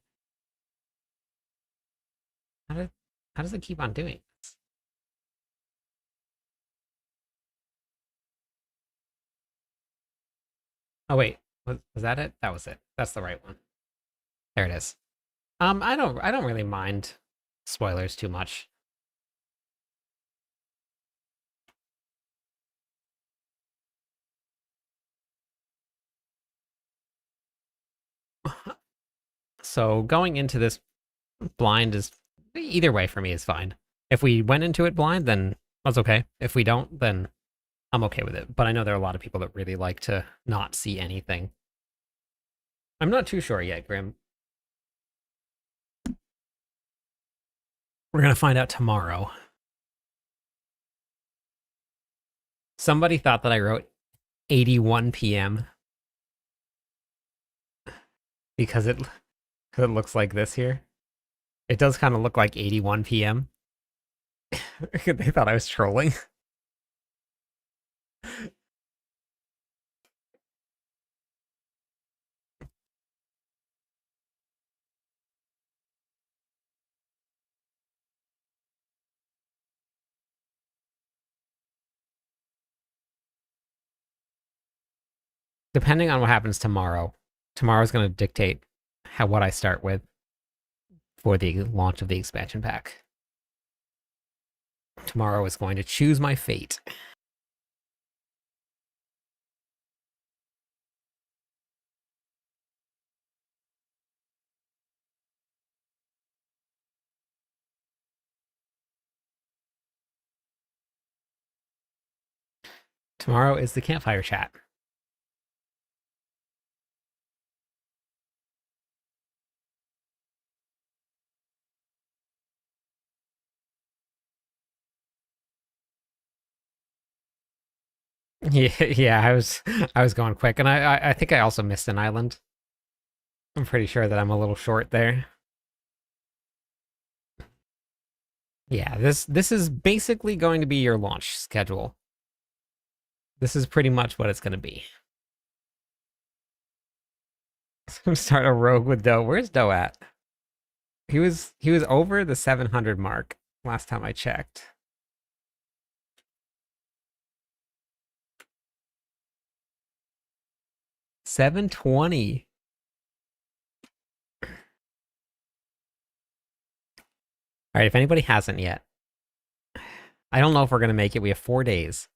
How did how does it keep on doing this? Oh wait, was that it? That was it. That's the right one. There it is. I don't really mind spoilers too much. So going into this blind is either way for me is fine. If we went into it blind, then that's okay. If we don't, then I'm okay with it. But I know there are a lot of people that really like to not see anything. I'm not too sure yet, Grim. We're gonna find out tomorrow. Somebody thought that I wrote 81 p.m. because it looks like this here. It does kind of look like 81 p.m. They thought I was trolling. Depending on what happens tomorrow, tomorrow's going to dictate what I start with for the launch of the expansion pack. Tomorrow is going to choose my fate. Tomorrow is the campfire chat. Yeah, I was going quick, and I think I also missed an island. I'm pretty sure that I'm a little short there. Yeah, this is basically going to be your launch schedule. This is pretty much what it's going to be. Start a rogue with Doe. Where's Doe at? He was over the 700 mark last time I checked. $720. All right, if anybody hasn't yet, I don't know if we're gonna make it. We have 4 days.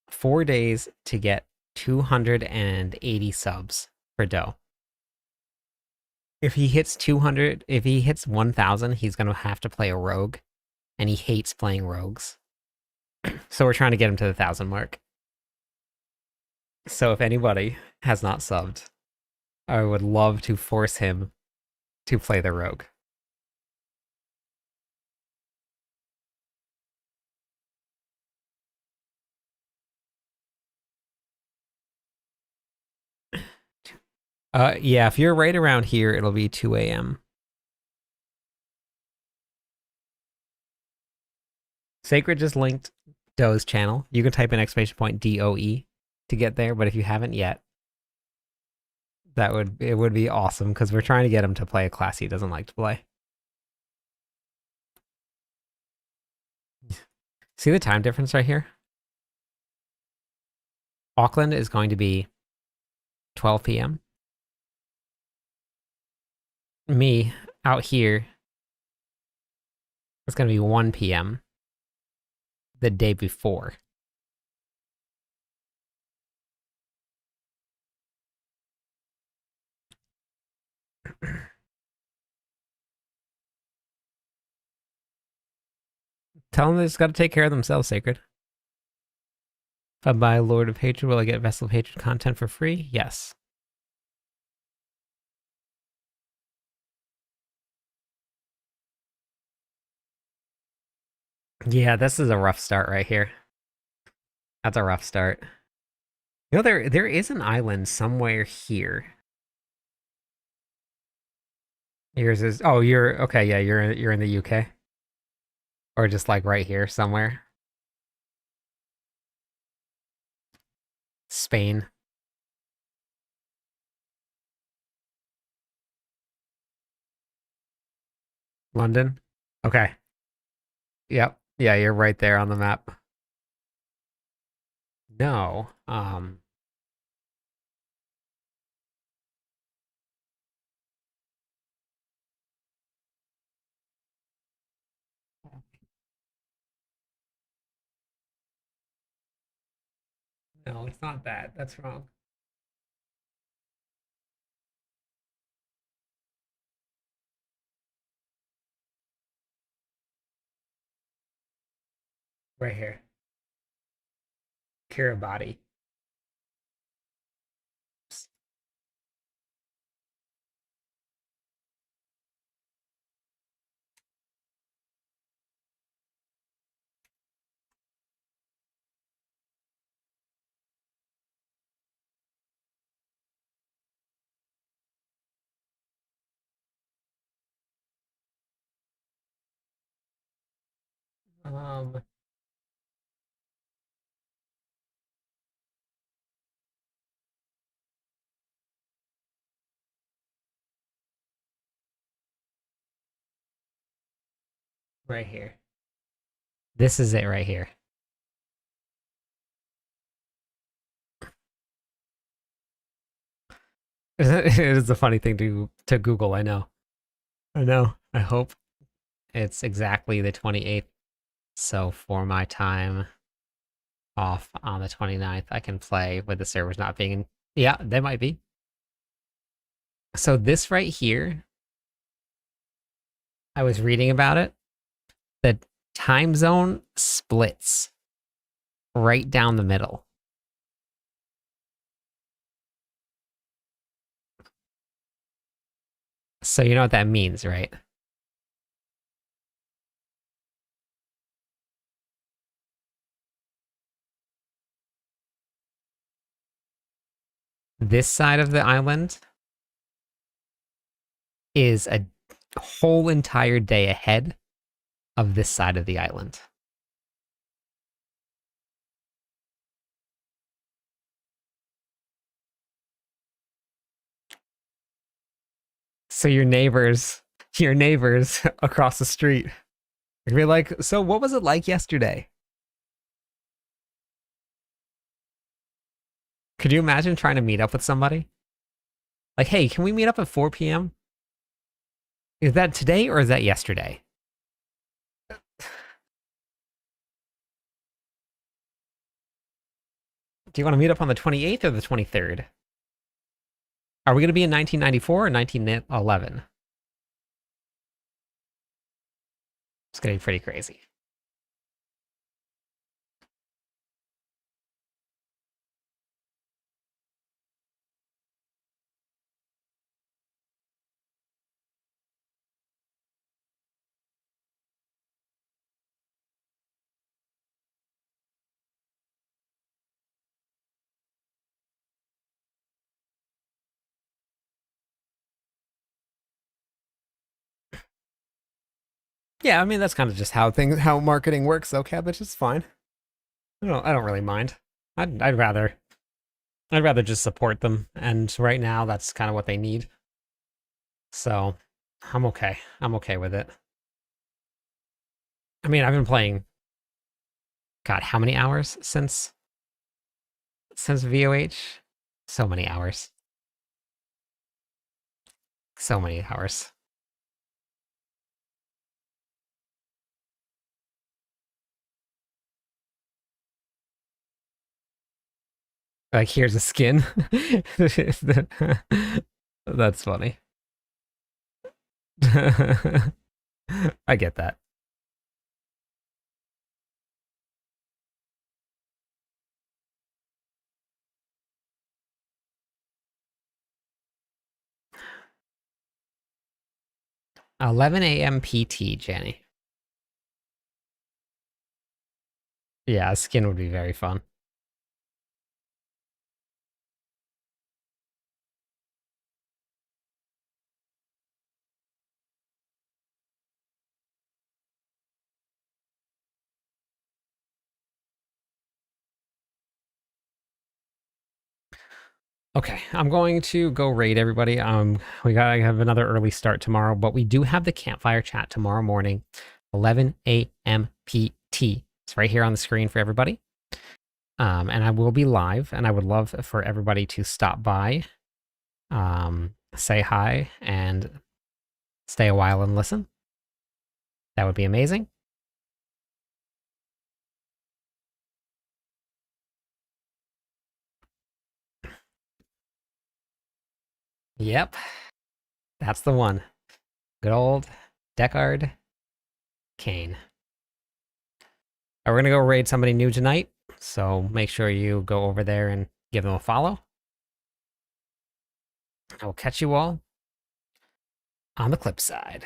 4 days to get 280 subs for Doe. If he hits 200, if he hits 1,000, he's gonna have to play a rogue, and he hates playing rogues. So we're trying to get him to the 1,000 mark. So if anybody has not subbed, I would love to force him to play the rogue. Yeah, if you're right around here, it'll be 2 a.m. Sacred just linked Doe's channel. You can type in !DOE to get there, but if you haven't yet, it would be awesome because we're trying to get him to play a class he doesn't like to play. See the time difference right here? Auckland is going to be 12 p.m. Me out here it's going to be 1 p.m. the day before. Tell them they just got to take care of themselves, Sacred. If I buy Lord of Hatred, will I get Vessel of Hatred content for free? Yes. Yeah, this is a rough start right here. That's a rough start. You know, there is an island somewhere here. Yours is you're okay, yeah, you're in the UK. Or just like right here somewhere. Spain. London. Okay. Yep. Yeah, you're right there on the map. No. No, it's not that. That's wrong. Right here. Kiribati. Um right here. This is it right here. It is a funny thing to Google, I know. I know. I hope it's exactly the 28th. So for my time off on the 29th, I can play with the servers not being in. Yeah, they might be. So this right here, I was reading about it. The time zone splits right down the middle. So you know what that means, right? This side of the island is a whole entire day ahead of this side of the island. So your neighbors across the street you'd be like, so what was it like yesterday? Could you imagine trying to meet up with somebody? Like, hey, can we meet up at 4 p.m.? Is that today or is that yesterday? Do you want to meet up on the 28th or the 23rd? Are we going to be in 1994 or 1911? It's going to be pretty crazy. Yeah, I mean that's kind of just how marketing works, though, Cabbage. It's fine. I don't really mind. I'd rather just support them, and right now that's kind of what they need. So I'm okay. I'm okay with it. I mean, I've been playing. God, how many hours since VOH? So many hours. So many hours. Like, here's a skin. That's funny. I get that. $11 a.m. PT, Jenny. Yeah, a skin would be very fun. Okay, I'm going to go raid everybody. We gotta have another early start tomorrow, but we do have the campfire chat tomorrow morning, 11 a.m. PT. It's right here on the screen for everybody. And I will be live, and I would love for everybody to stop by, say hi, and stay a while and listen. That would be amazing. Yep, that's the one. Good old Deckard Kane. We're gonna go raid somebody new tonight, so make sure you go over there and give them a follow. I will catch you all on the clip side.